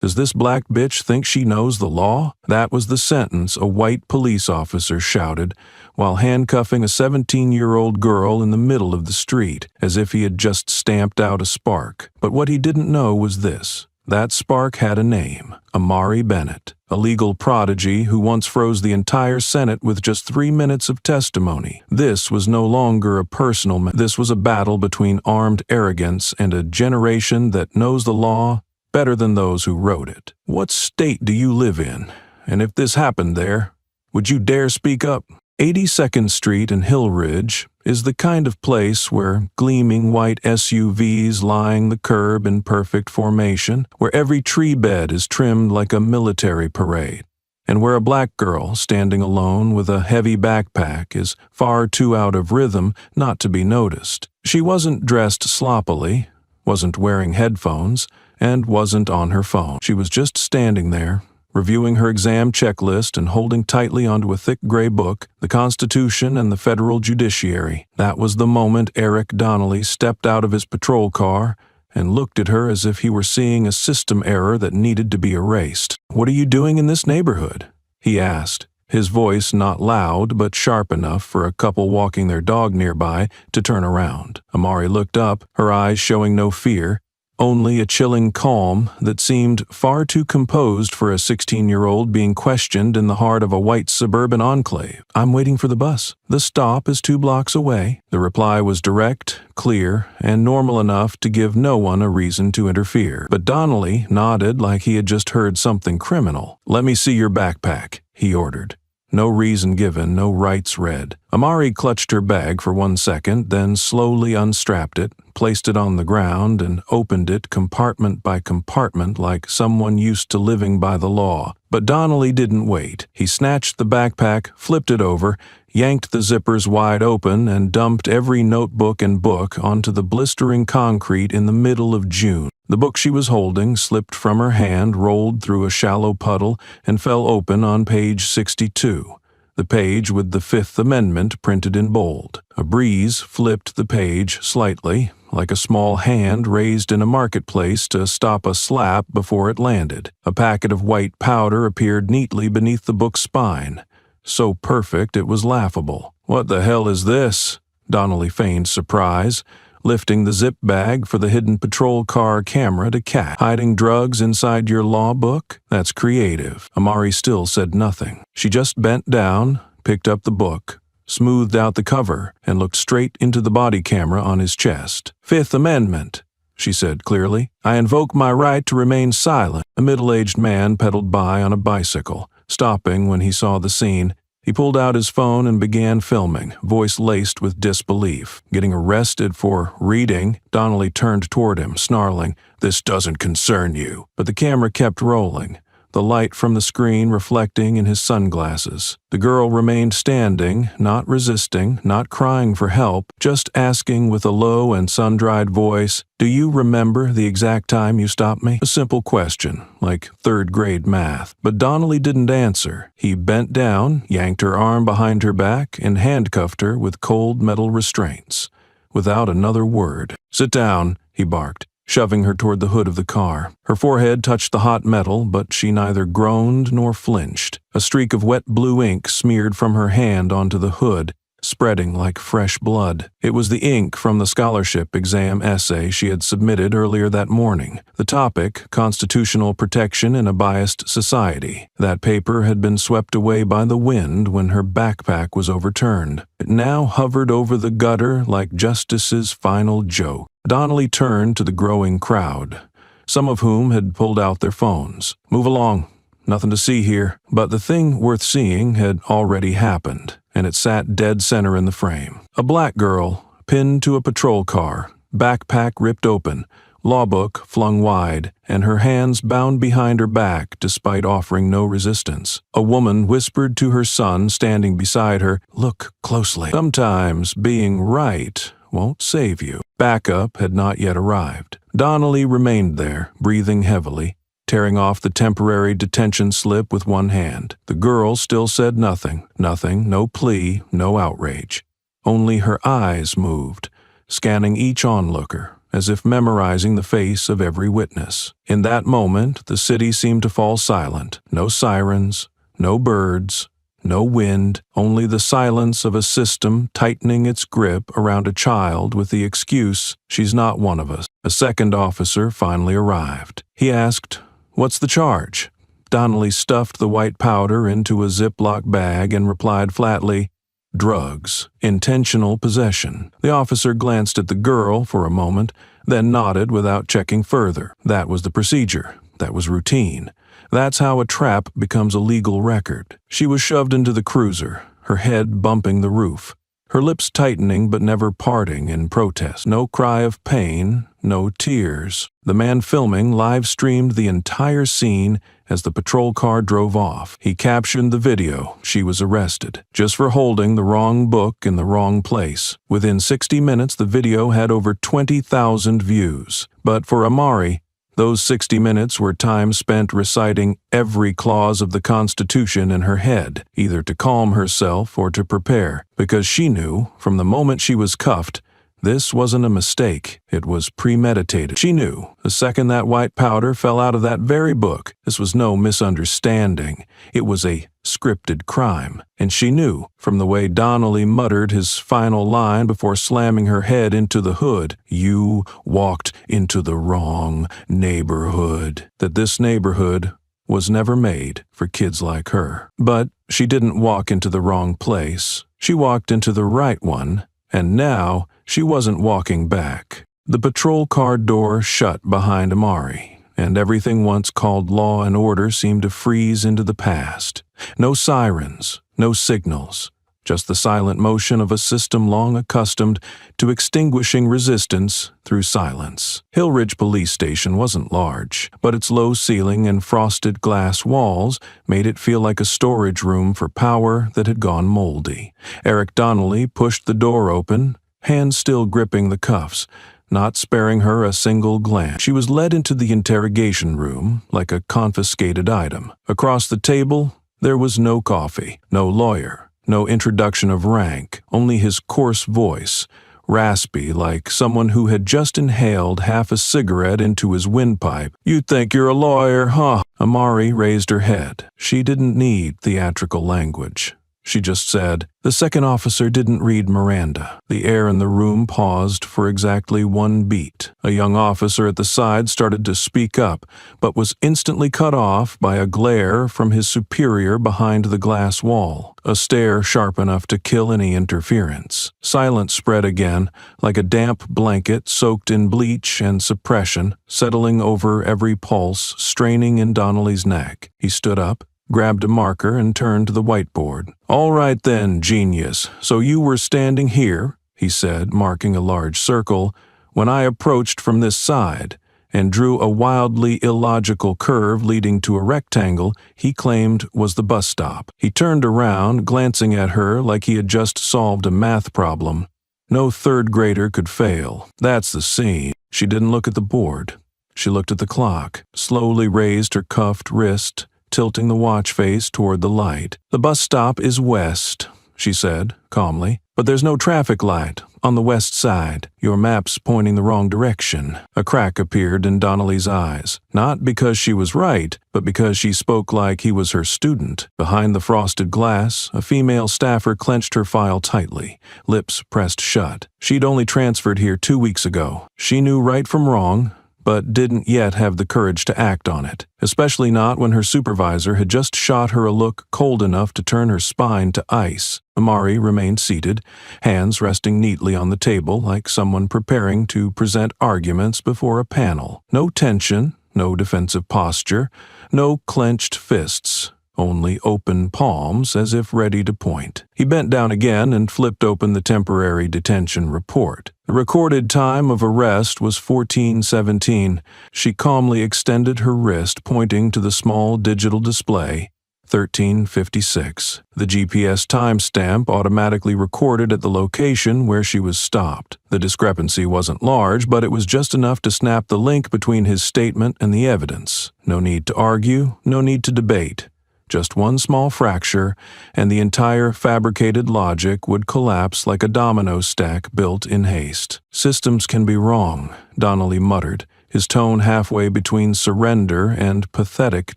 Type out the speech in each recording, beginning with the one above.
Does this black bitch think she knows the law?" That was the sentence a white police officer shouted while handcuffing a 17-year-old girl in the middle of the street, as if he had just stamped out a spark. But what he didn't know was this. That spark had a name: Amari Bennett, a legal prodigy who once froze the entire Senate with just 3 minutes of testimony. This was no longer a personal matter. This was a battle between armed arrogance and a generation that knows the law better than those who wrote it. What state do you live in? And if this happened there, would you dare speak up? 82nd Street and Hill Ridge is the kind of place where gleaming white SUVs line the curb in perfect formation, where every tree bed is trimmed like a military parade, and where a black girl standing alone with a heavy backpack is far too out of rhythm not to be noticed. She wasn't dressed sloppily, wasn't wearing headphones, and wasn't on her phone. She was just standing there, reviewing her exam checklist and holding tightly onto a thick gray book, the Constitution and the federal judiciary. That was the moment Eric Donnelly stepped out of his patrol car and looked at her as if he were seeing a system error that needed to be erased. "What are you doing in this neighborhood?" he asked, his voice not loud but sharp enough for a couple walking their dog nearby to turn around. Amari looked up, her eyes showing no fear, only a chilling calm that seemed far too composed for a 16-year-old being questioned in the heart of a white suburban enclave. "I'm waiting for the bus. The stop is 2 blocks away." The reply was direct, clear, and normal enough to give no one a reason to interfere. But Donnelly nodded like he had just heard something criminal. "Let me see your backpack," he ordered. No reason given, no rights read. Amari clutched her bag for 1 second, then slowly unstrapped it, placed it on the ground, and opened it compartment by compartment like someone used to living by the law. But Donnelly didn't wait. He snatched the backpack, flipped it over, yanked the zippers wide open, and dumped every notebook and book onto the blistering concrete in the middle of June. The book she was holding slipped from her hand, rolled through a shallow puddle, and fell open on page 62, the page with the Fifth Amendment printed in bold. A breeze flipped the page slightly, like a small hand raised in a marketplace to stop a slap before it landed. A packet of white powder appeared neatly beneath the book's spine, so perfect it was laughable. "What the hell is this?" Donnelly feigned surprise, lifting the zip bag for the hidden patrol car camera to catch. "Hiding drugs inside your law book? That's creative." Amari still said nothing. She just bent down, picked up the book, smoothed out the cover, and looked straight into the body camera on his chest. "Fifth Amendment," she said clearly. "I invoke my right to remain silent." A middle-aged man pedaled by on a bicycle, stopping when he saw the scene. He pulled out his phone and began filming, voice laced with disbelief. "Getting arrested for reading?" Donnelly turned toward him, snarling, "This doesn't concern you." But the camera kept rolling, the light from the screen reflecting in his sunglasses. The girl remained standing, not resisting, not crying for help, just asking with a low and sun-dried voice, "Do you remember the exact time you stopped me?" A simple question, like third-grade math. But Donnelly didn't answer. He bent down, yanked her arm behind her back, and handcuffed her with cold metal restraints, without another word. "Sit down," he barked, shoving her toward the hood of the car. Her forehead touched the hot metal, but she neither groaned nor flinched. A streak of wet blue ink smeared from her hand onto the hood, spreading like fresh blood. It was the ink from the scholarship exam essay she had submitted earlier that morning. The topic, Constitutional Protection in a Biased Society. That paper had been swept away by the wind when her backpack was overturned. It now hovered over the gutter like justice's final joke. Donnelly turned to the growing crowd, some of whom had pulled out their phones. "Move along. Nothing to see here." But the thing worth seeing had already happened, and it sat dead center in the frame. A black girl, pinned to a patrol car, backpack ripped open, law book flung wide, and her hands bound behind her back despite offering no resistance. A woman whispered to her son standing beside her, "Look closely. Sometimes being right won't save you." Backup had not yet arrived. Donnelly remained there, breathing heavily, tearing off the temporary detention slip with one hand. The girl still said nothing, no plea, no outrage. Only her eyes moved, scanning each onlooker, as if memorizing the face of every witness. In that moment, the city seemed to fall silent. No sirens, no birds, no wind, only the silence of a system tightening its grip around a child with the excuse, "She's not one of us." A second officer finally arrived. He asked, "What's the charge?" Donnelly stuffed the white powder into a Ziploc bag and replied flatly, "Drugs. Intentional possession." The officer glanced at the girl for a moment, then nodded without checking further. That was the procedure. That was routine. That's how a trap becomes a legal record. She was shoved into the cruiser, her head bumping the roof, her lips tightening but never parting in protest. No cry of pain, no tears. The man filming live-streamed the entire scene as the patrol car drove off. He captioned the video. She was arrested, just for holding the wrong book in the wrong place. Within 60 minutes, the video had over 20,000 views. But for Amari, those 60 minutes were time spent reciting every clause of the Constitution in her head, either to calm herself or to prepare, because she knew, from the moment she was cuffed, this wasn't a mistake. It was premeditated. She knew, the second that white powder fell out of that very book, this was no misunderstanding. It was a scripted crime. And she knew, from the way Donnelly muttered his final line before slamming her head into the hood, "You walked into the wrong neighborhood," that this neighborhood was never made for kids like her. But she didn't walk into the wrong place. She walked into the right one, and now she wasn't walking back. The patrol car door shut behind Amari, and everything once called law and order seemed to freeze into the past. No sirens, no signals, just the silent motion of a system long accustomed to extinguishing resistance through silence. Hill Ridge Police Station wasn't large, but its low ceiling and frosted glass walls made it feel like a storage room for power that had gone moldy. Eric Donnelly pushed the door open, hands still gripping the cuffs, not sparing her a single glance. She was led into the interrogation room like a confiscated item. Across the table, there was no coffee, no lawyer, no introduction of rank, only his coarse voice, raspy like someone who had just inhaled half a cigarette into his windpipe. "You think you're a lawyer, huh?" Amari raised her head. She didn't need theatrical language. She just said, "The second officer didn't read Miranda." The air in the room paused for exactly one beat. A young officer at the side started to speak up, but was instantly cut off by a glare from his superior behind the glass wall, a stare sharp enough to kill any interference. Silence spread again, like a damp blanket soaked in bleach and suppression, settling over every pulse, straining in Donnelly's neck. He stood up, grabbed a marker, and turned to the whiteboard. "All right then, genius. So you were standing here," he said, marking a large circle, "when I approached from this side, and drew a wildly illogical curve leading to a rectangle he claimed was the bus stop." He turned around, glancing at her like he had just solved a math problem. No third grader could fail. "That's the scene." She didn't look at the board. She looked at the clock, slowly raised her cuffed wrist, tilting the watch face toward the light. "The bus stop is west," she said, calmly, "but there's no traffic light on the west side. Your map's pointing the wrong direction." A crack appeared in Donnelly's eyes, not because she was right, but because she spoke like he was her student. Behind the frosted glass, a female staffer clenched her file tightly, lips pressed shut. She'd only transferred here 2 weeks ago. She knew right from wrong, but didn't yet have the courage to act on it, especially not when her supervisor had just shot her a look cold enough to turn her spine to ice. Amari remained seated, hands resting neatly on the table like someone preparing to present arguments before a panel. No tension, no defensive posture, no clenched fists. Only open palms as if ready to point. He bent down again and flipped open the temporary detention report. The recorded time of arrest was 14:17. She calmly extended her wrist, pointing to the small digital display, 13:56. The GPS timestamp automatically recorded at the location where she was stopped. The discrepancy wasn't large, but it was just enough to snap the link between his statement and the evidence. No need to argue, no need to debate. Just one small fracture, and the entire fabricated logic would collapse like a domino stack built in haste. "Systems can be wrong," Donnelly muttered, his tone halfway between surrender and pathetic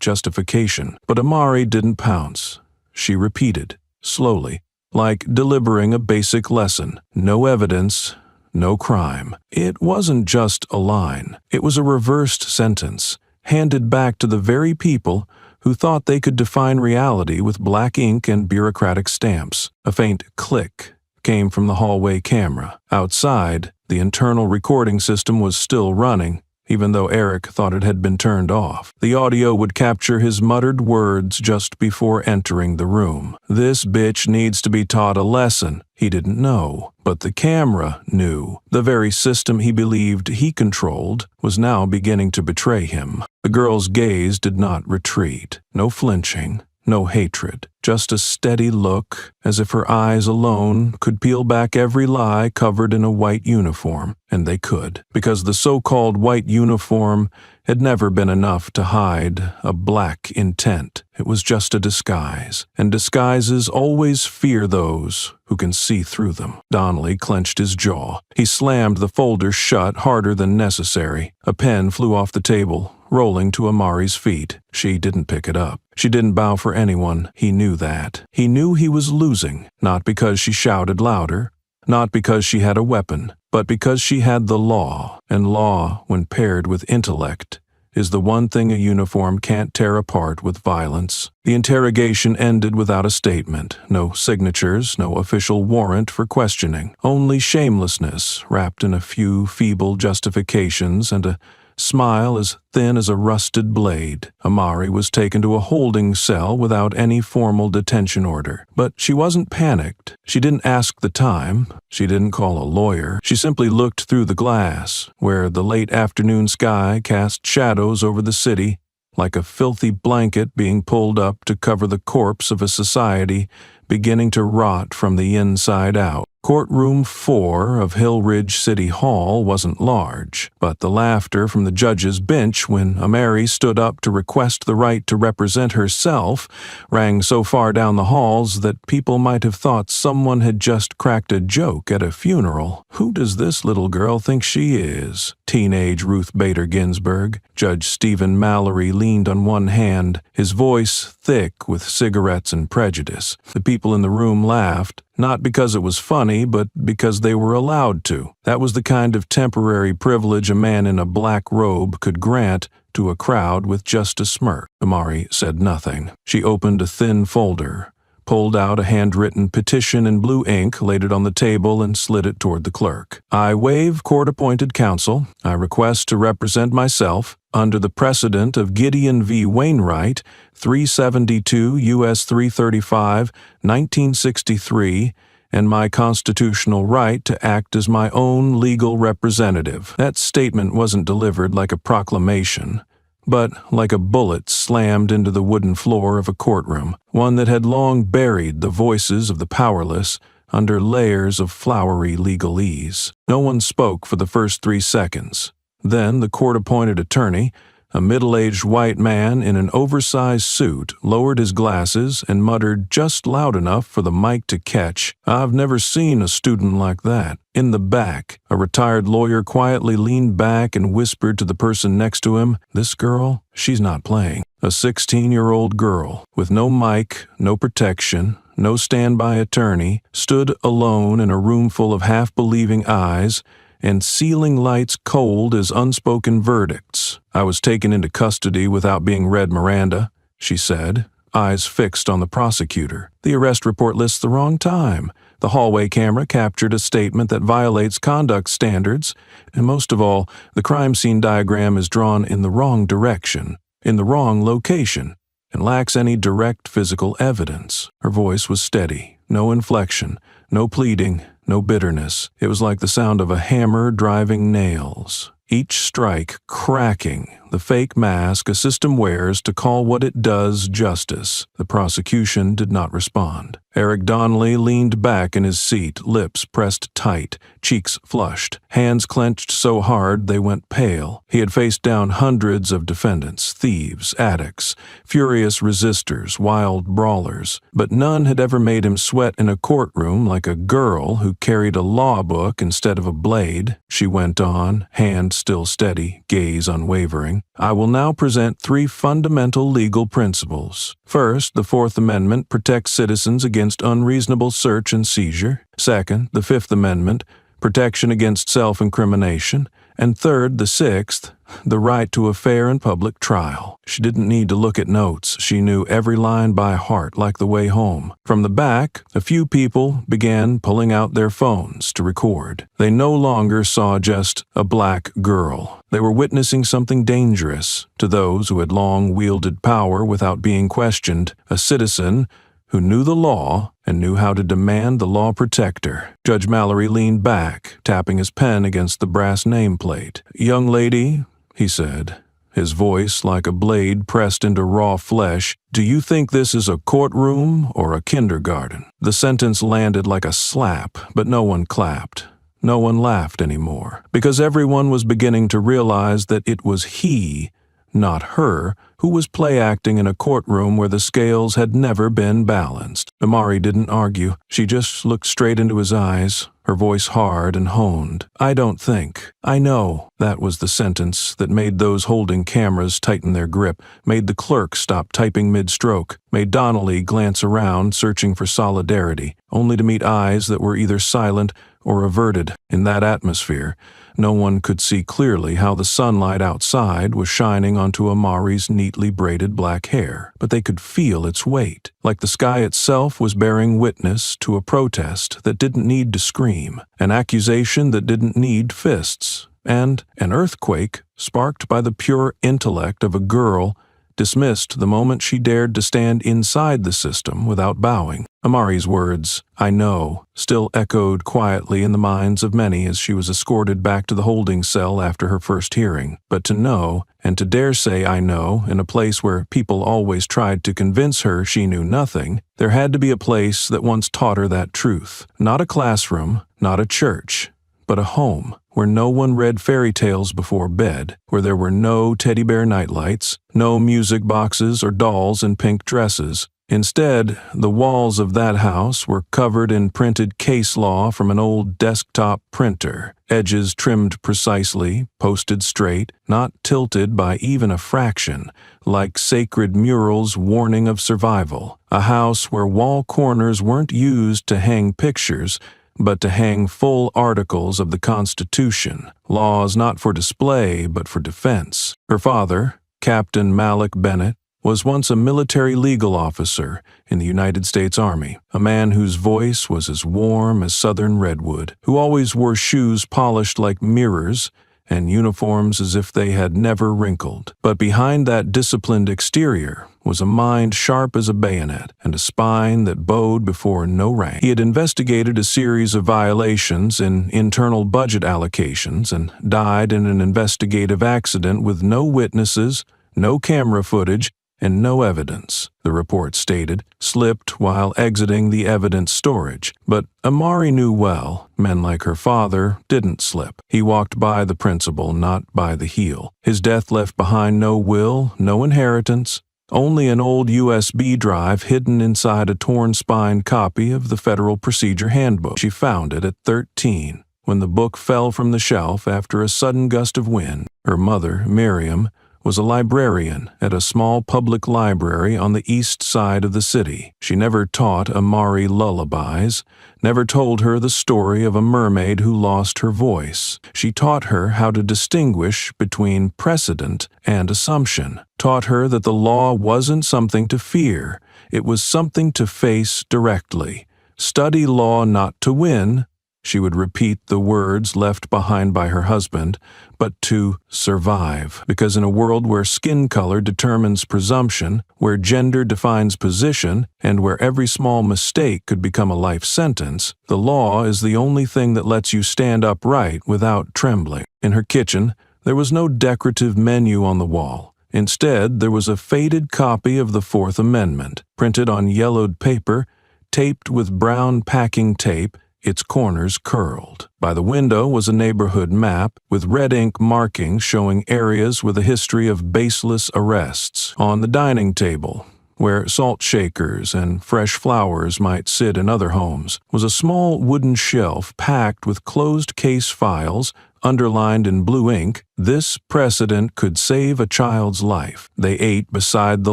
justification. But Amari didn't pounce. She repeated, slowly, like delivering a basic lesson. "No evidence, no crime." It wasn't just a line. It was a reversed sentence, handed back to the very people who thought they could define reality with black ink and bureaucratic stamps. A faint click came from the hallway camera. Outside, the internal recording system was still running, even though Eric thought it had been turned off. The audio would capture his muttered words just before entering the room. "This bitch needs to be taught a lesson." He didn't know, but the camera knew. The very system he believed he controlled was now beginning to betray him. The girl's gaze did not retreat. No flinching. No hatred, just a steady look, as if her eyes alone could peel back every lie covered in a white uniform. And they could, because the so-called white uniform had never been enough to hide a black intent. It was just a disguise, and disguises always fear those who can see through them. Donnelly clenched his jaw. He slammed the folder shut harder than necessary. A pen flew off the table, rolling to Amari's feet. She didn't pick it up. She didn't bow for anyone. He knew that. He knew he was losing, not because she shouted louder, not because she had a weapon, but because she had the law, and law, when paired with intellect, is the one thing a uniform can't tear apart with violence. The interrogation ended without a statement. No signatures, no official warrant for questioning. Only shamelessness wrapped in a few feeble justifications and a smile as thin as a rusted blade. Amari was taken to a holding cell without any formal detention order. But she wasn't panicked. She didn't ask the time. She didn't call a lawyer. She simply looked through the glass, where the late afternoon sky cast shadows over the city, like a filthy blanket being pulled up to cover the corpse of a society beginning to rot from the inside out. Courtroom 4 of Hill Ridge City Hall wasn't large, but the laughter from the judge's bench when Amari stood up to request the right to represent herself rang so far down the halls that people might have thought someone had just cracked a joke at a funeral. "Who does this little girl think she is?" Teenage Ruth Bader Ginsburg. Judge Stephen Mallory leaned on one hand, his voice thick with cigarettes and prejudice. The people in the room laughed, not because it was funny, but because they were allowed to. That was the kind of temporary privilege a man in a black robe could grant to a crowd with just a smirk. Amari said nothing. She opened a thin folder, pulled out a handwritten petition in blue ink, laid it on the table, and slid it toward the clerk. "I waive court-appointed counsel. I request to represent myself under the precedent of Gideon v. Wainwright, 372 U.S. 335, 1963, and my constitutional right to act as my own legal representative." That statement wasn't delivered like a proclamation, but like a bullet slammed into the wooden floor of a courtroom, one that had long buried the voices of the powerless under layers of flowery legalese. No one spoke for the first 3 seconds. Then the court-appointed attorney, a middle-aged white man in an oversized suit, lowered his glasses and muttered just loud enough for the mic to catch, "I've never seen a student like that." In the back, a retired lawyer quietly leaned back and whispered to the person next to him, "This girl, she's not playing." A 16-year-old girl, with no mic, no protection, no standby attorney, stood alone in a room full of half-believing eyes and ceiling lights cold as unspoken verdicts. "I was taken into custody without being read Miranda," she said, eyes fixed on the prosecutor. "The arrest report lists the wrong time. The hallway camera captured a statement that violates conduct standards, and most of all, the crime scene diagram is drawn in the wrong direction, in the wrong location, and lacks any direct physical evidence." Her voice was steady, no inflection, no pleading, no bitterness. It was like the sound of a hammer driving nails, each strike cracking the fake mask a system wears to call what it does justice. The prosecution did not respond. Eric Donnelly leaned back in his seat, lips pressed tight, cheeks flushed, hands clenched so hard they went pale. He had faced down hundreds of defendants, thieves, addicts, furious resistors, wild brawlers, but none had ever made him sweat in a courtroom like a girl who carried a law book instead of a blade. She went on, hand still steady, gaze unwavering. I will now present 3 fundamental legal principles. First, the Fourth Amendment protects citizens against unreasonable search and seizure. Second, the Fifth Amendment, protection against self-incrimination. And third, the Sixth, the right to a fair and public trial. She didn't need to look at notes. She knew every line by heart like the way home. From the back, a few people began pulling out their phones to record. They no longer saw just a black girl. They were witnessing something dangerous to those who had long wielded power without being questioned, a citizen who knew the law and knew how to demand the law protect her. Judge Mallory leaned back, tapping his pen against the brass nameplate. "Young lady," he said, his voice like a blade pressed into raw flesh, "do you think this is a courtroom or a kindergarten?" The sentence landed like a slap, but no one clapped. No one laughed anymore, because everyone was beginning to realize that it was he, not her, who was play-acting in a courtroom where the scales had never been balanced. Amari didn't argue. She just looked straight into his eyes, her voice hard and honed. "I don't think. I know." That was the sentence that made those holding cameras tighten their grip, made the clerk stop typing mid-stroke, made Donnelly glance around, searching for solidarity, only to meet eyes that were either silent or averted. In that atmosphere, no one could see clearly how the sunlight outside was shining onto Amari's neatly braided black hair, but they could feel its weight, like the sky itself was bearing witness to a protest that didn't need to scream, an accusation that didn't need fists, and an earthquake sparked by the pure intellect of a girl dismissed the moment she dared to stand inside the system without bowing. Amari's words, "I know," still echoed quietly in the minds of many as she was escorted back to the holding cell after her first hearing. But to know, and to dare say "I know," in a place where people always tried to convince her she knew nothing, there had to be a place that once taught her that truth. Not a classroom, not a church, but a home, where no one read fairy tales before bed, where there were no teddy bear nightlights, no music boxes or dolls in pink dresses. Instead, the walls of that house were covered in printed case law from an old desktop printer, edges trimmed precisely, posted straight, not tilted by even a fraction, like sacred murals warning of survival. A house where wall corners weren't used to hang pictures, but to hang full articles of the Constitution, laws not for display but for defense. Her father, Captain Malik Bennett, was once a military legal officer in the United States Army, a man whose voice was as warm as southern redwood, who always wore shoes polished like mirrors and uniforms as if they had never wrinkled. But behind that disciplined exterior was a mind sharp as a bayonet and a spine that bowed before no rank. He had investigated a series of violations in internal budget allocations and died in an investigative accident with no witnesses, no camera footage, and no evidence, the report stated, slipped while exiting the evidence storage. But Amari knew well, men like her father didn't slip. He walked by the principle, not by the heel. His death left behind no will, no inheritance, only an old USB drive hidden inside a torn-spine copy of the Federal Procedure Handbook. She found it at 13, when the book fell from the shelf after a sudden gust of wind. Her mother, Miriam, was a librarian at a small public library on the east side of the city. She never taught Amari lullabies, never told her the story of a mermaid who lost her voice. She taught her how to distinguish between precedent and assumption, taught her that the law wasn't something to fear, it was something to face directly. Study law not to win, she would repeat the words left behind by her husband, but to survive. Because in a world where skin color determines presumption, where gender defines position, and where every small mistake could become a life sentence, the law is the only thing that lets you stand upright without trembling. In her kitchen, There was no decorative menu on the wall. Instead, there was a faded copy of the Fourth Amendment, printed on yellowed paper, taped with brown packing tape, its corners curled. By the window was a neighborhood map with red ink markings showing areas with a history of baseless arrests. On the dining table, where salt shakers and fresh flowers might sit in other homes, was a small wooden shelf packed with closed case files underlined in blue ink. This precedent could save a child's life. They ate beside the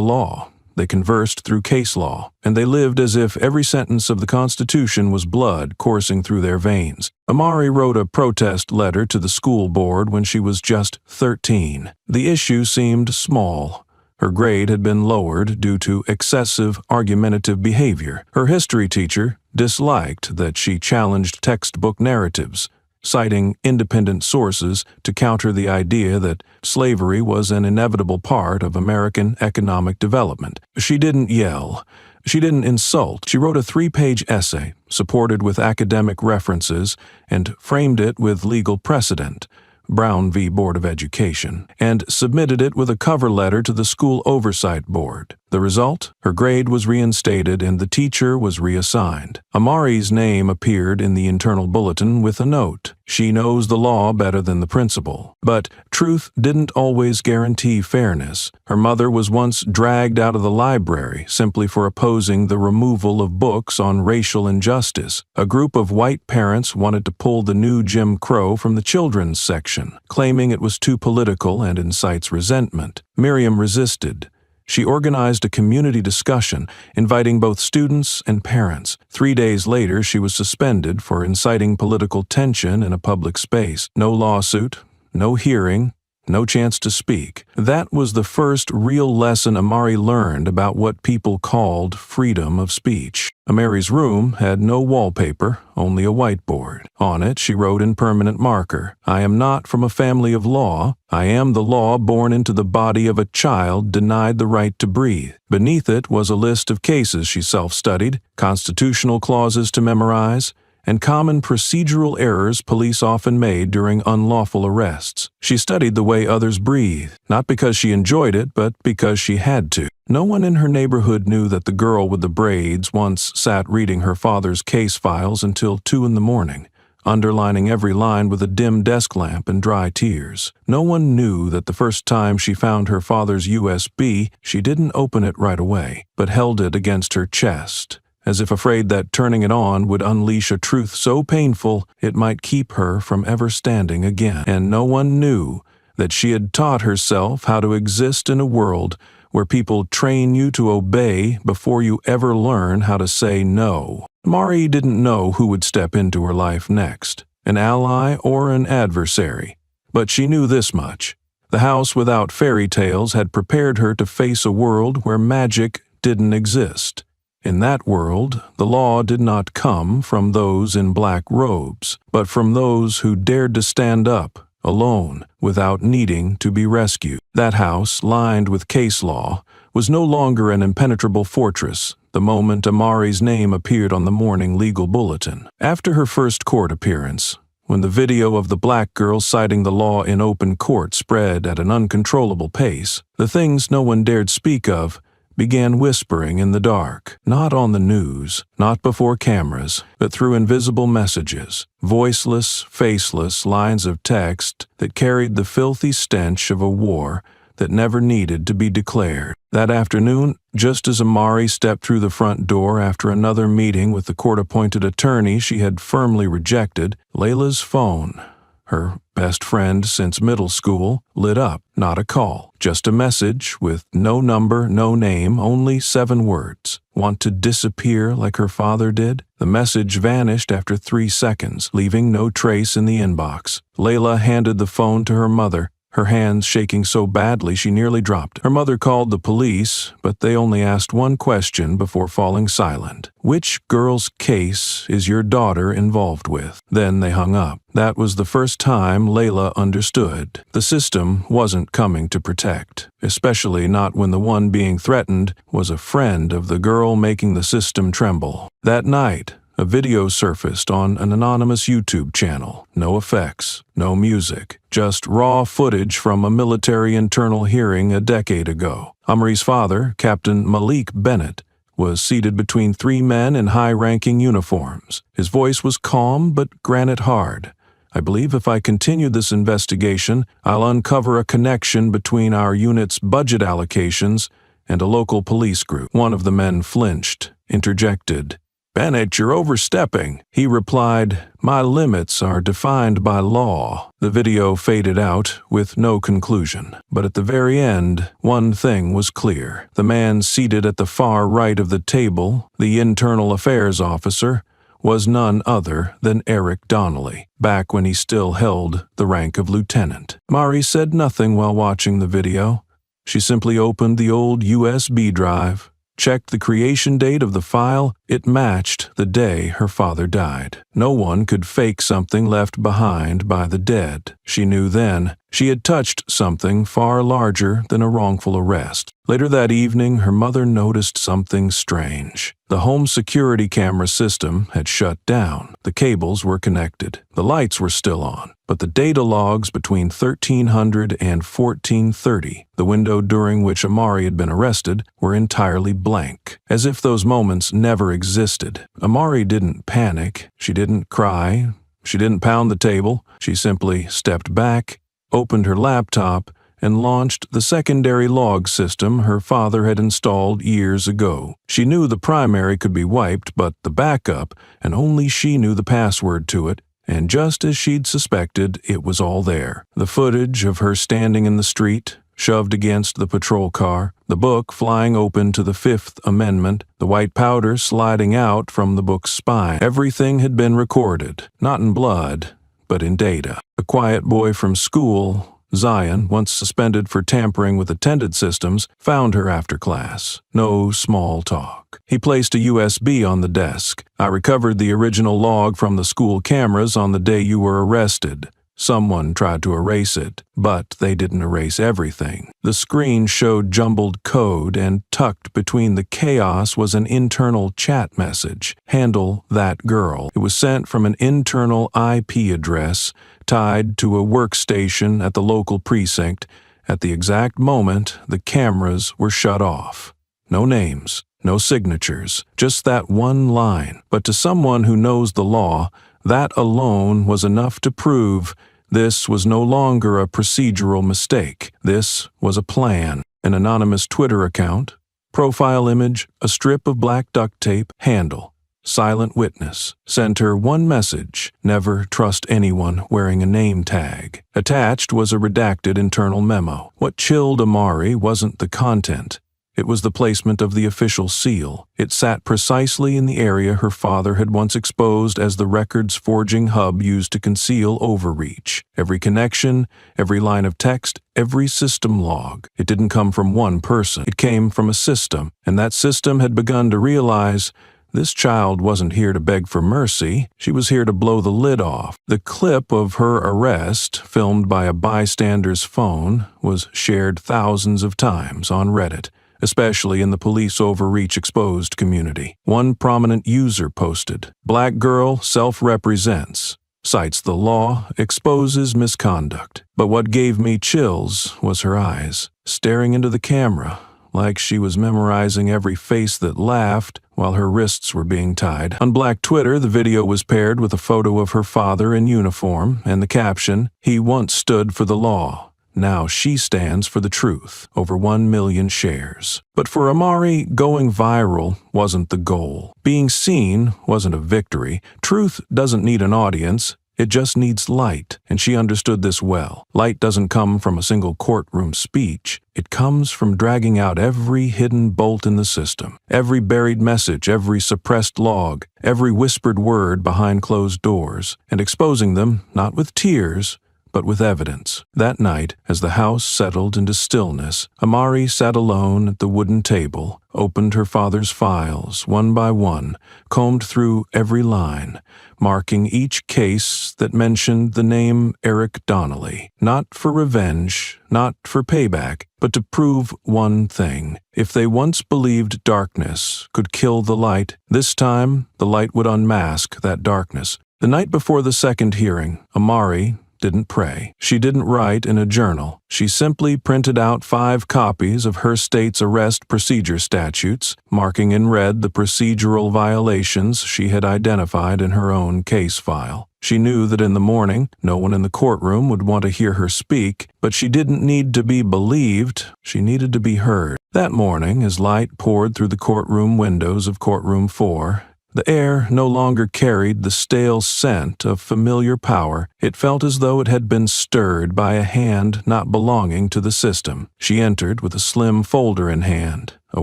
law. They conversed through case law, and they lived as if every sentence of the Constitution was blood coursing through their veins. Amari wrote a protest letter to the school board when she was just 13. The issue seemed small. Her grade had been lowered due to excessive argumentative behavior. Her history teacher disliked that she challenged textbook narratives, citing independent sources to counter the idea that slavery was an inevitable part of American economic development. She didn't yell. She didn't insult. She wrote a 3-page essay, supported with academic references, and framed it with legal precedent, Brown v. Board of Education, and submitted it with a cover letter to the school oversight board. The result? Her grade was reinstated and the teacher was reassigned. Amari's name appeared in the internal bulletin with a note. She knows the law better than the principal. But truth didn't always guarantee fairness. Her mother was once dragged out of the library simply for opposing the removal of books on racial injustice. A group of white parents wanted to pull the new Jim Crow from the children's section, claiming it was too political and incites resentment. Miriam resisted. She organized a community discussion, inviting both students and parents. 3 days later, she was suspended for inciting political tension in a public space. No lawsuit, no hearing, no chance to speak. That was the first real lesson Amari learned about what people called freedom of speech. Amari's room had no wallpaper, only a whiteboard. On it, she wrote in permanent marker, "I am not from a family of law. I am the law born into the body of a child denied the right to breathe." Beneath it was a list of cases she self-studied, constitutional clauses to memorize, and common procedural errors police often made during unlawful arrests. She studied the way others breathe, not because she enjoyed it, but because she had to. No one in her neighborhood knew that the girl with the braids once sat reading her father's case files until 2 in the morning, underlining every line with a dim desk lamp and dry tears. No one knew that the first time she found her father's USB, she didn't open it right away, but held it against her chest, as if afraid that turning it on would unleash a truth so painful it might keep her from ever standing again. And no one knew that she had taught herself how to exist in a world where people train you to obey before you ever learn how to say no. Mari didn't know who would step into her life next, an ally or an adversary. But she knew this much. The house without fairy tales had prepared her to face a world where magic didn't exist. In that world, the law did not come from those in black robes, but from those who dared to stand up, alone, without needing to be rescued. That house, lined with case law, was no longer an impenetrable fortress the moment Amari's name appeared on the morning legal bulletin. After her first court appearance, when the video of the black girl citing the law in open court spread at an uncontrollable pace, the things no one dared speak of began whispering in the dark, not on the news, not before cameras, but through invisible messages, voiceless, faceless lines of text that carried the filthy stench of a war that never needed to be declared. That afternoon, just as Amari stepped through the front door after another meeting with the court-appointed attorney she had firmly rejected, Layla's phone, her best friend since middle school, lit up. Not a call, just a message with no number, no name, only 7 words. Want to disappear like her father did? The message vanished after 3 seconds, leaving no trace in the inbox. Layla handed the phone to her mother, her hands shaking so badly she nearly dropped. Her mother called the police, but they only asked one question before falling silent. "Which girl's case is your daughter involved with?" Then they hung up. That was the first time Layla understood. The system wasn't coming to protect, especially not when the one being threatened was a friend of the girl making the system tremble. That night, a video surfaced on an anonymous YouTube channel. No effects, no music, just raw footage from a military internal hearing a decade ago. Omri's father, Captain Malik Bennett, was seated between three men in high-ranking uniforms. His voice was calm but granite hard. "I believe if I continue this investigation, I'll uncover a connection between our unit's budget allocations and a local police group." One of the men flinched, interjected, "Bennett, you're overstepping." He replied, "My limits are defined by law." The video faded out with no conclusion, but at the very end, one thing was clear. The man seated at the far right of the table, the internal affairs officer, was none other than Eric Donnelly, back when he still held the rank of lieutenant. Mari said nothing while watching the video. She simply opened the old USB drive, checked the creation date of the file. It matched the day her father died. No one could fake something left behind by the dead. She knew then she had touched something far larger than a wrongful arrest. Later that evening, her mother noticed something strange. The home security camera system had shut down. The cables were connected. The lights were still on, but the data logs between 1300 and 1430, the window during which Amari had been arrested, were entirely blank, as if those moments never existed. Amari didn't panic. She didn't cry. She didn't pound the table. She simply stepped back, opened her laptop, and launched the secondary log system her father had installed years ago. She knew the primary could be wiped, but the backup, and only she knew the password to it, and just as she'd suspected, it was all there. The footage of her standing in the street, shoved against the patrol car, the book flying open to the Fifth Amendment, the white powder sliding out from the book's spine. Everything had been recorded, not in blood, but in data. A quiet boy from school, Zion, once suspended for tampering with attended systems, found her after class. No small talk. He placed a USB on the desk. "I recovered the original log from the school cameras on the day you were arrested. Someone tried to erase it, but they didn't erase everything." The screen showed jumbled code, and tucked between the chaos was an internal chat message. "Handle that girl." It was sent from an internal IP address tied to a workstation at the local precinct. At the exact moment, the cameras were shut off. No names, no signatures, just that one line. But to someone who knows the law, that alone was enough to prove this was no longer a procedural mistake. This was a plan. An anonymous Twitter account, profile image, a strip of black duct tape, handle. Silent witness. Sent her one message: never trust anyone wearing a name tag. Attached was a redacted internal memo. What chilled Amari wasn't the content. It was the placement of the official seal. It sat precisely in the area her father had once exposed as the records forging hub used to conceal overreach. Every connection, every line of text, every system log. It didn't come from one person. It came from a system, and that system had begun to realize this child wasn't here to beg for mercy. She was here to blow the lid off. The clip of her arrest, filmed by a bystander's phone, was shared thousands of times on Reddit, especially in the police overreach exposed community. One prominent user posted, "Black girl self-represents, cites the law, exposes misconduct." But what gave me chills was her eyes, staring into the camera, like she was memorizing every face that laughed while her wrists were being tied. On Black Twitter, the video was paired with a photo of her father in uniform and the caption, "He once stood for the law. Now she stands for the truth." Over 1 million shares. But for Amari, going viral wasn't the goal. Being seen wasn't a victory. Truth doesn't need an audience. It just needs light, and she understood this well. Light doesn't come from a single courtroom speech. It comes from dragging out every hidden bolt in the system, every buried message, every suppressed log, every whispered word behind closed doors, and exposing them not with tears, but with evidence. That night, as the house settled into stillness, Amari sat alone at the wooden table, opened her father's files one by one, combed through every line, marking each case that mentioned the name Eric Donnelly, not for revenge, not for payback, but to prove one thing. If they once believed darkness could kill the light, this time the light would unmask that darkness. The night before the second hearing, Amari didn't pray. She didn't write in a journal. She simply printed out 5 copies of her state's arrest procedure statutes, marking in red the procedural violations she had identified in her own case file. She knew that in the morning, no one in the courtroom would want to hear her speak, but she didn't need to be believed. She needed to be heard. That morning, as light poured through the courtroom windows of courtroom 4, the air no longer carried the stale scent of familiar power. It felt as though it had been stirred by a hand not belonging to the system. She entered with a slim folder in hand, a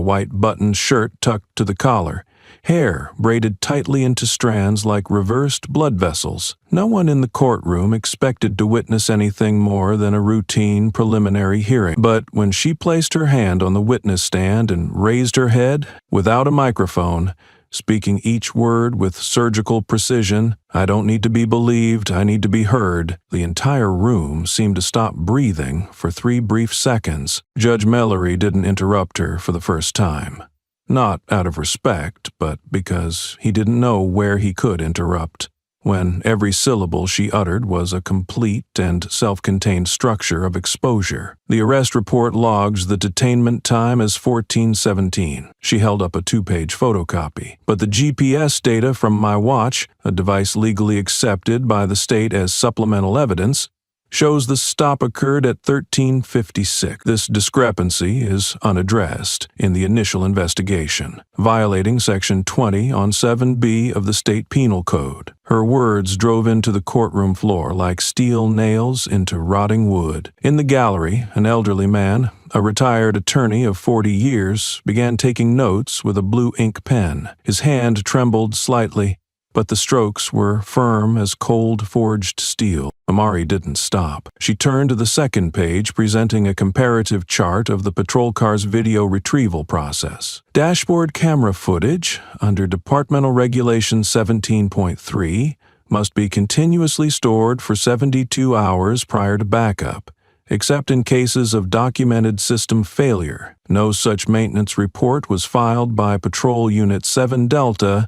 white buttoned shirt tucked to the collar, hair braided tightly into strands like reversed blood vessels. No one in the courtroom expected to witness anything more than a routine preliminary hearing. But when she placed her hand on the witness stand and raised her head, without a microphone, speaking each word with surgical precision, "I don't need to be believed, I need to be heard," the entire room seemed to stop breathing for 3 brief seconds. Judge Mallory didn't interrupt her for the first time. Not out of respect, but because he didn't know where he could interrupt. When every syllable she uttered was a complete and self-contained structure of exposure. The arrest report logs the detainment time as 14:17. She held up a 2-page photocopy. But the GPS data from my watch, a device legally accepted by the state as supplemental evidence, shows the stop occurred at 13:56. This discrepancy is unaddressed in the initial investigation, violating Section 20 on 7B of the State Penal Code. Her words drove into the courtroom floor like steel nails into rotting wood. In the gallery, an elderly man, a retired attorney of 40 years, began taking notes with a blue ink pen. His hand trembled slightly, but the strokes were firm as cold-forged steel. Amari didn't stop. She turned to the second page, presenting a comparative chart of the patrol car's video retrieval process. Dashboard camera footage, under Departmental Regulation 17.3, must be continuously stored for 72 hours prior to backup, except in cases of documented system failure. No such maintenance report was filed by Patrol Unit 7 Delta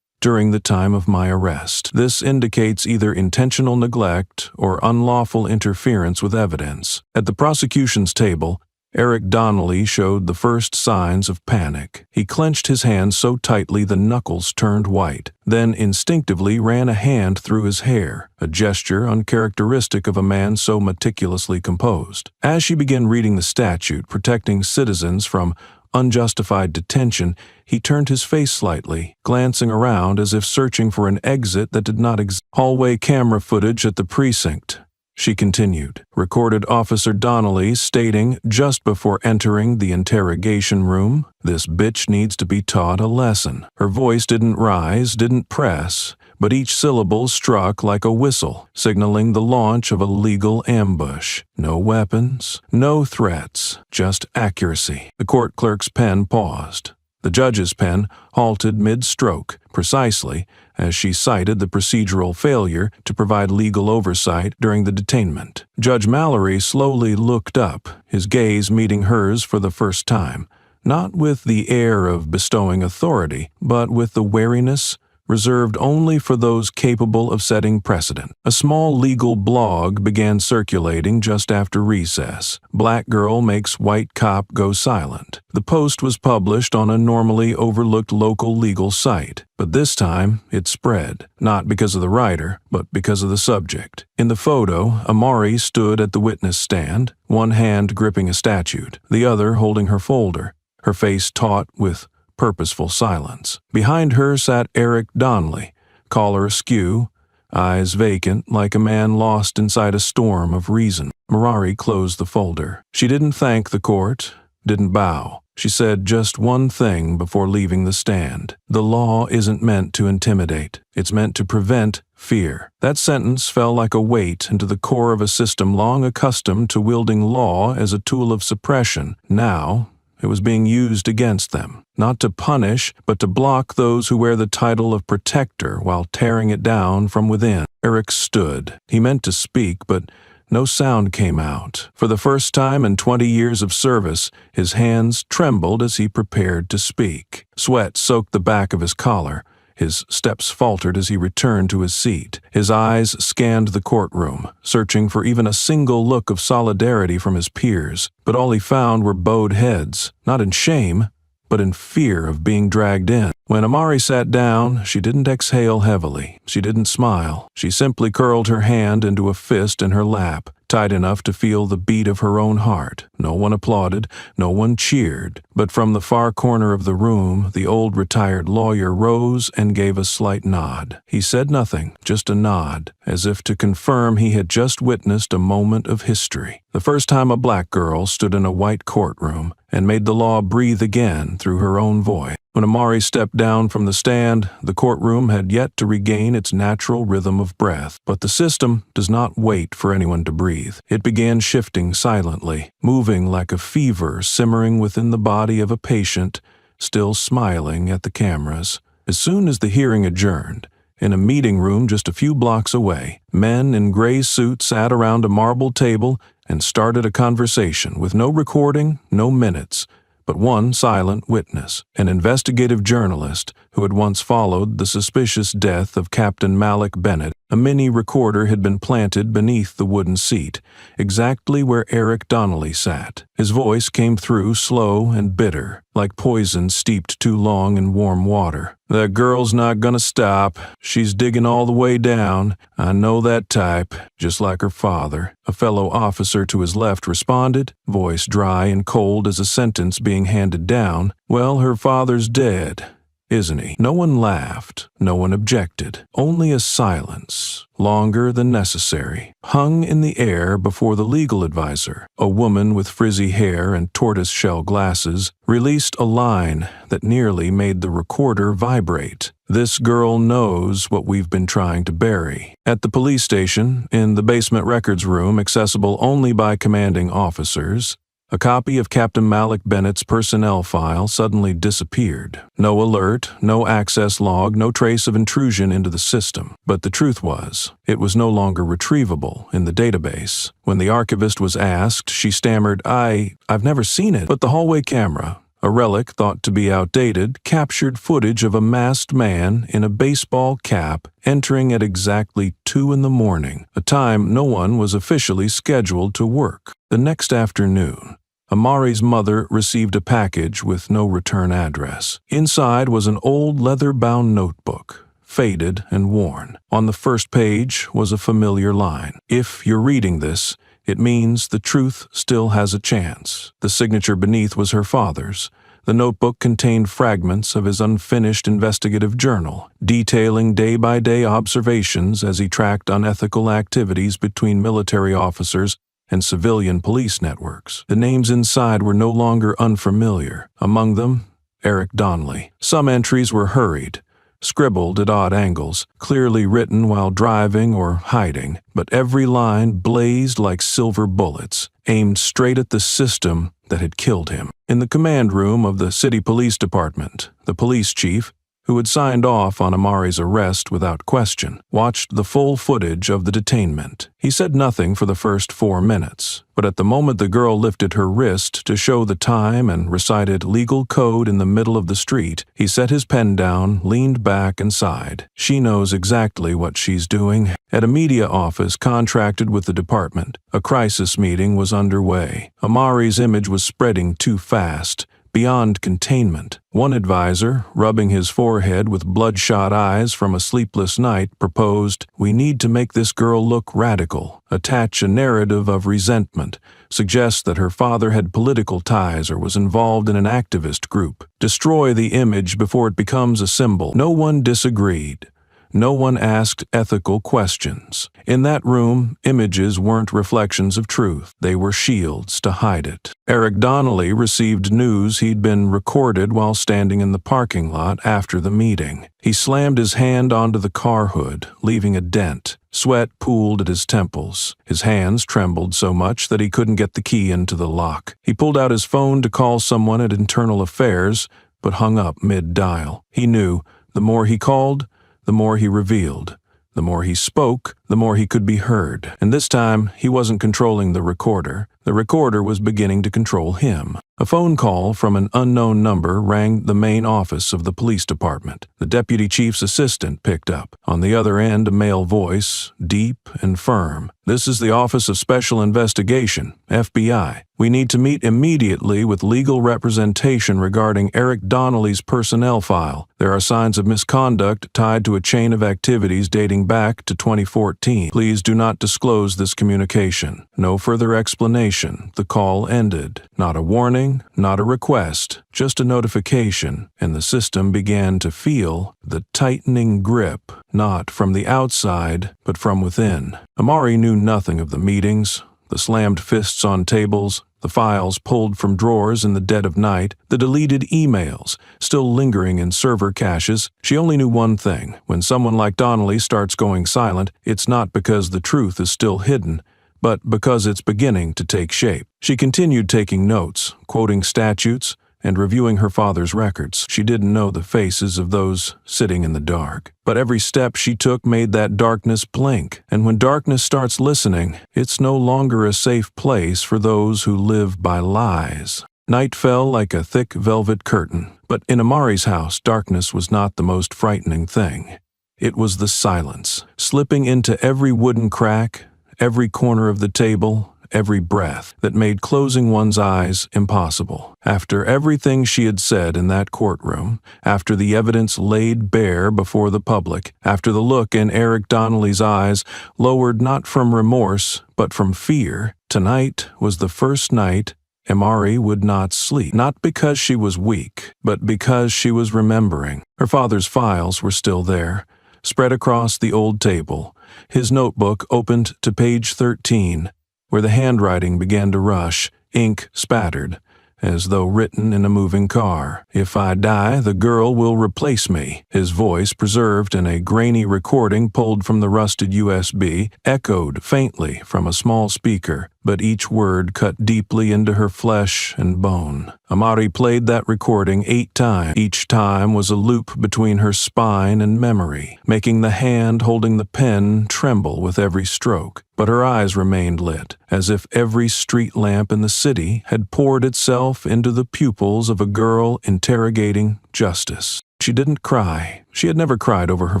during the time of my arrest. This indicates either intentional neglect or unlawful interference with evidence. At the prosecution's table, Eric Donnelly showed the first signs of panic. He clenched his hands so tightly the knuckles turned white, then instinctively ran a hand through his hair, a gesture uncharacteristic of a man so meticulously composed. As she began reading the statute protecting citizens from unjustified detention, he turned his face slightly, glancing around as if searching for an exit that did not exist. Hallway camera footage at the precinct, she continued, recorded Officer Donnelly stating just before entering the interrogation room, "This bitch needs to be taught a lesson." Her voice didn't rise, didn't press, but each syllable struck like a whistle, signaling the launch of a legal ambush. No weapons, no threats, just accuracy. The court clerk's pen paused. The judge's pen halted mid-stroke, precisely as she cited the procedural failure to provide legal oversight during the detainment. Judge Mallory slowly looked up, his gaze meeting hers for the first time, not with the air of bestowing authority, but with the wariness reserved only for those capable of setting precedent. A small legal blog began circulating just after recess. Black girl makes white cop go silent. The post was published on a normally overlooked local legal site, but this time it spread, not because of the writer, but because of the subject. In the photo, Amari stood at the witness stand, one hand gripping a statute, the other holding her folder, her face taut with purposeful silence. Behind her sat Eric Donnelly, collar askew, eyes vacant like a man lost inside a storm of reason. Amari closed the folder. She didn't thank the court, didn't bow. She said just one thing before leaving the stand. The law isn't meant to intimidate. It's meant to prevent fear. That sentence fell like a weight into the core of a system long accustomed to wielding law as a tool of suppression. Now, it was being used against them, not to punish, but to block those who wear the title of protector while tearing it down from within. Eric stood. He meant to speak, but no sound came out. For the first time in 20 years of service, his hands trembled as he prepared to speak. Sweat soaked the back of his collar. His steps faltered as he returned to his seat. His eyes scanned the courtroom, searching for even a single look of solidarity from his peers. But all he found were bowed heads, not in shame, but in fear of being dragged in. When Amari sat down, she didn't exhale heavily. She didn't smile. She simply curled her hand into a fist in her lap, tight enough to feel the beat of her own heart. No one applauded, no one cheered, but from the far corner of the room, the old retired lawyer rose and gave a slight nod. He said nothing, just a nod, as if to confirm he had just witnessed a moment of history. The first time a black girl stood in a white courtroom and made the law breathe again through her own voice. When Amari stepped down from the stand, the courtroom had yet to regain its natural rhythm of breath. But the system does not wait for anyone to breathe. It began shifting silently, moving like a fever simmering within the body of a patient, still smiling at the cameras. As soon as the hearing adjourned, in a meeting room just a few blocks away, men in gray suits sat around a marble table and started a conversation with no recording, no minutes, but one silent witness, an investigative journalist who had once followed the suspicious death of Captain Malik Bennett. A mini recorder had been planted beneath the wooden seat, exactly where Eric Donnelly sat. His voice came through slow and bitter, like poison steeped too long in warm water. "That girl's not gonna stop. She's digging all the way down. I know that type, just like her father." A fellow officer to his left responded, voice dry and cold as a sentence being handed down. "Well, her father's dead, isn't he?" No one laughed, no one objected. Only a silence, longer than necessary, hung in the air before the legal advisor. A woman with frizzy hair and tortoise-shell glasses released a line that nearly made the recorder vibrate. "This girl knows what we've been trying to bury." At the police station, in the basement records room accessible only by commanding officers, a copy of Captain Malik Bennett's personnel file suddenly disappeared. No alert, no access log, no trace of intrusion into the system. But the truth was, it was no longer retrievable in the database. When the archivist was asked, she stammered, I've never seen it." But the hallway camera, a relic thought to be outdated, captured footage of a masked man in a baseball cap entering at exactly 2 a.m, a time no one was officially scheduled to work. The next afternoon, Amari's mother received a package with no return address. Inside was an old leather-bound notebook, faded and worn. On the first page was a familiar line. "If you're reading this, it means the truth still has a chance." The signature beneath was her father's. The notebook contained fragments of his unfinished investigative journal, detailing day-by-day observations as he tracked unethical activities between military officers and civilian police networks. The names inside were no longer unfamiliar. Among them, Eric Donnelly. Some entries were hurried, scribbled at odd angles, clearly written while driving or hiding, but every line blazed like silver bullets, aimed straight at the system that had killed him. In the command room of the city police department, the police chief, who had signed off on Amari's arrest without question, watched the full footage of the detainment. He said nothing for the first 4 minutes, but at the moment the girl lifted her wrist to show the time and recited legal code in the middle of the street, he set his pen down, leaned back, and sighed. She knows exactly what she's doing. At a media office contracted with the department, a crisis meeting was underway. Amari's image was spreading too fast, beyond containment. One advisor, rubbing his forehead with bloodshot eyes from a sleepless night, proposed, "We need to make this girl look radical, attach a narrative of resentment, suggest that her father had political ties or was involved in an activist group. Destroy the image before it becomes a symbol." No one disagreed. No one asked ethical questions. In that room, images weren't reflections of truth. They were shields to hide it. Eric Donnelly received news he'd been recorded while standing in the parking lot after the meeting. He slammed his hand onto the car hood, leaving a dent. Sweat pooled at his temples. His hands trembled so much that he couldn't get the key into the lock. He pulled out his phone to call someone at Internal Affairs, but hung up mid-dial. He knew the more he called, the more he revealed. The more he spoke, the more he could be heard. And this time, he wasn't controlling the recorder. The recorder was beginning to control him. A phone call from an unknown number rang the main office of the police department. The deputy chief's assistant picked up. On the other end, a male voice, deep and firm. "This is the Office of Special Investigation, FBI. We need to meet immediately with legal representation regarding Eric Donnelly's personnel file. There are signs of misconduct tied to a chain of activities dating back to 2014. Please do not disclose this communication." No further explanation. The call ended. Not a warning, not a request, just a notification, and the system began to feel the tightening grip, not from the outside, but from within. Amari knew nothing of the meetings, the slammed fists on tables, the files pulled from drawers in the dead of night, the deleted emails, still lingering in server caches. She only knew one thing. When someone like Donnelly starts going silent, it's not because the truth is still hidden, but because it's beginning to take shape. She continued taking notes, quoting statutes, and reviewing her father's records. She didn't know the faces of those sitting in the dark. But every step she took made that darkness blink. And when darkness starts listening, it's no longer a safe place for those who live by lies. Night fell like a thick velvet curtain. But in Amari's house, darkness was not the most frightening thing. It was the silence, slipping into every wooden crack, every corner of the table, every breath, that made closing one's eyes impossible. After everything she had said in that courtroom, after the evidence laid bare before the public, after the look in Eric Donnelly's eyes, lowered not from remorse, but from fear, tonight was the first night Amari would not sleep. Not because she was weak, but because she was remembering. Her father's files were still there, spread across the old table. His notebook opened to page 13, where the handwriting began to rush, ink spattered, as though written in a moving car. "If I die, the girl will replace me." His voice, preserved in a grainy recording pulled from the rusted USB, echoed faintly from a small speaker, but each word cut deeply into her flesh and bone. Amari played that recording 8 times. Each time was a loop between her spine and memory, making the hand holding the pen tremble with every stroke. But her eyes remained lit, as if every street lamp in the city had poured itself into the pupils of a girl interrogating justice. She didn't cry. She had never cried over her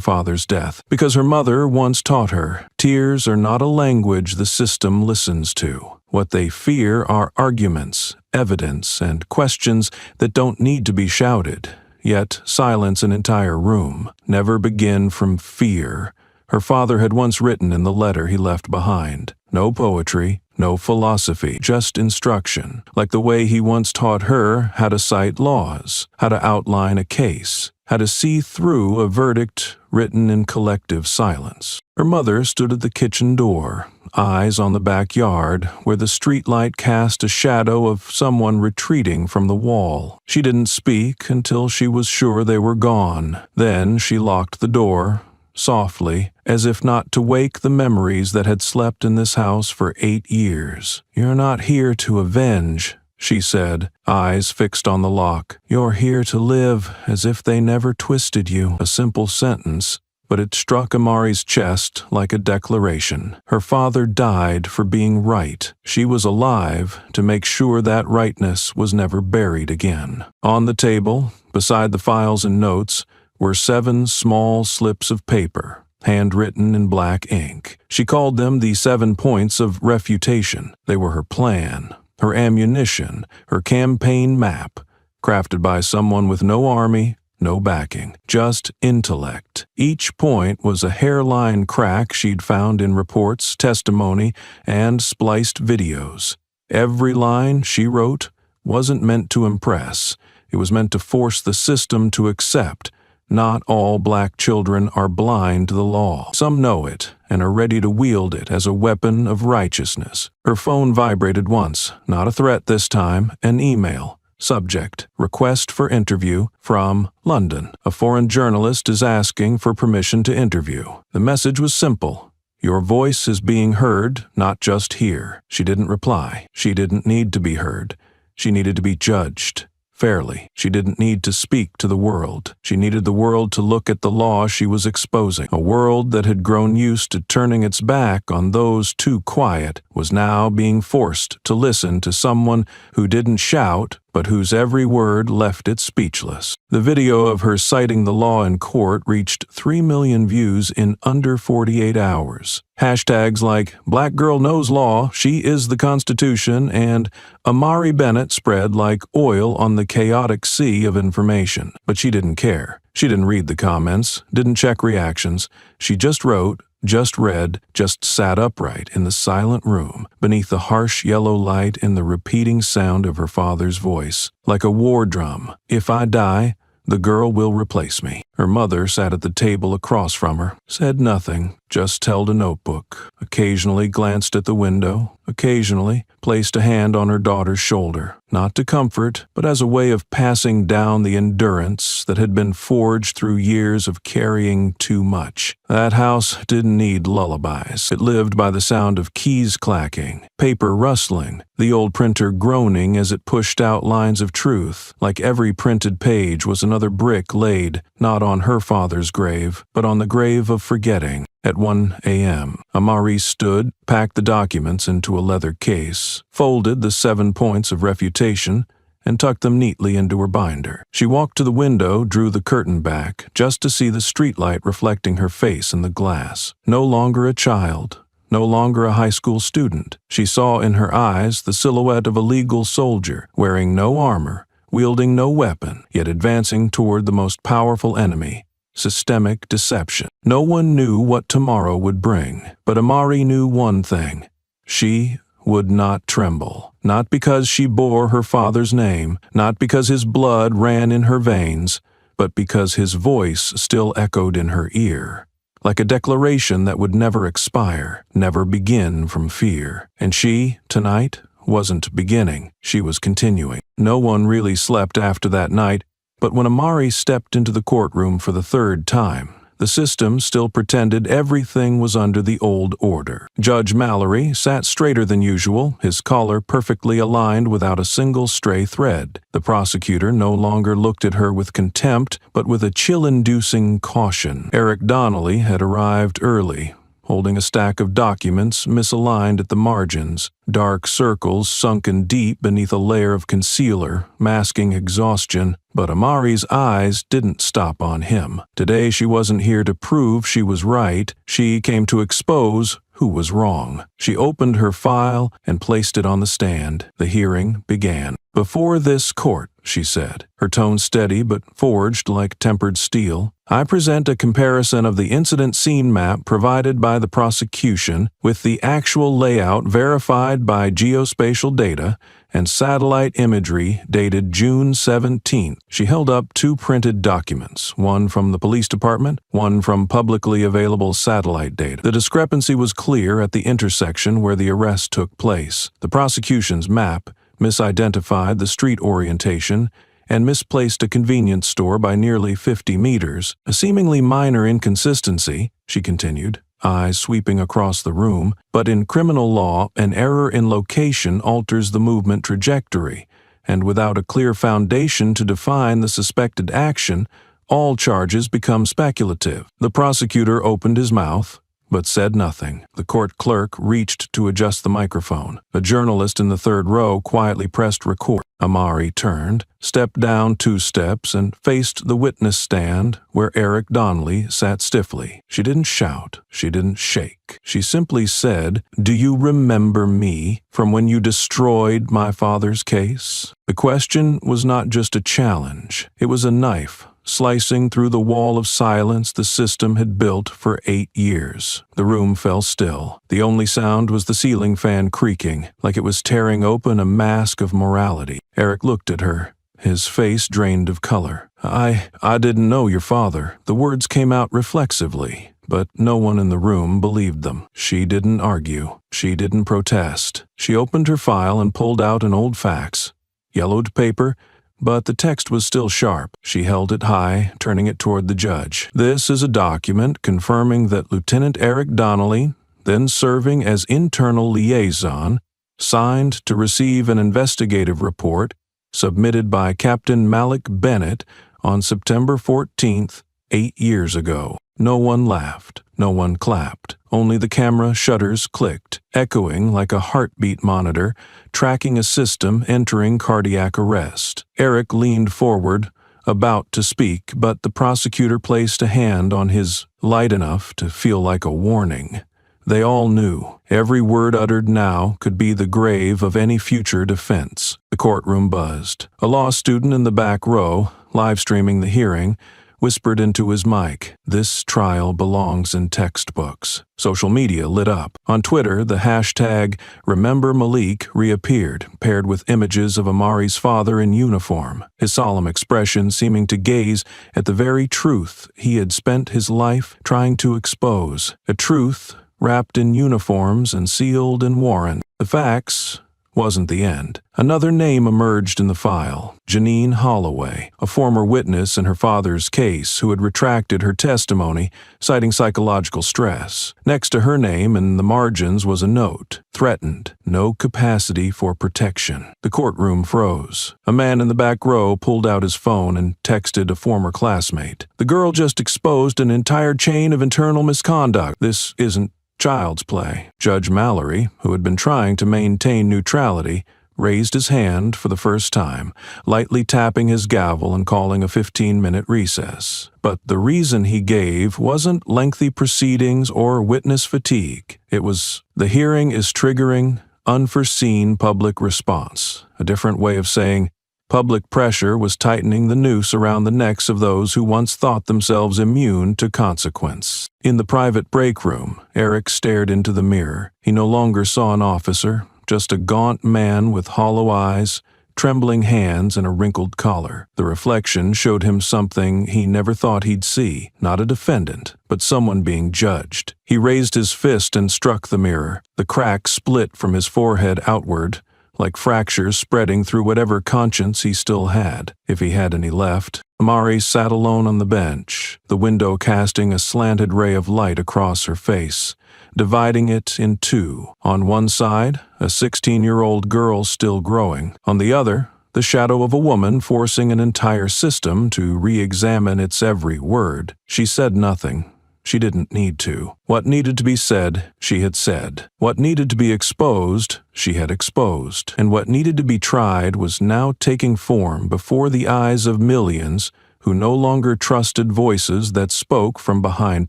father's death, because her mother once taught her, tears are not a language the system listens to. What they fear are arguments, evidence, and questions that don't need to be shouted. Yet silence an entire room. Never begin from fear. Her father had once written in the letter he left behind. No poetry, no philosophy, just instruction, like the way he once taught her how to cite laws, how to outline a case, how to see through a verdict written in collective silence. Her mother stood at the kitchen door, eyes on the backyard, where the streetlight cast a shadow of someone retreating from the wall. She didn't speak until she was sure they were gone. Then she locked the door, softly, as if not to wake the memories that had slept in this house for 8 years. "You're not here to avenge," she said, eyes fixed on the lock. "You're here to live as if they never twisted you." A simple sentence, but it struck Amari's chest like a declaration. Her father died for being right. She was alive to make sure that rightness was never buried again. On the table, beside the files and notes, were 7 small slips of paper, handwritten in black ink. She called them the 7 points of refutation. They were her plan, her ammunition, her campaign map, crafted by someone with no army, no backing, just intellect. Each point was a hairline crack she'd found in reports, testimony, and spliced videos. Every line she wrote wasn't meant to impress. It was meant to force the system to accept Not all black children are blind to the law. Some know it and are ready to wield it as a weapon of righteousness. Her phone vibrated once, not a threat this time, an email. Subject: request for interview from London. A foreign journalist is asking for permission to interview. The message was simple. Your voice is being heard, not just here. She didn't reply. She didn't need to be heard. She needed to be judged fairly. She didn't need to speak to the world. She needed the world to look at the law she was exposing. A world that had grown used to turning its back on those too quiet was now being forced to listen to someone who didn't shout, but whose every word left it speechless. The video of her citing the law in court reached 3 million views in under 48 hours. Hashtags like "Black Girl Knows Law," "She is the Constitution," and "Amari Bennett" spread like oil on the chaotic sea of information. But she didn't care. She didn't read the comments, didn't check reactions. She just wrote, just read, just sat upright in the silent room, beneath the harsh yellow light in the repeating sound of her father's voice, like a war drum. "If I die, the girl will replace me." Her mother sat at the table across from her, said nothing, just held a notebook, occasionally glanced at the window, occasionally placed a hand on her daughter's shoulder, not to comfort, but as a way of passing down the endurance that had been forged through years of carrying too much. That house didn't need lullabies. It lived by the sound of keys clacking, paper rustling, the old printer groaning as it pushed out lines of truth, like every printed page was another brick laid, not on her father's grave, but on the grave of forgetting. At 1 a.m., Amari stood, packed the documents into a leather case, folded the 7 points of refutation, and tucked them neatly into her binder. She walked to the window, drew the curtain back, just to see the streetlight reflecting her face in the glass. No longer a child, no longer a high school student. She saw in her eyes the silhouette of a legal soldier, wearing no armor, wielding no weapon, yet advancing toward the most powerful enemy: systemic deception. No one knew what tomorrow would bring, but Amari knew one thing. She would not tremble. Not because she bore her father's name, not because his blood ran in her veins, but because his voice still echoed in her ear, like a declaration that would never expire, never begin from fear. And she, tonight, wasn't beginning. She was continuing. No one really slept after that night, but when Amari stepped into the courtroom for the 3rd time, the system still pretended everything was under the old order. Judge Mallory sat straighter than usual, his collar perfectly aligned without a single stray thread. The prosecutor no longer looked at her with contempt, but with a chill-inducing caution. Eric Donnelly had arrived early, holding a stack of documents misaligned at the margins, dark circles sunken deep beneath a layer of concealer, masking exhaustion. But Amari's eyes didn't stop on him. Today she wasn't here to prove she was right. She came to expose who was wrong. She opened her file and placed it on the stand. The hearing began. "Before this court," she said, her tone steady but forged like tempered steel, "I present a comparison of the incident scene map provided by the prosecution with the actual layout verified by geospatial data and satellite imagery dated June 17th. She held up 2 printed documents, one from the police department, one from publicly available satellite data. The discrepancy was clear at the intersection where the arrest took place. The prosecution's map misidentified the street orientation and misplaced a convenience store by nearly 50 meters. A seemingly minor inconsistency, she continued, eyes sweeping across the room, but in criminal law, an error in location alters the movement trajectory, and without a clear foundation to define the suspected action, all charges become speculative. The prosecutor opened his mouth, but said nothing. The court clerk reached to adjust the microphone. A journalist in the 3rd row quietly pressed record. Amari turned, stepped down 2 steps, and faced the witness stand where Eric Donnelly sat stiffly. She didn't shout. She didn't shake. She simply said, "Do you remember me from when you destroyed my father's case?" The question was not just a challenge. It was a knife, slicing through the wall of silence the system had built for 8 years. The room fell still. The only sound was the ceiling fan creaking, like it was tearing open a mask of morality. Eric looked at her, his face drained of color. I didn't know your father." The words came out reflexively, but no one in the room believed them. She didn't argue. She didn't protest. She opened her file and pulled out an old fax. Yellowed paper, but the text was still sharp. She held it high, turning it toward the judge. "This is a document confirming that Lieutenant Eric Donnelly, then serving as internal liaison, signed to receive an investigative report submitted by Captain Malik Bennett on September 14th, 8 years ago." No one laughed. No one clapped. Only the camera shutters clicked, echoing like a heartbeat monitor, tracking a system entering cardiac arrest. Eric leaned forward, about to speak, but the prosecutor placed a hand on his, light enough to feel like a warning. They all knew. Every word uttered now could be the grave of any future defense. The courtroom buzzed. A law student in the back row, live streaming the hearing, whispered into his mic, "This trial belongs in textbooks." Social media lit up. On Twitter, the hashtag #RememberMalik reappeared, paired with images of Amari's father in uniform, his solemn expression seeming to gaze at the very truth he had spent his life trying to expose, a truth wrapped in uniforms and sealed in warrant. The facts wasn't the end. Another name emerged in the file, Janine Holloway, a former witness in her father's case who had retracted her testimony, citing psychological stress. Next to her name in the margins was a note, "Threatened, no capacity for protection." The courtroom froze. A man in the back row pulled out his phone and texted a former classmate. "The girl just exposed an entire chain of internal misconduct. This isn't child's play." Judge Mallory, who had been trying to maintain neutrality, raised his hand for the first time, lightly tapping his gavel and calling a 15-minute recess. But the reason he gave wasn't lengthy proceedings or witness fatigue. It was, "The hearing is triggering unforeseen public response," a different way of saying public pressure was tightening the noose around the necks of those who once thought themselves immune to consequence. In the private break room, Eric stared into the mirror. He no longer saw an officer, just a gaunt man with hollow eyes, trembling hands, and a wrinkled collar. The reflection showed him something he never thought he'd see, not a defendant, but someone being judged. He raised his fist and struck the mirror. The crack split from his forehead outward, like fractures spreading through whatever conscience he still had, if he had any left. Amari sat alone on the bench, the window casting a slanted ray of light across her face, dividing it in two. On one side, a 16-year-old girl still growing. On the other, the shadow of a woman forcing an entire system to re-examine its every word. She said nothing. She didn't need to. What needed to be said, she had said. What needed to be exposed, she had exposed. And what needed to be tried was now taking form before the eyes of millions who no longer trusted voices that spoke from behind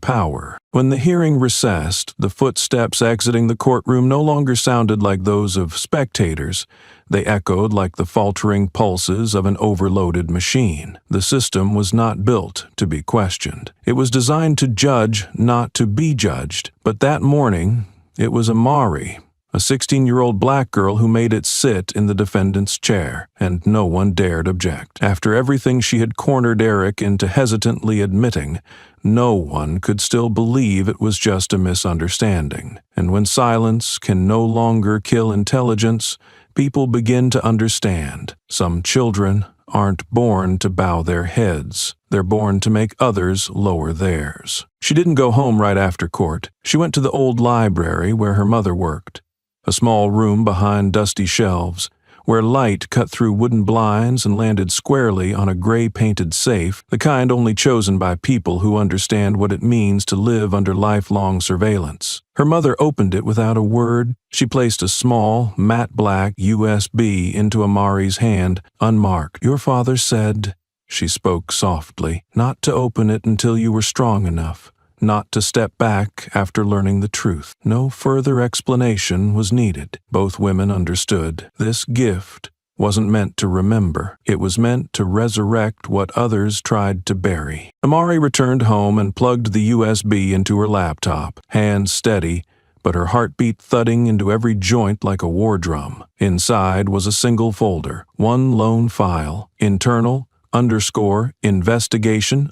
power. When the hearing recessed, the footsteps exiting the courtroom no longer sounded like those of spectators. They echoed like the faltering pulses of an overloaded machine. The system was not built to be questioned. It was designed to judge, not to be judged. But that morning, it was Amari, a 16-year-old black girl who made it sit in the defendant's chair, and no one dared object. After everything she had cornered Eric into hesitantly admitting, no one could still believe it was just a misunderstanding. And when silence can no longer kill intelligence, people begin to understand. Some children aren't born to bow their heads. They're born to make others lower theirs. She didn't go home right after court. She went to the old library where her mother worked. A small room behind dusty shelves, where light cut through wooden blinds and landed squarely on a gray-painted safe, the kind only chosen by people who understand what it means to live under lifelong surveillance. Her mother opened it without a word. She placed a small, matte black USB into Amari's hand, unmarked. "Your father said," she spoke softly, "not to open it until you were strong enough. Not to step back after learning the truth." No further explanation was needed. Both women understood. This gift wasn't meant to remember. It was meant to resurrect what others tried to bury. Amari returned home and plugged the USB into her laptop, hands steady, but her heartbeat thudding into every joint like a war drum. Inside was a single folder, one lone file, internal, investigation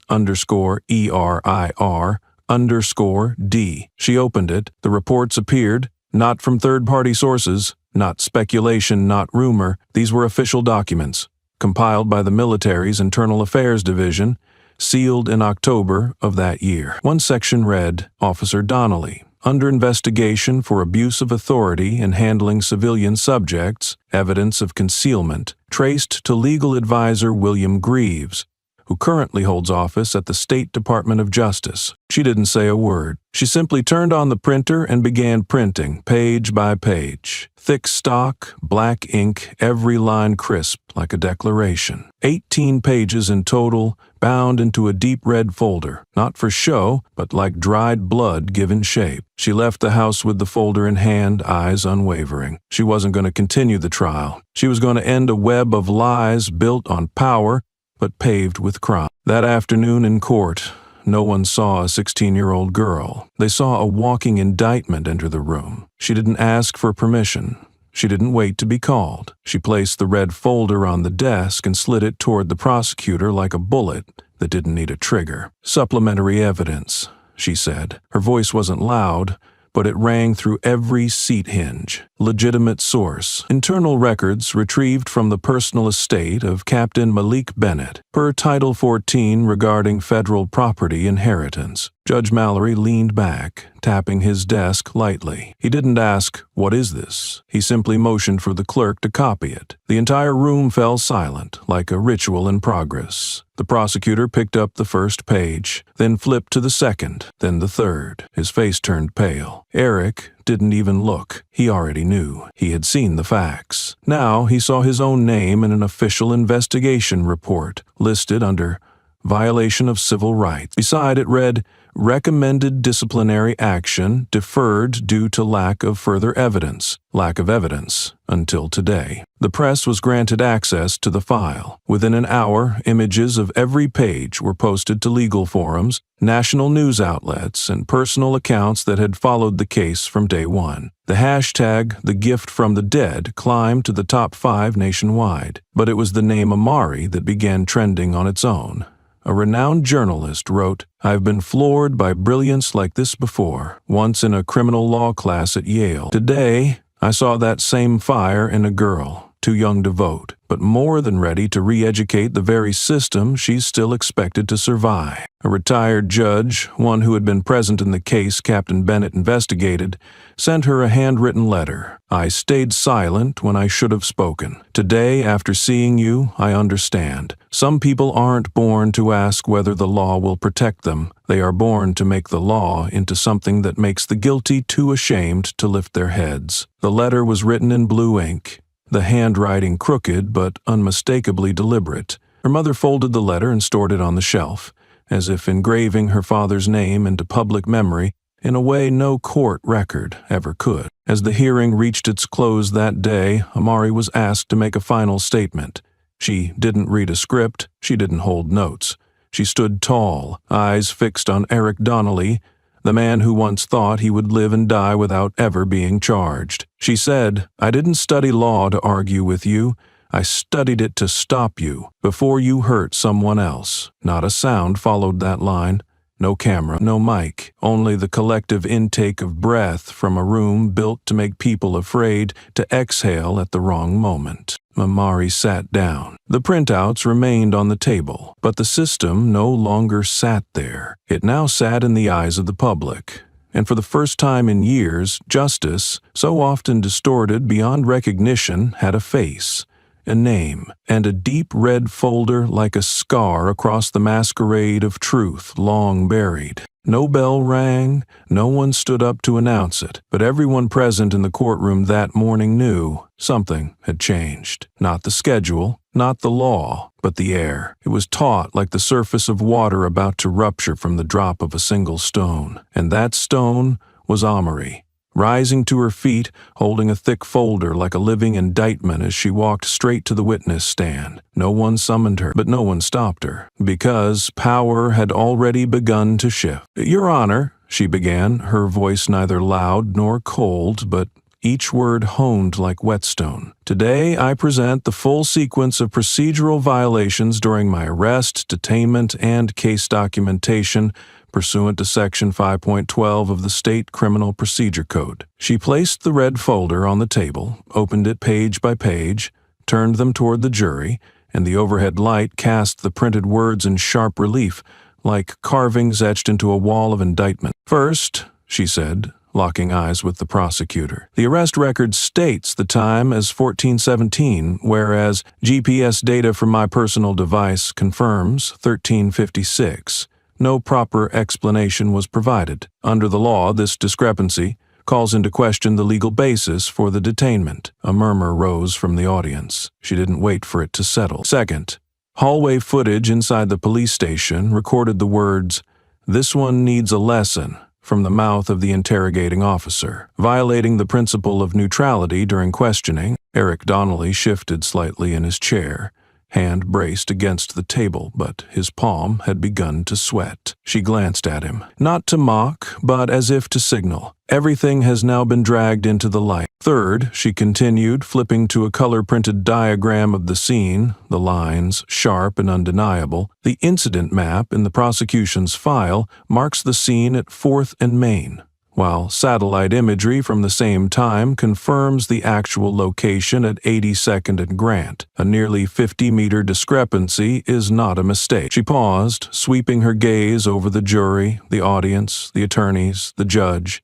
ERIR_D. She opened it. The reports appeared, not from third-party sources, not speculation, not rumor. These were official documents, compiled by the military's Internal Affairs Division, sealed in October of that year. One section read, Officer Donnelly, under investigation for abuse of authority in handling civilian subjects, evidence of concealment, traced to legal advisor William Greaves, who currently holds office at the State Department of Justice. She didn't say a word. She simply turned on the printer and began printing, page by page. Thick stock, black ink, every line crisp like a declaration. 18 pages in total, bound into a deep red folder, not for show, but like dried blood given shape. She left the house with the folder in hand, eyes unwavering. She wasn't going to continue the trial. She was going to end a web of lies built on power, but paved with crime. That afternoon in court, no one saw a 16-year-old girl. They saw a walking indictment enter the room. She didn't ask for permission. She didn't wait to be called. She placed the red folder on the desk and slid it toward the prosecutor like a bullet that didn't need a trigger. Supplementary evidence, she said. Her voice wasn't loud, but it rang through every seat hinge. Legitimate source. Internal records retrieved from the personal estate of Captain Malik Bennett, per Title 14 regarding federal property inheritance. Judge Mallory leaned back, tapping his desk lightly. He didn't ask, "What is this?" He simply motioned for the clerk to copy it. The entire room fell silent, like a ritual in progress. The prosecutor picked up the first page, then flipped to the second, then the third. His face turned pale. Eric didn't even look. He already knew. He had seen the facts. Now he saw his own name in an official investigation report, listed under violation of civil rights. Beside it read, recommended disciplinary action deferred due to lack of further evidence. Lack of evidence until today. The press was granted access to the file. Within an hour, images of every page were posted to legal forums, national news outlets, and personal accounts that had followed the case from day one. The hashtag, the gift from the dead, climbed to the top 5 nationwide. But it was the name Amari that began trending on its own. A renowned journalist wrote, "I've been floored by brilliance like this before, once in a criminal law class at Yale. Today, I saw that same fire in a girl, too young to vote, but more than ready to re-educate the very system she's still expected to survive." A retired judge, one who had been present in the case Captain Bennett investigated, sent her a handwritten letter. "I stayed silent when I should have spoken. Today, after seeing you, I understand. Some people aren't born to ask whether the law will protect them. They are born to make the law into something that makes the guilty too ashamed to lift their heads." The letter was written in blue ink, the handwriting crooked but unmistakably deliberate. Her mother folded the letter and stored it on the shelf, as if engraving her father's name into public memory in a way no court record ever could. As the hearing reached its close that day, Amari was asked to make a final statement. She didn't read a script, she didn't hold notes. She stood tall, eyes fixed on Eric Donnelly, the man who once thought he would live and die without ever being charged. She said, "I didn't study law to argue with you. I studied it to stop you before you hurt someone else." Not a sound followed that line. No camera, no mic, only the collective intake of breath from a room built to make people afraid to exhale at the wrong moment. Amari sat down. The printouts remained on the table, but the system no longer sat there. It now sat in the eyes of the public. And for the first time in years, justice, so often distorted beyond recognition, had a face, a name, and a deep red folder like a scar across the masquerade of truth long buried. No bell rang, no one stood up to announce it, but everyone present in the courtroom that morning knew something had changed. Not the schedule, not the law, but the air. It was taut like the surface of water about to rupture from the drop of a single stone. And that stone was Amari. Rising to her feet, holding a thick folder like a living indictment as she walked straight to the witness stand. No one summoned her, but no one stopped her, because power had already begun to shift. "Your Honor," she began, her voice neither loud nor cold, but each word honed like whetstone. Today, I present the full sequence of procedural violations during my arrest, detainment, and case documentation pursuant to Section 5.12 of the State Criminal Procedure Code. She placed the red folder on the table, opened it page by page, turned them toward the jury, and the overhead light cast the printed words in sharp relief, like carvings etched into a wall of indictment. "First," she said, locking eyes with the prosecutor, "the arrest record states the time as 14:17, whereas GPS data from my personal device confirms 13:56. No proper explanation was provided. Under the law, this discrepancy calls into question the legal basis for the detainment." A murmur rose from the audience. She didn't wait for it to settle. "Second, hallway footage inside the police station recorded the words, 'This one needs a lesson,' from the mouth of the interrogating officer. Violating the principle of neutrality during questioning, Eric Donnelly shifted slightly in his chair, hand braced against the table, but his palm had begun to sweat. She glanced at him, not to mock, but as if to signal. "Everything has now been dragged into the light." "Third," she continued, flipping to a color-printed diagram of the scene, the lines sharp and undeniable, "the incident map in the prosecution's file marks the scene at 4th and Main, while satellite imagery from the same time confirms the actual location at 82nd and Grant. A nearly 50-meter discrepancy is not a mistake." She paused, sweeping her gaze over the jury, the audience, the attorneys, the judge,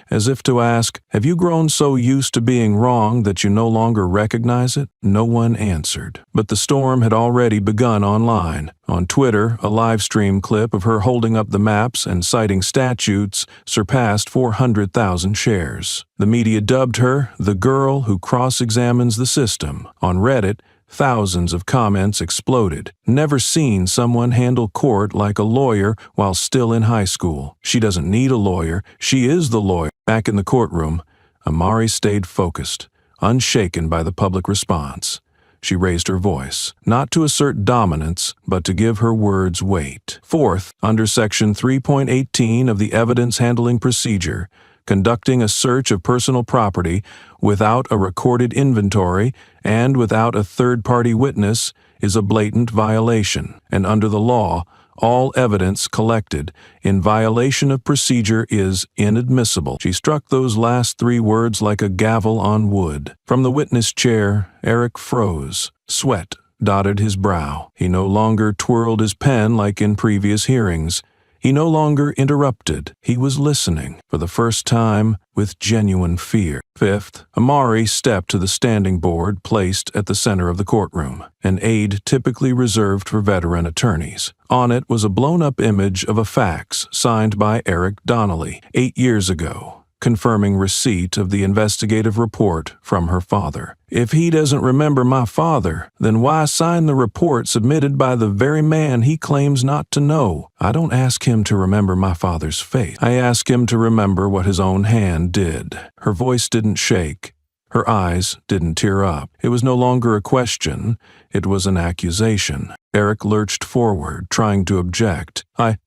as if to ask, "Have you grown so used to being wrong that you no longer recognize it?" No one answered. But the storm had already begun online. On Twitter, a live stream clip of her holding up the maps and citing statutes surpassed 400,000 shares. The media dubbed her the girl who cross-examines the system. On Reddit, thousands of comments exploded. "Never seen someone handle court like a lawyer while still in high school. She doesn't need a lawyer. She is the lawyer." Back in the courtroom, Amari stayed focused, unshaken by the public response. She raised her voice, not to assert dominance, but to give her words weight. "Fourth, under Section 3.18 of the Evidence Handling Procedure, conducting a search of personal property without a recorded inventory and without a third-party witness is a blatant violation, and under the law, all evidence collected in violation of procedure is inadmissible." She struck those last 3 words like a gavel on wood. From the witness chair, Eric froze. Sweat dotted his brow. He no longer twirled his pen like in previous hearings. He no longer interrupted. He was listening, for the first time, with genuine fear. Fifth, Amari stepped to the standing board placed at the center of the courtroom, an aid typically reserved for veteran attorneys. On it was a blown-up image of a fax signed by Eric Donnelly 8 years ago, confirming receipt of the investigative report from her father. "If he doesn't remember my father, then why sign the report submitted by the very man he claims not to know? I don't ask him to remember my father's fate. I ask him to remember what his own hand did." Her voice didn't shake. Her eyes didn't tear up. It was no longer a question. It was an accusation. Eric lurched forward, trying to object.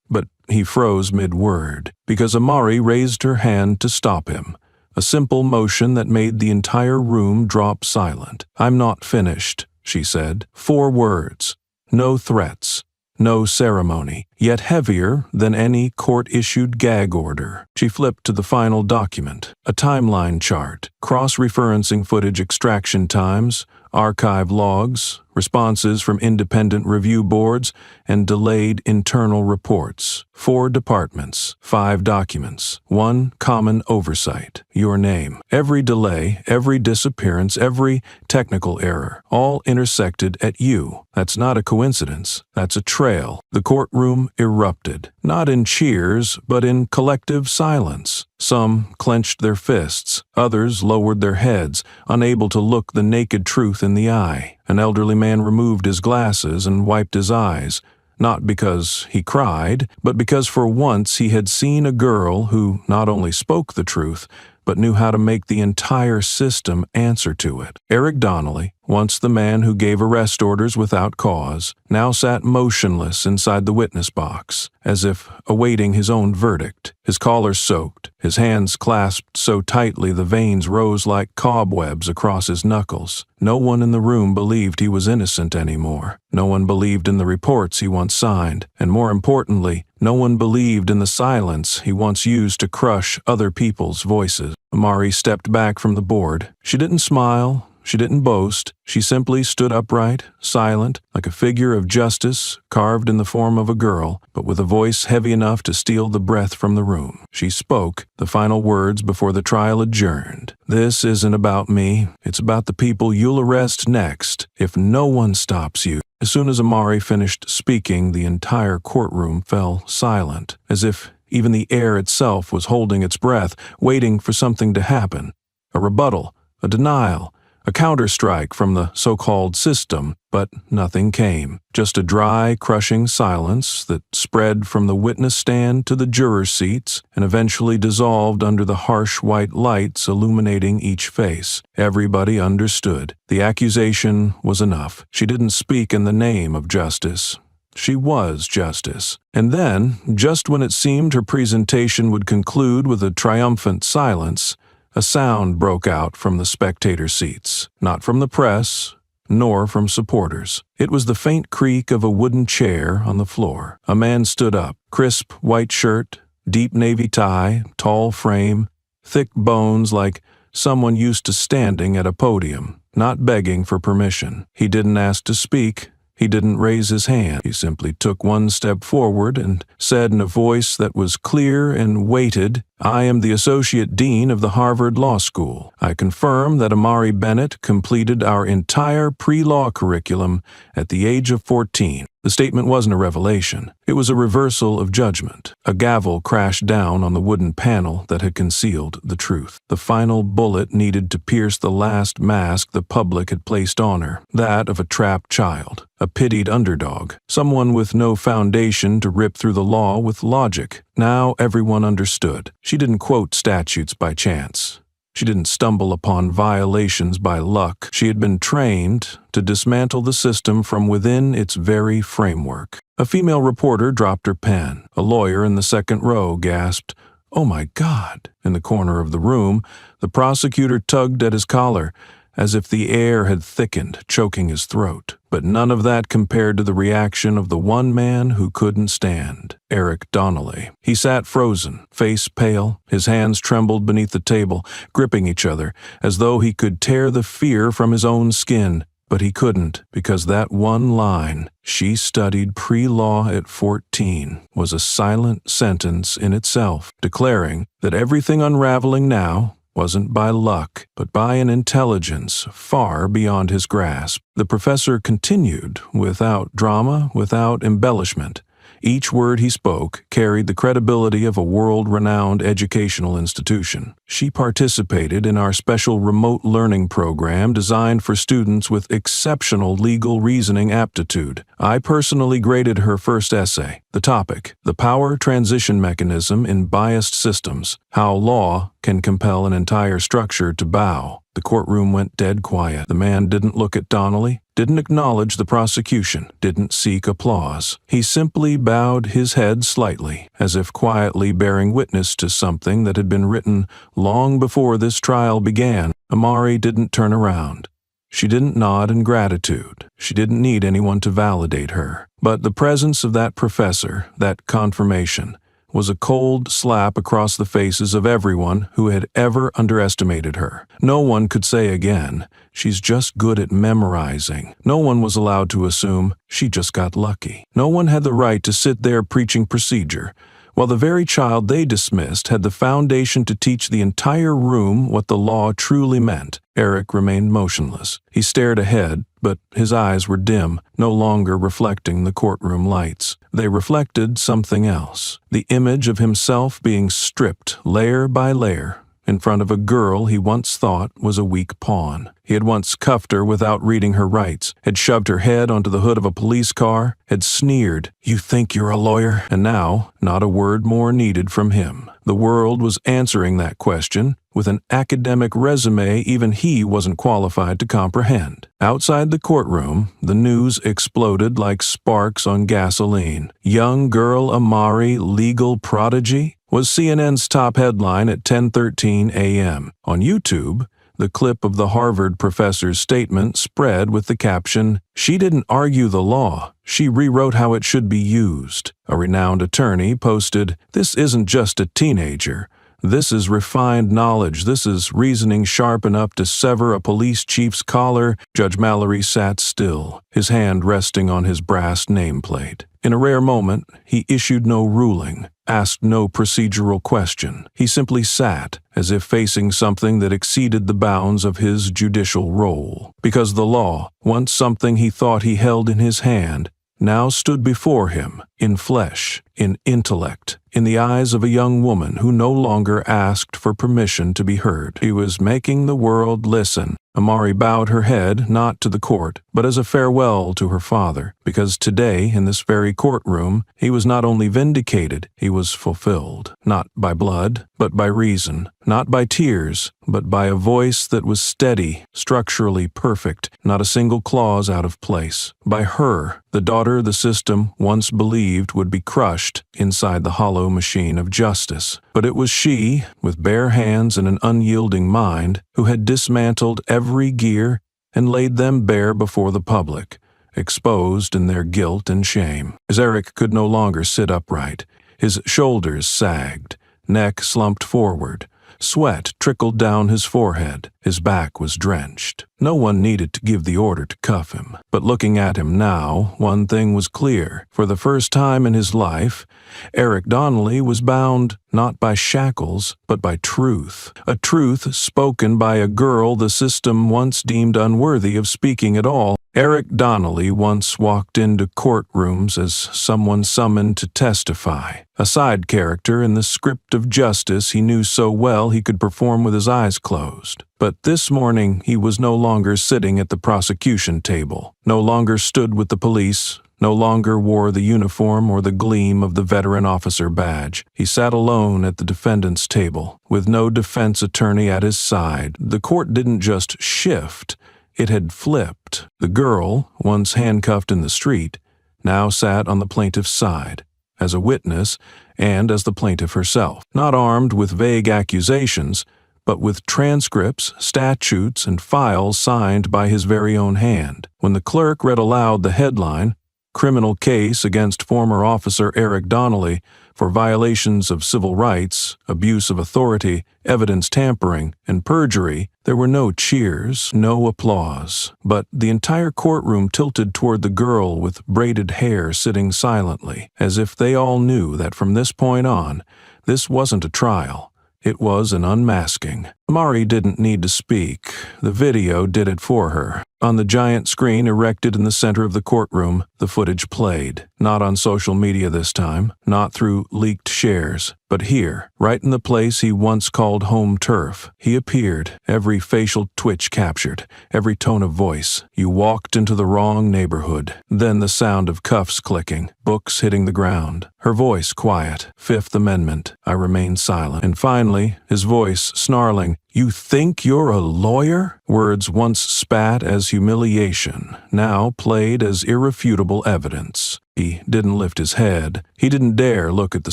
But he froze mid-word, because Amari raised her hand to stop him, a simple motion that made the entire room drop silent. "I'm not finished," she said. 4 words. No threats. No ceremony, yet heavier than any court-issued gag order. She flipped to the final document, a timeline chart, cross-referencing footage extraction times, archive logs, responses from independent review boards, and delayed internal reports. 4 departments, 5 documents, 1 common oversight, your name. Every delay, every disappearance, every technical error, all intersected at you. That's not a coincidence. That's a trail. The courtroom erupted, not in cheers, but in collective silence. Some clenched their fists, others lowered their heads, unable to look the naked truth in the eye. An elderly man removed his glasses and wiped his eyes, not because he cried, but because for once he had seen a girl who not only spoke the truth, but knew how to make the entire system answer to it. Eric Donnelly, once the man who gave arrest orders without cause, now sat motionless inside the witness box, as if awaiting his own verdict. His collar soaked, his hands clasped so tightly the veins rose like cobwebs across his knuckles. No one in the room believed he was innocent anymore. No one believed in the reports he once signed, and more importantly, no one believed in the silence he once used to crush other people's voices. Amari stepped back from the board. She didn't smile. She didn't boast. She simply stood upright, silent, like a figure of justice carved in the form of a girl, but with a voice heavy enough to steal the breath from the room. She spoke the final words before the trial adjourned. "This isn't about me. It's about the people you'll arrest next if no one stops you." As soon as Amari finished speaking, the entire courtroom fell silent, as if even the air itself was holding its breath, waiting for something to happen. A rebuttal, a denial, a counterstrike from the so-called system, but nothing came. Just a dry, crushing silence that spread from the witness stand to the jurors' seats and eventually dissolved under the harsh white lights illuminating each face. Everybody understood. The accusation was enough. She didn't speak in the name of justice. She was justice. And then, just when it seemed her presentation would conclude with a triumphant silence, a sound broke out from the spectator seats, not from the press, nor from supporters. It was the faint creak of a wooden chair on the floor. A man stood up, crisp white shirt, deep navy tie, tall frame, thick bones like someone used to standing at a podium, not begging for permission. He didn't ask to speak. He didn't raise his hand. He simply took one step forward and said in a voice that was clear and weighted, "I am the Associate Dean of the Harvard Law School. I confirm that Amari Bennett completed our entire pre-law curriculum at the age of 14. The statement wasn't a revelation. It was a reversal of judgment. A gavel crashed down on the wooden panel that had concealed the truth. The final bullet needed to pierce the last mask the public had placed on her, that of a trapped child, a pitied underdog, someone with no foundation to rip through the law with logic. Now everyone understood. She didn't quote statutes by chance. She didn't stumble upon violations by luck. She had been trained to dismantle the system from within its very framework. A female reporter dropped her pen. A lawyer in the second row gasped, "Oh my God!" In the corner of the room, the prosecutor tugged at his collar, as if the air had thickened, choking his throat. But none of that compared to the reaction of the one man who couldn't stand, Eric Donnelly. He sat frozen, face pale. His hands trembled beneath the table, gripping each other, as though he could tear the fear from his own skin. But he couldn't, because that one line, "She studied pre-law at 14, was a silent sentence in itself, declaring that everything unraveling now wasn't by luck, but by an intelligence far beyond his grasp. The professor continued, without drama, without embellishment. Each word he spoke carried the credibility of a world-renowned educational institution. She participated in our special remote learning program designed for students with exceptional legal reasoning aptitude. I personally graded her first essay. The topic, the power transition mechanism in biased systems, how law can compel an entire structure to bow. The courtroom went dead quiet. The man didn't look at Donnelly, didn't acknowledge the prosecution, didn't seek applause. He simply bowed his head slightly, as if quietly bearing witness to something that had been written long before this trial began. Amari didn't turn around. She didn't nod in gratitude. She didn't need anyone to validate her. But the presence of that professor, that confirmation, was a cold slap across the faces of everyone who had ever underestimated her. No one could say again, "She's just good at memorizing." No one was allowed to assume, "She just got lucky." No one had the right to sit there preaching procedure, while the very child they dismissed had the foundation to teach the entire room what the law truly meant. Eric remained motionless. He stared ahead, but his eyes were dim, no longer reflecting the courtroom lights. They reflected something else, the image of himself being stripped layer by layer, in front of a girl he once thought was a weak pawn. He had once cuffed her without reading her rights, had shoved her head onto the hood of a police car, had sneered, "You think you're a lawyer?" And now, not a word more needed from him. The world was answering that question with an academic resume even he wasn't qualified to comprehend. Outside the courtroom, the news exploded like sparks on gasoline. Young girl Amari, legal prodigy, was CNN's top headline at 10:13 a.m. On YouTube, the clip of the Harvard professor's statement spread with the caption, "She didn't argue the law, she rewrote how it should be used." A renowned attorney posted, "This isn't just a teenager. This is refined knowledge. This is reasoning sharp enough to sever a police chief's collar." Judge Mallory sat still, his hand resting on his brass nameplate. In a rare moment, he issued no ruling, asked no procedural question. He simply sat, as if facing something that exceeded the bounds of his judicial role. Because the law, once something he thought he held in his hand, now stood before him, in flesh, in intellect, in the eyes of a young woman who no longer asked for permission to be heard. He was making the world listen. Amari bowed her head not to the court, but as a farewell to her father, because today, in this very courtroom, he was not only vindicated, he was fulfilled. Not by blood, but by reason. Not by tears, but by a voice that was steady, structurally perfect, not a single clause out of place. By her, the daughter the system once believed would be crushed inside the hollow machine of justice. But it was she, with bare hands and an unyielding mind, who had dismantled every gear and laid them bare before the public, exposed in their guilt and shame. As Eric could no longer sit upright, his shoulders sagged, neck slumped forward, sweat trickled down his forehead, his back was drenched. No one needed to give the order to cuff him. But looking at him now, one thing was clear. For the first time in his life, Eric Donnelly was bound not by shackles, but by truth. A truth spoken by a girl the system once deemed unworthy of speaking at all. Eric Donnelly once walked into courtrooms as someone summoned to testify, a side character in the script of justice he knew so well he could perform with his eyes closed. But this morning he was no longer sitting at the prosecution table, no longer stood with the police, no longer wore the uniform or the gleam of the veteran officer badge. He sat alone at the defendant's table, with no defense attorney at his side. The court didn't just shift, it had flipped. The girl, once handcuffed in the street, now sat on the plaintiff's side, as a witness and as the plaintiff herself, not armed with vague accusations, but with transcripts, statutes, and files signed by his very own hand. When the clerk read aloud the headline, "Criminal Case Against Former Officer Eric Donnelly for Violations of Civil Rights, Abuse of Authority, Evidence Tampering, and Perjury," there were no cheers, no applause, but the entire courtroom tilted toward the girl with braided hair sitting silently, as if they all knew that from this point on, this wasn't a trial. It was an unmasking. Amari didn't need to speak. The video did it for her. On the giant screen erected in the center of the courtroom, the footage played. Not on social media this time, not through leaked shares, but here, right in the place he once called home turf. He appeared, every facial twitch captured, every tone of voice. "You walked into the wrong neighborhood." Then the sound of cuffs clicking, books hitting the ground. Her voice quiet, Fifth Amendment. I remained silent. And finally, his voice snarling, "You think you're a lawyer?" Words once spat as humiliation, now played as irrefutable evidence. He didn't lift his head. He didn't dare look at the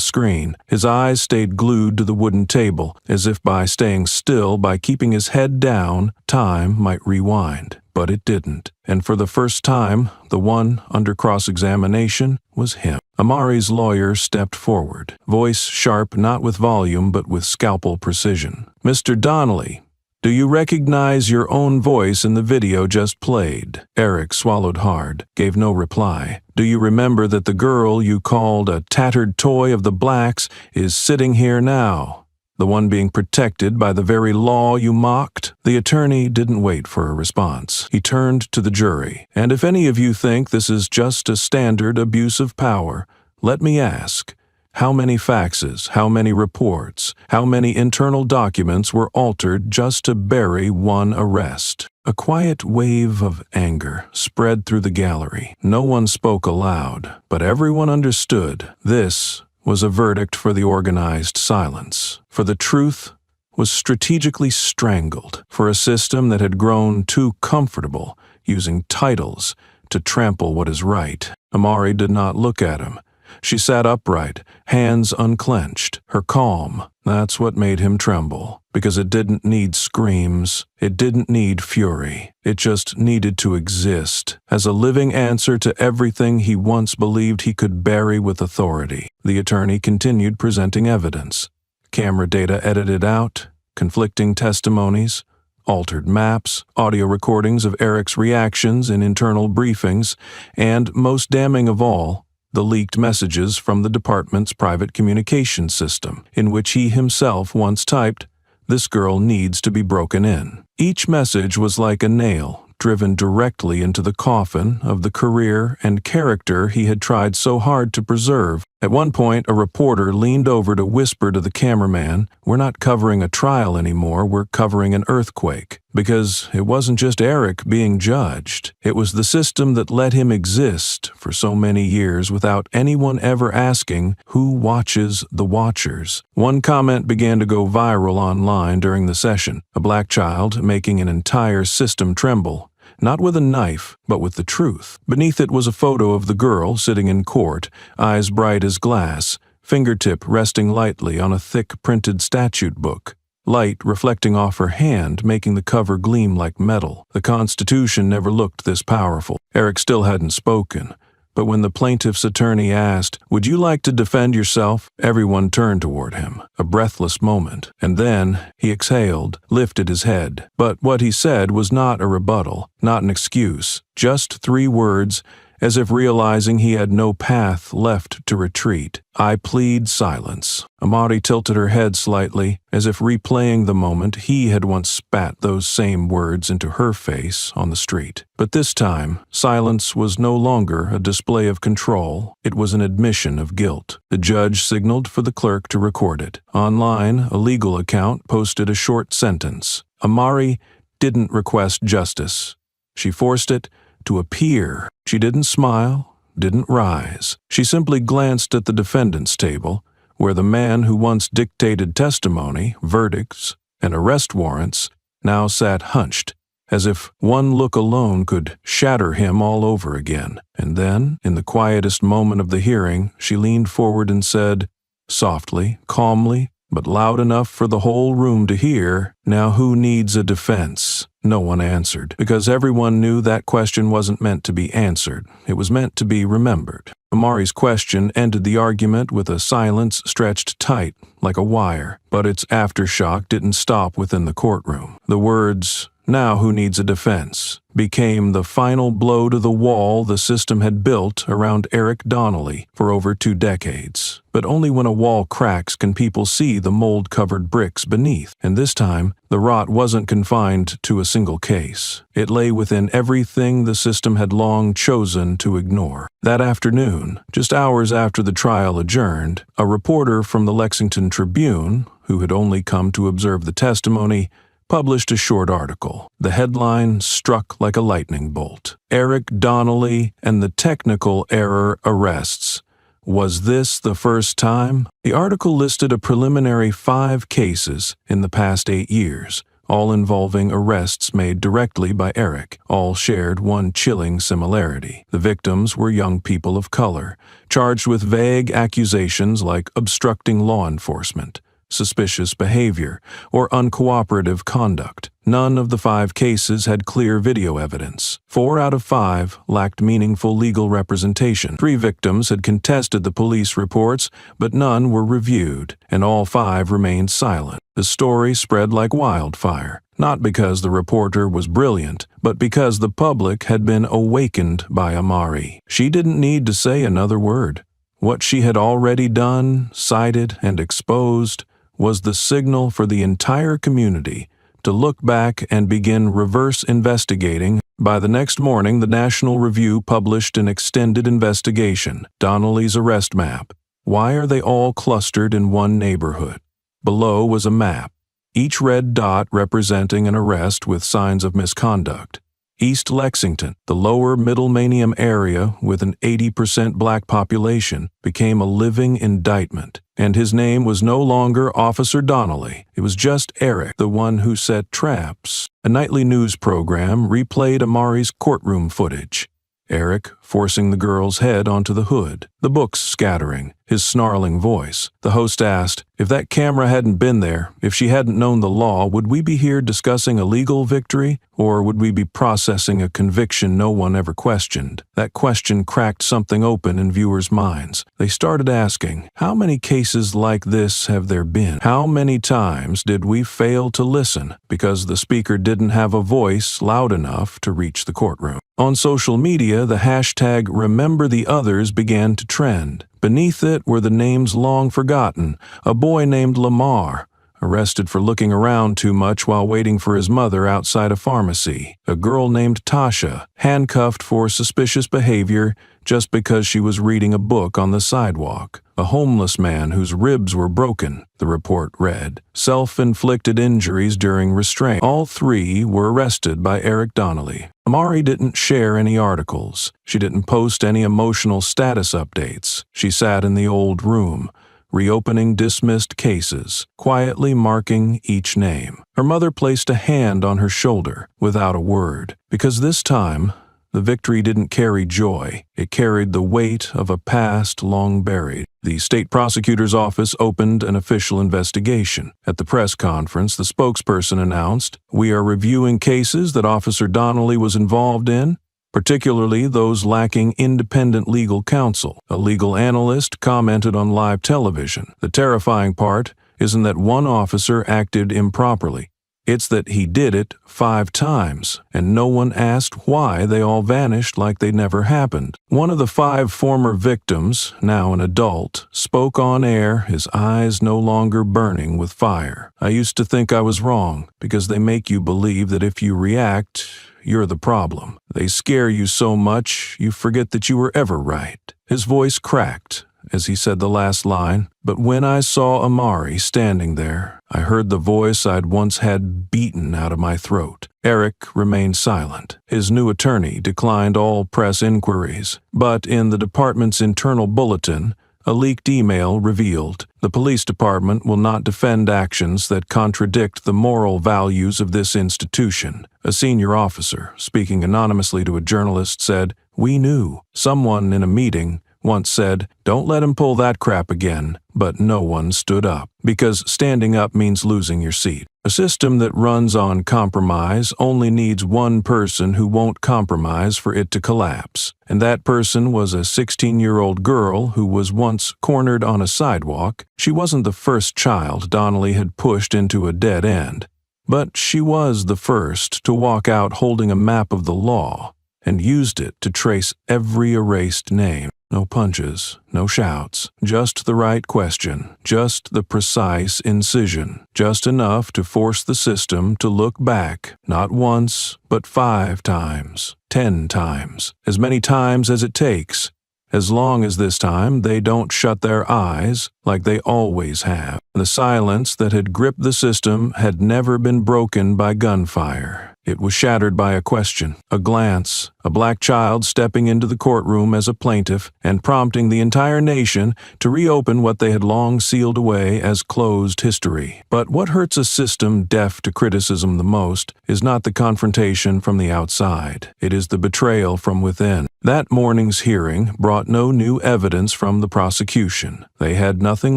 screen. His eyes stayed glued to the wooden table, as if by staying still, by keeping his head down, time might rewind. But it didn't. And for the first time, the one under cross-examination was him. Amari's lawyer stepped forward, voice sharp not with volume but with scalpel precision. "Mr. Donnelly, do you recognize your own voice in the video just played?" Eric swallowed hard, gave no reply. "Do you remember that the girl you called a tattered toy of the blacks is sitting here now? The one being protected by the very law you mocked?" The attorney didn't wait for a response. He turned to the jury. "And if any of you think this is just a standard abuse of power, let me ask, How many faxes, how many reports, how many internal documents were altered just to bury one arrest? A quiet wave of anger spread through the gallery. No one spoke aloud, but everyone understood this was a verdict for the organized silence. For the truth was strategically strangled, for a system that had grown too comfortable using titles to trample what is right. Amari did not look at him. She sat upright, hands unclenched, her calm. That's what made him tremble, because it didn't need screams, it didn't need fury. It just needed to exist as a living answer to everything he once believed he could bury with authority. The attorney continued presenting evidence. Camera data edited out, conflicting testimonies, altered maps, audio recordings of Eric's reactions in internal briefings, and, most damning of all, the leaked messages from the department's private communication system, in which he himself once typed, "This girl needs to be broken in." Each message was like a nail driven directly into the coffin of the career and character he had tried so hard to preserve. At one point, a reporter leaned over to whisper to the cameraman, "We're not covering a trial anymore, we're covering an earthquake." Because it wasn't just Eric being judged. It was the system that let him exist for so many years without anyone ever asking who watches the watchers. One comment began to go viral online during the session, a black child making an entire system tremble. Not with a knife, but with the truth. Beneath it was a photo of the girl sitting in court, eyes bright as glass, fingertip resting lightly on a thick printed statute book. Light reflecting off her hand, making the cover gleam like metal. The Constitution never looked this powerful. Eric still hadn't spoken, but when the plaintiff's attorney asked, "Would you like to defend yourself?" everyone turned toward him. A breathless moment. And then he exhaled, lifted his head. But what he said was not a rebuttal, not an excuse, just 3 words, as if realizing he had no path left to retreat. "I plead silence." Amari tilted her head slightly, as if replaying the moment he had once spat those same words into her face on the street. But this time, silence was no longer a display of control. It was an admission of guilt. The judge signaled for the clerk to record it. Online, a legal account posted a short sentence. Amari didn't request justice. She forced it to appear. She didn't smile, didn't rise. She simply glanced at the defendant's table, where the man who once dictated testimony, verdicts, and arrest warrants now sat hunched, as if one look alone could shatter him all over again. And then, in the quietest moment of the hearing, she leaned forward and said, softly, calmly, but loud enough for the whole room to hear, "Now who needs a defense?" No one answered, because everyone knew that question wasn't meant to be answered. It was meant to be remembered. Amari's question ended the argument with a silence stretched tight, like a wire, but its aftershock didn't stop within the courtroom. The words, "Now who needs a defense?" became the final blow to the wall the system had built around Eric Donnelly for over 2 decades. But only when a wall cracks can people see the mold-covered bricks beneath. And this time, the rot wasn't confined to a single case. It lay within everything the system had long chosen to ignore. That afternoon, just hours after the trial adjourned, a reporter from the Lexington Tribune, who had only come to observe the testimony, published a short article. The headline struck like a lightning bolt. "Eric Donnelly and the Technical Error Arrests. Was this the first time?" The article listed a preliminary 5 cases in the past 8 years, all involving arrests made directly by Eric. All shared one chilling similarity. The victims were young people of color, charged with vague accusations like obstructing law enforcement, suspicious behavior, or uncooperative conduct. None of the 5 cases had clear video evidence. 4 out of 5 lacked meaningful legal representation. 3 victims had contested the police reports, but none were reviewed, and all 5 remained silent. The story spread like wildfire, not because the reporter was brilliant, but because the public had been awakened by Amari. She didn't need to say another word. What she had already done, cited, and exposed was the signal for the entire community to look back and begin reverse investigating. By the next morning, the National Review published an extended investigation, Donnelly's arrest map, Why are they all clustered in one neighborhood? Below was a map, each red dot representing an arrest with signs of misconduct. East Lexington, the lower Middlemanium area with an 80% black population, became a living indictment. And his name was no longer Officer Donnelly. It was just Eric, the one who set traps. A nightly news program replayed Amari's courtroom footage. Eric forcing the girl's head onto the hood, the books scattering, his snarling voice. The host asked, if that camera hadn't been there, if she hadn't known the law, would we be here discussing a legal victory, or would we be processing a conviction no one ever questioned? That question cracked something open in viewers' minds. They started asking, how many cases like this have there been? How many times did we fail to listen because the speaker didn't have a voice loud enough to reach the courtroom? On social media, the hashtag #RememberTheOthers began to trend. Beneath it were the names long forgotten. A boy named Lamar, arrested for looking around too much while waiting for his mother outside a pharmacy. A girl named Tasha, handcuffed for suspicious behavior just because she was reading a book on the sidewalk. A homeless man whose ribs were broken, the report read. Self-inflicted injuries during restraint. All three were arrested by Eric Donnelly. Amari didn't share any articles. She didn't post any emotional status updates. She sat in the old room, reopening dismissed cases, quietly marking each name. Her mother placed a hand on her shoulder without a word, because this time, the victory didn't carry joy. It carried the weight of a past long buried. The state prosecutor's office opened an official investigation. At the press conference, the spokesperson announced, "We are reviewing cases that Officer Donnelly was involved in, particularly those lacking independent legal counsel." A legal analyst commented on live television. The terrifying part isn't that one officer acted improperly. It's that he did it 5 times, and no one asked why they all vanished like they never happened. One of the 5 former victims, now an adult, spoke on air, his eyes no longer burning with fire. "I used to think I was wrong, because they make you believe that if you react, you're the problem. They scare you so much, you forget that you were ever right." His voice cracked as he said the last line, "But when I saw Amari standing there, I heard the voice I'd once had beaten out of my throat." Eric remained silent. His new attorney declined all press inquiries, but in the department's internal bulletin, a leaked email revealed, "The police department will not defend actions that contradict the moral values of this institution." A senior officer, speaking anonymously to a journalist, said, "We knew." Someone in a meeting once said, "Don't let him pull that crap again," but no one stood up, because standing up means losing your seat. A system that runs on compromise only needs one person who won't compromise for it to collapse. And that person was a 16-year-old girl who was once cornered on a sidewalk. She wasn't the first child Donnelly had pushed into a dead end, but she was the first to walk out holding a map of the law and used it to trace every erased name. No punches, no shouts, just the right question, just the precise incision, just enough to force the system to look back, not once, but 5 times, 10 times, as many times as it takes, as long as this time they don't shut their eyes like they always have. The silence that had gripped the system had never been broken by gunfire. It was shattered by a question, a glance, a black child stepping into the courtroom as a plaintiff and prompting the entire nation to reopen what they had long sealed away as closed history. But what hurts a system deaf to criticism the most is not the confrontation from the outside. It is the betrayal from within. That morning's hearing brought no new evidence from the prosecution. They had nothing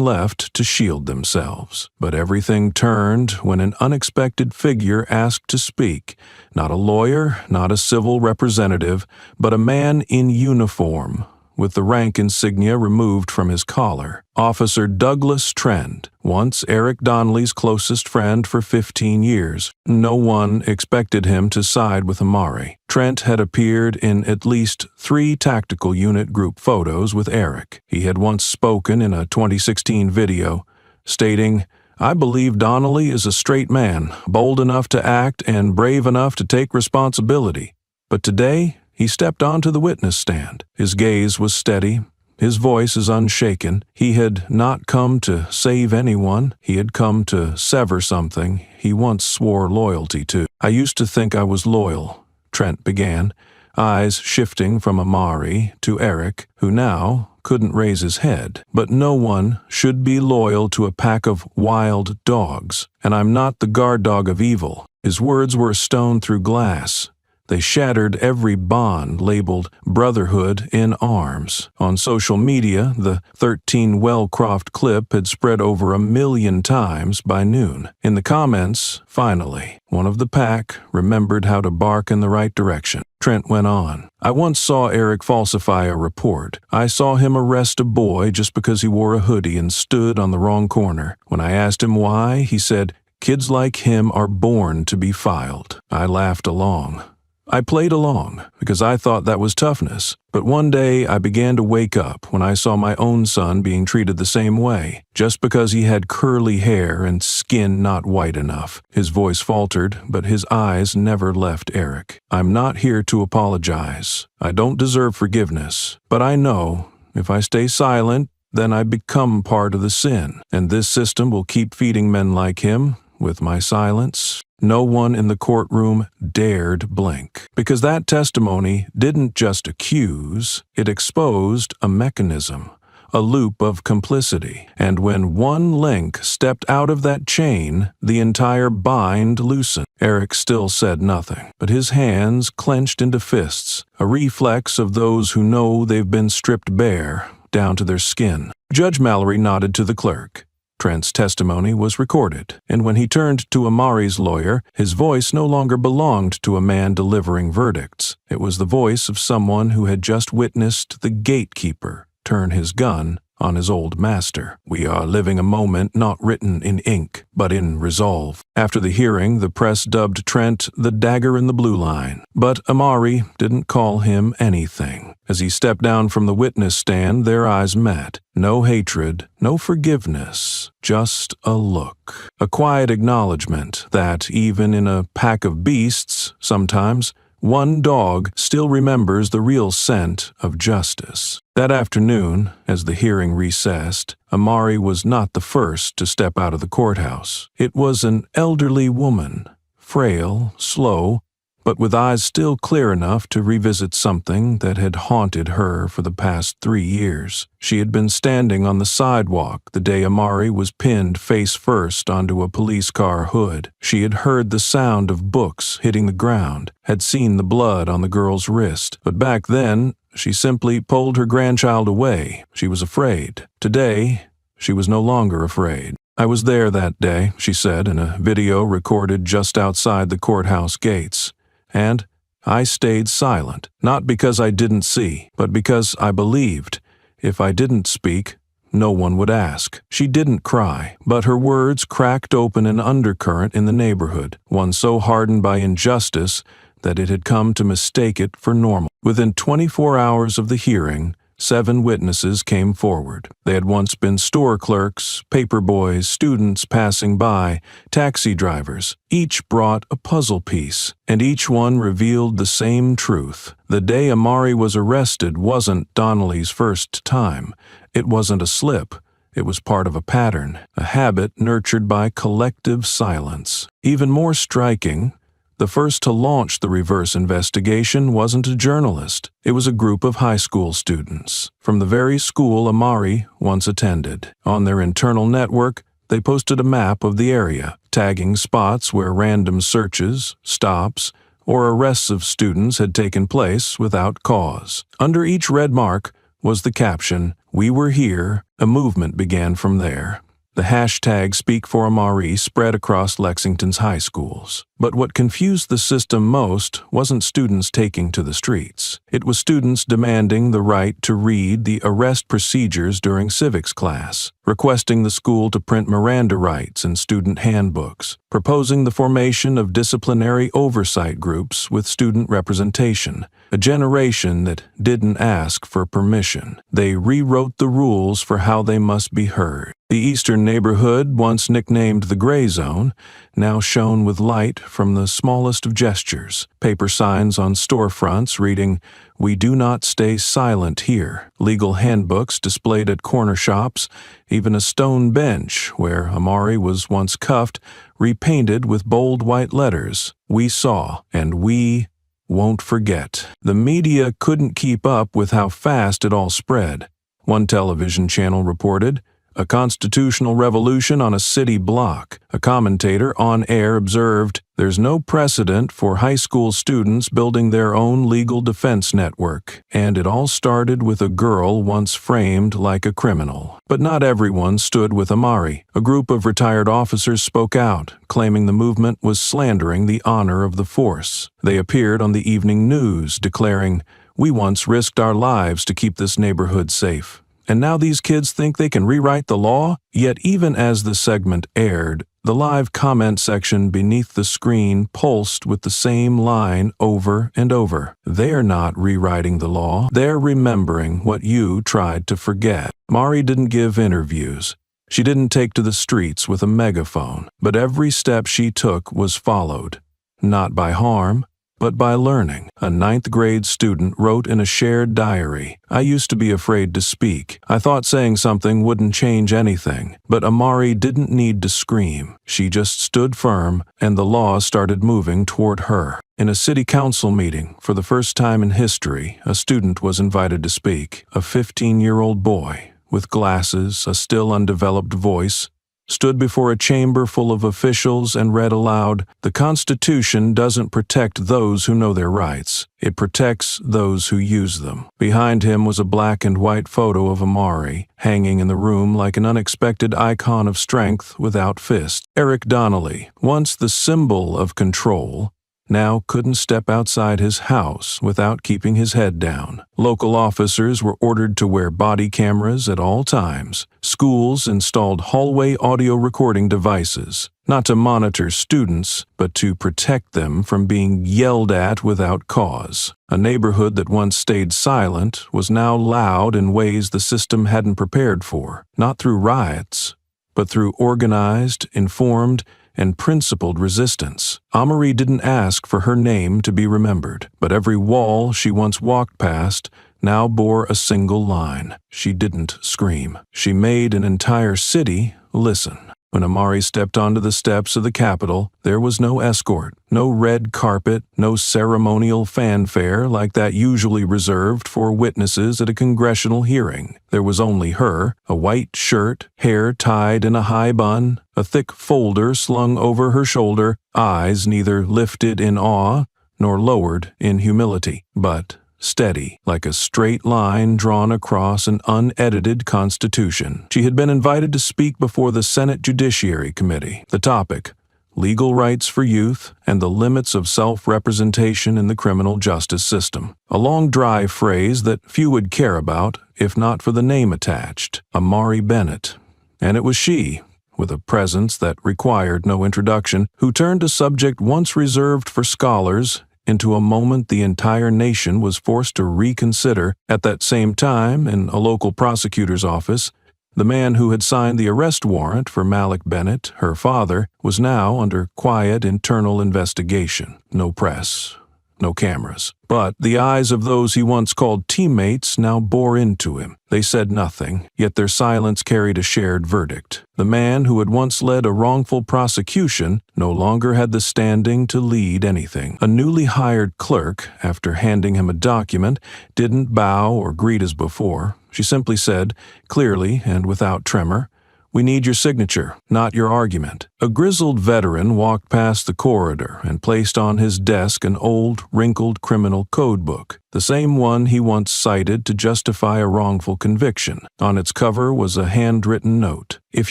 left to shield themselves. But everything turned when an unexpected figure asked to speak. Not a lawyer, not a civil representative, but a man in uniform, with the rank insignia removed from his collar. Officer Douglas Trent, once Eric Donnelly's closest friend for 15 years. No one expected him to side with Amari. Trent had appeared in at least 3 tactical unit group photos with Eric. He had once spoken in a 2016 video, stating, "I believe Donnelly is a straight man, bold enough to act and brave enough to take responsibility. But today, he stepped onto the witness stand. His gaze was steady, His voice is unshaken. He had not come to save anyone. He had come to sever something he once swore loyalty to. "I used to think I was loyal," Trent began, eyes shifting from Amari to Eric, who now couldn't raise his head. "But no one should be loyal to a pack of wild dogs, and I'm not the guard dog of evil." His words were a stone through glass. They shattered every bond labeled brotherhood in arms. On social media, the 13 Wellcroft clip had spread over 1 million times by noon. In the comments, finally, one of the pack remembered how to bark in the right direction. Trent went on. "I once saw Eric falsify a report. I saw him arrest a boy just because he wore a hoodie and stood on the wrong corner. When I asked him why, he said, 'Kids like him are born to be filed.' I laughed along. I played along because I thought that was toughness, but one day I began to wake up when I saw my own son being treated the same way, just because he had curly hair and skin not white enough." His voice faltered, but his eyes never left Eric. "I'm not here to apologize. I don't deserve forgiveness, but I know if I stay silent, then I become part of the sin, and this system will keep feeding men like him with my silence." No one in the courtroom dared blink, because that testimony didn't just accuse, it exposed a mechanism, a loop of complicity. And when one link stepped out of that chain, the entire bind loosened. Eric still said nothing, but his hands clenched into fists, a reflex of those who know they've been stripped bare down to their skin. Judge Mallory nodded to the clerk. Trent's testimony was recorded, and when he turned to Amari's lawyer, his voice no longer belonged to a man delivering verdicts. It was the voice of someone who had just witnessed the gatekeeper turn his gun on his old master. "We are living a moment not written in ink, but in resolve." After the hearing, the press dubbed Trent the dagger in the blue line, but Amari didn't call him anything. As he stepped down from the witness stand, their eyes met. No hatred, no forgiveness, just a look. A quiet acknowledgement that, even in a pack of beasts, sometimes, one dog still remembers the real scent of justice. That afternoon, as the hearing recessed, Amari was not the first to step out of the courthouse. It was an elderly woman, frail, slow, but with eyes still clear enough to revisit something that had haunted her for the past 3 years. She had been standing on the sidewalk the day Amari was pinned face first onto a police car hood. She had heard the sound of books hitting the ground, had seen the blood on the girl's wrist, but back then, she simply pulled her grandchild away. She was afraid. Today, she was no longer afraid. "I was there that day," she said in a video recorded just outside the courthouse gates. "And I stayed silent, not because I didn't see, but because I believed if I didn't speak, no one would ask." She didn't cry, but her words cracked open an undercurrent in the neighborhood, one so hardened by injustice that it had come to mistake it for normal. Within 24 hours of the hearing, 7 witnesses came forward. They had once been store clerks, paper boys, students passing by, taxi drivers. Each brought a puzzle piece, and each one revealed the same truth. The day Amari was arrested wasn't Donnelly's first time. It wasn't a slip. It was part of a pattern, a habit nurtured by collective silence. Even more striking, the first to launch the reverse investigation wasn't a journalist. It was a group of high school students from the very school Amari once attended. On their internal network, they posted a map of the area, tagging spots where random searches, stops, or arrests of students had taken place without cause. Under each red mark was the caption, "We were here." A movement began from there. The hashtag Speak for Amari spread across Lexington's high schools. But what confused the system most wasn't students taking to the streets. It was students demanding the right to read the arrest procedures during civics class, requesting the school to print Miranda rights in student handbooks, proposing the formation of disciplinary oversight groups with student representation, a generation that didn't ask for permission. They rewrote the rules for how they must be heard. The eastern neighborhood, once nicknamed the Gray Zone, now shone with light from the smallest of gestures. Paper signs on storefronts reading, "We do not stay silent here." Legal handbooks displayed at corner shops, even a stone bench where Amari was once cuffed, repainted with bold white letters. "We saw, and we won't forget." The media couldn't keep up with how fast it all spread. One television channel reported, "A constitutional revolution on a city block." A commentator on air observed, "There's no precedent for high school students building their own legal defense network." And it all started with a girl once framed like a criminal. But not everyone stood with Amari. A group of retired officers spoke out, claiming the movement was slandering the honor of the force. They appeared on the evening news, declaring, "We once risked our lives to keep this neighborhood safe. And now these kids think they can rewrite the law?" Yet even as the segment aired, the live comment section beneath the screen pulsed with the same line over and over. "They're not rewriting the law. They're remembering what you tried to forget." Mari didn't give interviews. She didn't take to the streets with a megaphone, but every step she took was followed. Not by harm, but by learning. A ninth-grade student wrote in a shared diary, "I used to be afraid to speak. I thought saying something wouldn't change anything." But Amari didn't need to scream. She just stood firm, and the law started moving toward her. In a city council meeting, for the first time in history, a student was invited to speak. A 15-year-old boy, with glasses, a still undeveloped voice, stood before a chamber full of officials and read aloud, "The Constitution doesn't protect those who know their rights. It protects those who use them." Behind him was a black and white photo of Amari, hanging in the room like an unexpected icon of strength without fists. Eric Donnelly, once the symbol of control, now couldn't step outside his house without keeping his head down. Local officers were ordered to wear body cameras at all times. Schools installed hallway audio recording devices, not to monitor students, but to protect them from being yelled at without cause. A neighborhood that once stayed silent was now loud in ways the system hadn't prepared for, not through riots, but through organized, informed, and principled resistance. Amari didn't ask for her name to be remembered, but every wall she once walked past now bore a single line. She didn't scream. She made an entire city listen. When Amari stepped onto the steps of the Capitol, there was no escort, no red carpet, no ceremonial fanfare like that usually reserved for witnesses at a congressional hearing. There was only her, a white shirt, hair tied in a high bun, a thick folder slung over her shoulder, eyes neither lifted in awe nor lowered in humility, but steady, like a straight line drawn across an unedited constitution. She had been invited to speak before the Senate Judiciary Committee. The topic, legal rights for youth and the limits of self-representation in the criminal justice system. A long, dry phrase that few would care about, if not for the name attached, Amari Bennett. And it was she, with a presence that required no introduction, who turned a subject once reserved for scholars into a moment the entire nation was forced to reconsider. At that same time, in a local prosecutor's office, the man who had signed the arrest warrant for Malik Bennett, her father, was now under quiet internal investigation. No press, no cameras. But the eyes of those he once called teammates now bore into him. They said nothing, yet their silence carried a shared verdict. The man who had once led a wrongful prosecution no longer had the standing to lead anything. A newly hired clerk, after handing him a document, didn't bow or greet as before. She simply said, clearly and without tremor, "We need your signature, not your argument." A grizzled veteran walked past the corridor and placed on his desk an old, wrinkled criminal code book, the same one he once cited to justify a wrongful conviction. On its cover was a handwritten note. "If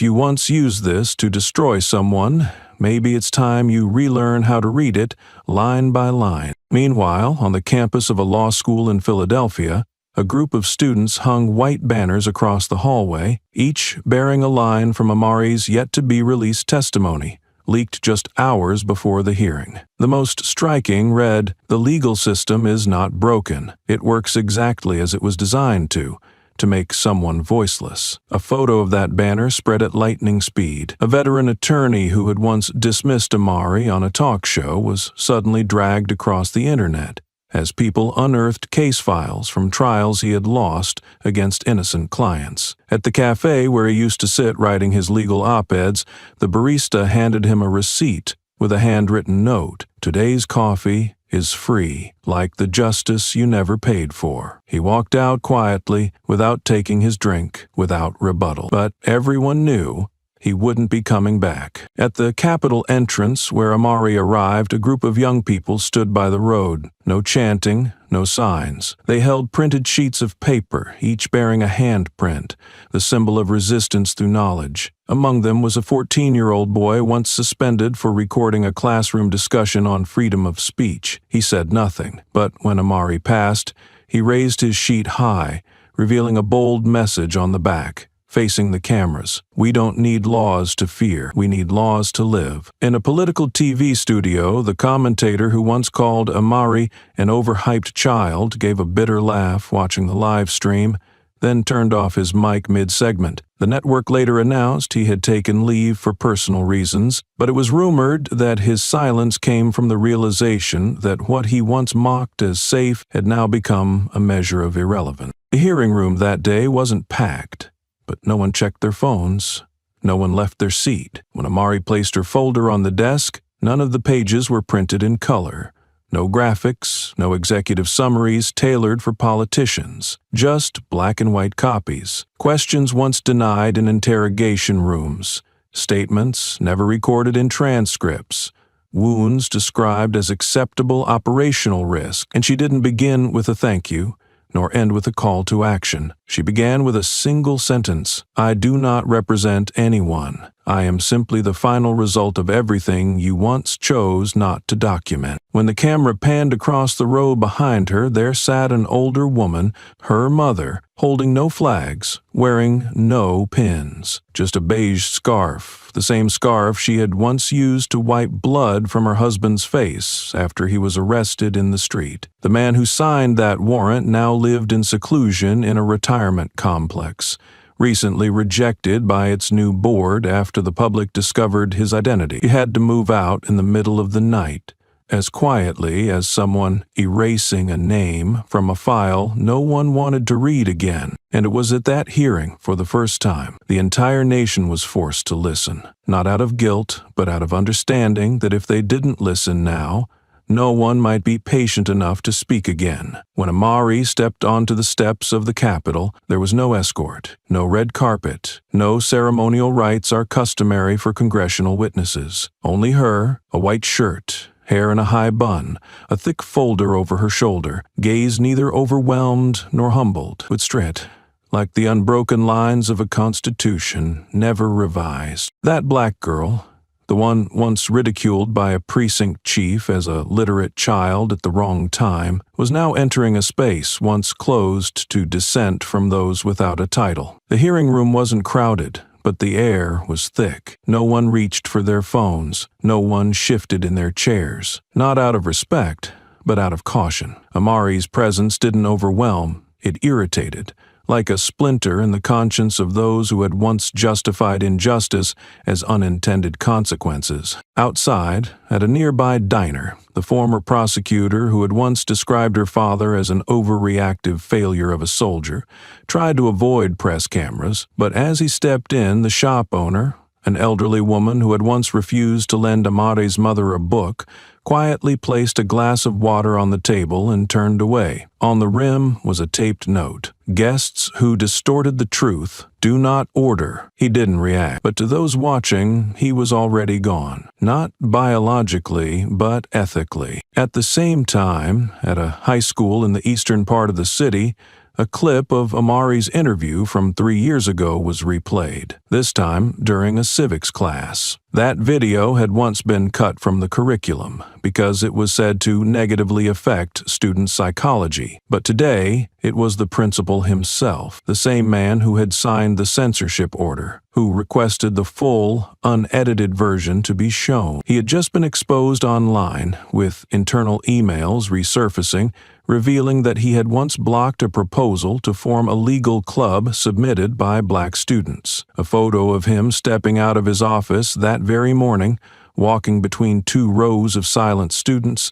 you once used this to destroy someone, maybe it's time you relearn how to read it line by line." Meanwhile, on the campus of a law school in Philadelphia, a group of students hung white banners across the hallway, each bearing a line from Amari's yet-to-be-released testimony, leaked just hours before the hearing. The most striking read, "The legal system is not broken. It works exactly as it was designed to make someone voiceless." A photo of that banner spread at lightning speed. A veteran attorney who had once dismissed Amari on a talk show was suddenly dragged across the internet. as people unearthed case files from trials he had lost against innocent clients. At the cafe where he used to sit writing his legal op-eds, the barista handed him a receipt with a handwritten note. "Today's coffee is free, like the justice you never paid for." He walked out quietly, without taking his drink, without rebuttal. But everyone knew he wouldn't be coming back. At the Capitol entrance where Amari arrived, a group of young people stood by the road. No chanting, no signs. They held printed sheets of paper, each bearing a handprint, the symbol of resistance through knowledge. Among them was a 14-year-old boy once suspended for recording a classroom discussion on freedom of speech. He said nothing, but when Amari passed, he raised his sheet high, revealing a bold message on the back. Facing the cameras, "We don't need laws to fear, we need laws to live." In a political TV studio, the commentator who once called Amari an overhyped child gave a bitter laugh watching the live stream, then turned off his mic mid-segment. The network later announced he had taken leave for personal reasons, but it was rumored that his silence came from the realization that what he once mocked as safe had now become a measure of irrelevance. The hearing room that day wasn't packed, but no one checked their phones. No one left their seat. When Amari placed her folder on the desk, none of the pages were printed in color. No graphics, no executive summaries tailored for politicians. Just black and white copies. Questions once denied in interrogation rooms. Statements never recorded in transcripts. Wounds described as acceptable operational risk. And she didn't begin with a thank you, nor end with a call to action. She began with a single sentence: "I do not represent anyone. I am simply the final result of everything you once chose not to document." When the camera panned across the row behind her, there sat an older woman, her mother, holding no flags, wearing no pins, just a beige scarf, the same scarf she had once used to wipe blood from her husband's face after he was arrested in the street. The man who signed that warrant now lived in seclusion in a retirement complex, recently rejected by its new board after the public discovered his identity. He had to move out in the middle of the night, as quietly as someone erasing a name from a file no one wanted to read again. And it was at that hearing, for the first time, the entire nation was forced to listen, not out of guilt, but out of understanding that if they didn't listen now, no one might be patient enough to speak again. When Amari stepped onto the steps of the Capitol, there was no escort, no red carpet, no ceremonial rites are customary for congressional witnesses. Only her, a white shirt, hair in a high bun, a thick folder over her shoulder, gaze neither overwhelmed nor humbled, but straight, like the unbroken lines of a constitution never revised. That black girl, the one once ridiculed by a precinct chief as a literate child at the wrong time, was now entering a space once closed to dissent from those without a title. The hearing room wasn't crowded, but the air was thick. No one reached for their phones. No one shifted in their chairs. Not out of respect, but out of caution. Amari's presence didn't overwhelm, it irritated, like a splinter in the conscience of those who had once justified injustice as unintended consequences. Outside, at a nearby diner, the former prosecutor who had once described her father as an overreactive failure of a soldier tried to avoid press cameras, but as he stepped in, the shop owner, an elderly woman who had once refused to lend Amari's mother a book, quietly placed a glass of water on the table and turned away. On the rim was a taped note: "Guests who distorted the truth do not order." He didn't react, but to those watching, he was already gone. Not biologically, but ethically. At the same time, at a high school in the eastern part of the city, a clip of Amari's interview from 3 years ago was replayed, this time during a civics class. That video had once been cut from the curriculum because it was said to negatively affect student psychology. But today, it was the principal himself, the same man who had signed the censorship order, who requested the full, unedited version to be shown. He had just been exposed online, with internal emails resurfacing, revealing that he had once blocked a proposal to form a legal club submitted by black students. A photo of him stepping out of his office that very morning, walking between 2 rows of silent students,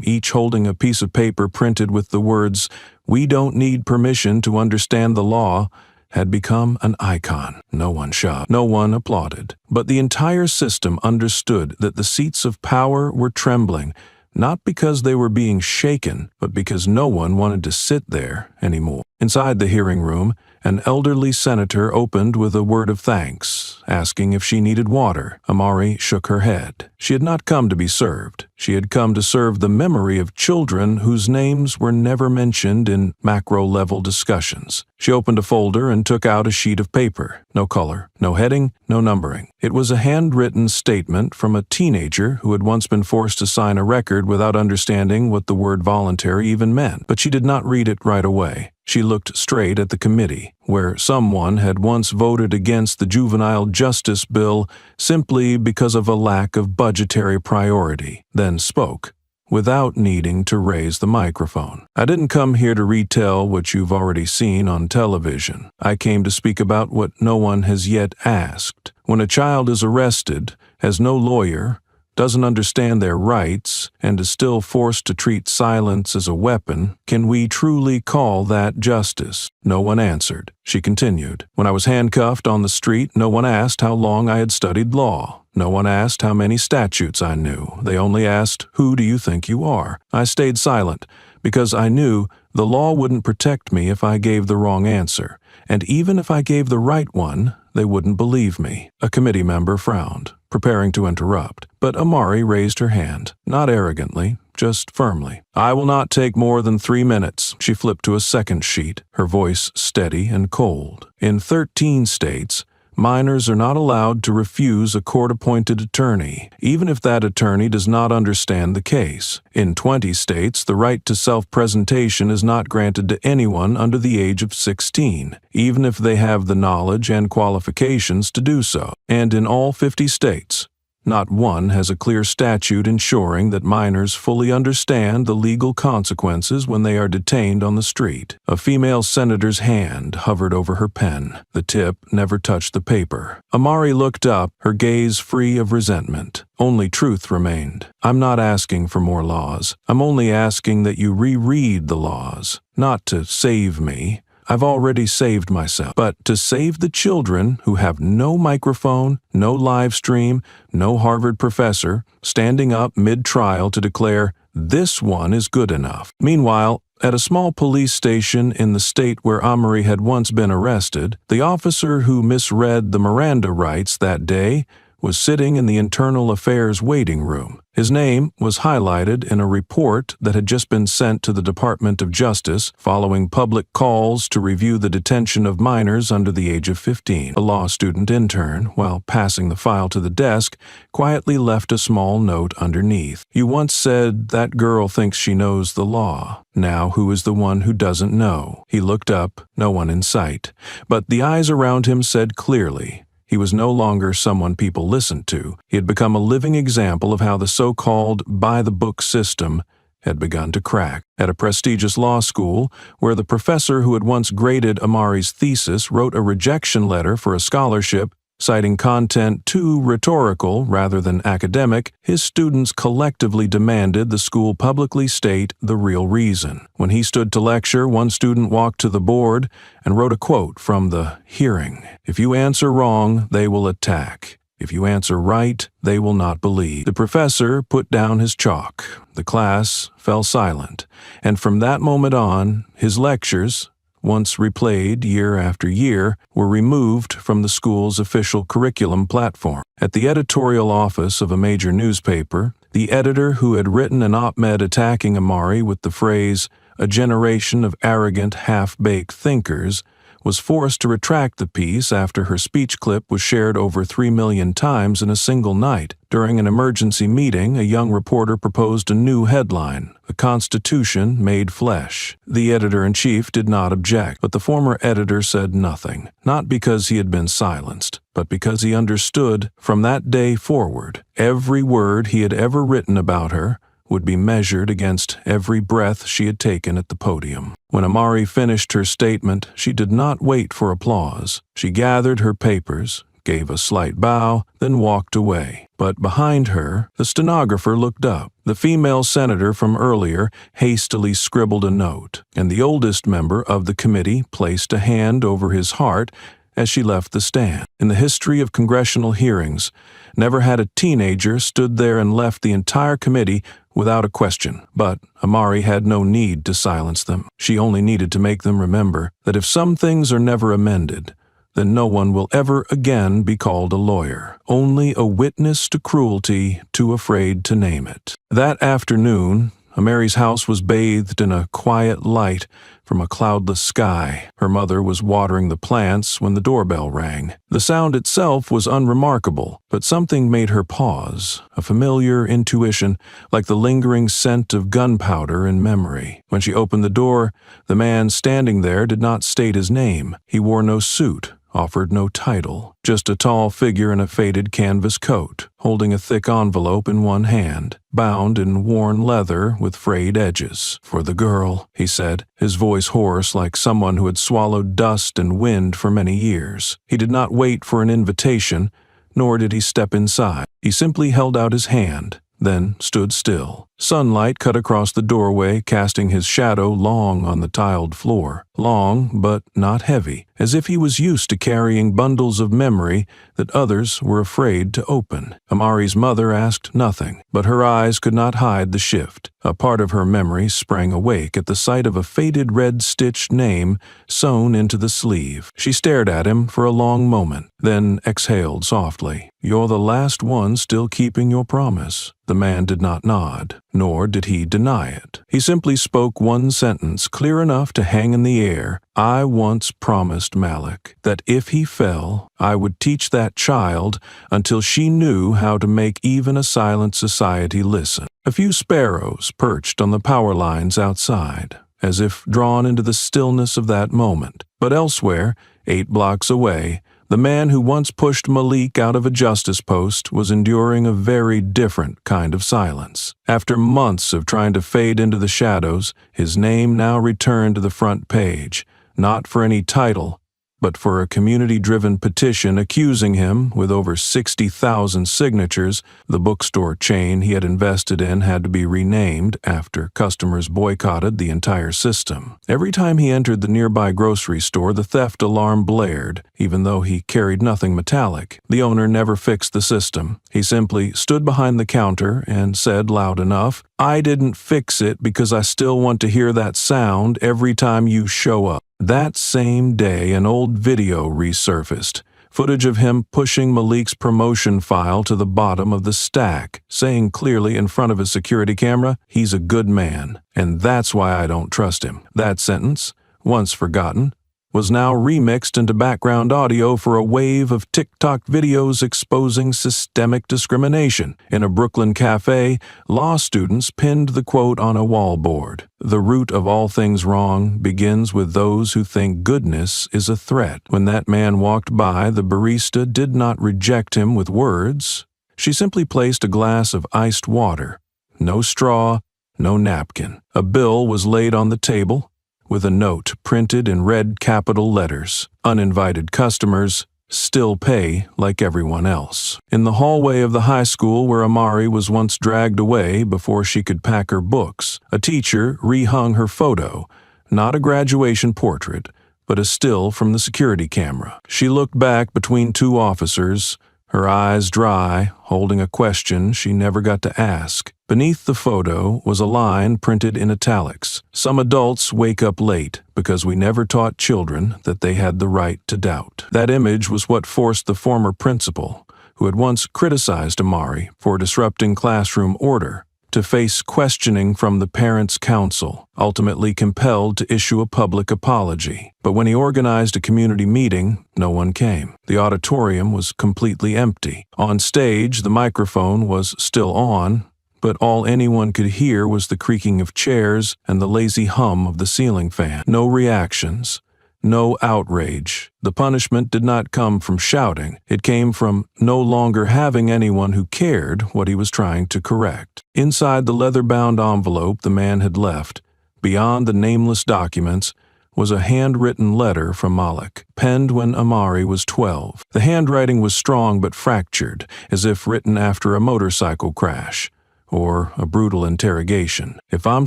each holding a piece of paper printed with the words, "We don't need permission to understand the law," had become an icon. No one shoved, no one applauded. But the entire system understood that the seats of power were trembling, not because they were being shaken, but because no one wanted to sit there anymore. Inside the hearing room, an elderly senator opened with a word of thanks, asking if she needed water. Amari shook her head. She had not come to be served. She had come to serve the memory of children whose names were never mentioned in macro-level discussions. She opened a folder and took out a sheet of paper. No color, no heading, no numbering. It was a handwritten statement from a teenager who had once been forced to sign a record without understanding what the word voluntary even meant. But she did not read it right away. She looked straight at the committee, where someone had once voted against the juvenile justice bill simply because of a lack of budgetary priority, then spoke, without needing to raise the microphone. "I didn't come here to retell what you've already seen on television. I came to speak about what no one has yet asked. When a child is arrested, has no lawyer, doesn't understand their rights, and is still forced to treat silence as a weapon, can we truly call that justice?" No one answered. She continued, "When I was handcuffed on the street, no one asked how long I had studied law. No one asked how many statutes I knew. They only asked, 'Who do you think you are?' I stayed silent because I knew the law wouldn't protect me if I gave the wrong answer. And even if I gave the right one, they wouldn't believe me." A committee member frowned, preparing to interrupt. But Amari raised her hand, not arrogantly, just firmly. "I will not take more than 3 minutes." She flipped to a second sheet, her voice steady and cold. "In 13 states, minors are not allowed to refuse a court-appointed attorney, even if that attorney does not understand the case. In 20 states, the right to self-presentation is not granted to anyone under the age of 16, even if they have the knowledge and qualifications to do so. And in all 50 states, not one has a clear statute ensuring that minors fully understand the legal consequences when they are detained on the street." A female senator's hand hovered over her pen. The tip never touched the paper. Amari looked up, her gaze free of resentment. Only truth remained. "I'm not asking for more laws. I'm only asking that you reread the laws, not to save me. I've already saved myself, but to save the children who have no microphone, no live stream, no Harvard professor standing up mid-trial to declare, 'This one is good enough.'" Meanwhile, at a small police station in the state where Amari had once been arrested, the officer who misread the Miranda rights that day was sitting in the internal affairs waiting room. His name was highlighted in a report that had just been sent to the Department of Justice following public calls to review the detention of minors under the age of 15. A law student intern, while passing the file to the desk, quietly left a small note underneath. "You once said that girl thinks she knows the law. Now who is the one who doesn't know?" He looked up, no one in sight, but the eyes around him said clearly, he was no longer someone people listened to. He had become a living example of how the so-called by-the-book system had begun to crack. At a prestigious law school, where the professor who had once graded Amari's thesis wrote a rejection letter for a scholarship, citing content too rhetorical rather than academic, his students collectively demanded the school publicly state the real reason. When he stood to lecture, one student walked to the board and wrote a quote from the hearing. "If you answer wrong, they will attack. If you answer right, they will not believe." The professor put down his chalk. The class fell silent, and from that moment on, his lectures, once replayed year after year, were removed from the school's official curriculum platform. At the editorial office of a major newspaper, the editor who had written an op-ed attacking Amari with the phrase, "a generation of arrogant, half-baked thinkers," was forced to retract the piece after her speech clip was shared over 3 million times in a single night. During an emergency meeting, a young reporter proposed a new headline, "The Constitution Made Flesh." The editor-in-chief did not object, but the former editor said nothing, not because he had been silenced, but because he understood from that day forward, every word he had ever written about her would be measured against every breath she had taken at the podium. When Amari finished her statement, she did not wait for applause. She gathered her papers, gave a slight bow, then walked away. But behind her, the stenographer looked up. The female senator from earlier hastily scribbled a note, and the oldest member of the committee placed a hand over his heart as she left the stand. In the history of congressional hearings, never had a teenager stood there and left the entire committee without a question. But Amari had no need to silence them. She only needed to make them remember that if some things are never amended, then no one will ever again be called a lawyer, only a witness to cruelty too afraid to name it. That afternoon, Mary's house was bathed in a quiet light from a cloudless sky. Her mother was watering the plants when the doorbell rang. The sound itself was unremarkable, but something made her pause, a familiar intuition, like the lingering scent of gunpowder in memory. When she opened the door, the man standing there did not state his name. He wore no suit, offered no title, just a tall figure in a faded canvas coat, holding a thick envelope in one hand, bound in worn leather with frayed edges. "For the girl," he said, his voice hoarse like someone who had swallowed dust and wind for many years. He did not wait for an invitation, nor did he step inside. He simply held out his hand, then stood still. Sunlight cut across the doorway, casting his shadow long on the tiled floor. Long, but not heavy, as if he was used to carrying bundles of memory that others were afraid to open. Amari's mother asked nothing, but her eyes could not hide the shift. A part of her memory sprang awake at the sight of a faded red-stitched name sewn into the sleeve. She stared at him for a long moment, then exhaled softly. "You're the last one still keeping your promise." The man did not nod, nor did he deny it. He simply spoke one sentence, clear enough to hang in the air. "I once promised Malik that if he fell, I would teach that child until she knew how to make even a silent society listen." A few sparrows perched on the power lines outside, as if drawn into the stillness of that moment. But elsewhere, 8 blocks away, the man who once pushed Malik out of a justice post was enduring a very different kind of silence. After months of trying to fade into the shadows, his name now returned to the front page, not for any title, but for a community-driven petition accusing him, with over 60,000 signatures. The bookstore chain he had invested in had to be renamed after customers boycotted the entire system. Every time he entered the nearby grocery store, the theft alarm blared, even though he carried nothing metallic. The owner never fixed the system. He simply stood behind the counter and said loud enough, "I didn't fix it because I still want to hear that sound every time you show up." That same day, an old video resurfaced, footage of him pushing Malik's promotion file to the bottom of the stack, saying clearly in front of a security camera, "He's a good man, and that's why I don't trust him." That sentence, once forgotten, was now remixed into background audio for a wave of TikTok videos exposing systemic discrimination. In a Brooklyn cafe, law students pinned the quote on a wallboard. "The root of all things wrong begins with those who think goodness is a threat." When that man walked by, the barista did not reject him with words. She simply placed a glass of iced water. No straw, no napkin. A bill was laid on the table, with a note printed in red capital letters. "Uninvited customers still pay like everyone else." In the hallway of the high school where Amari was once dragged away before she could pack her books, a teacher rehung her photo, not a graduation portrait, but a still from the security camera. She looked back between 2 officers, her eyes dry, holding a question she never got to ask. Beneath the photo was a line printed in italics. "Some adults wake up late because we never taught children that they had the right to doubt." That image was what forced the former principal, who had once criticized Amari for disrupting classroom order, to face questioning from the Parents' Council, ultimately compelled to issue a public apology. But when he organized a community meeting, no one came. The auditorium was completely empty. On stage, the microphone was still on, but all anyone could hear was the creaking of chairs and the lazy hum of the ceiling fan. No reactions. No outrage. The punishment did not come from shouting. It came from no longer having anyone who cared what he was trying to correct. Inside the leather-bound envelope the man had left, beyond the nameless documents, was a handwritten letter from Malik, penned when Amari was 12. The handwriting was strong but fractured, as if written after a motorcycle crash or a brutal interrogation. "If I'm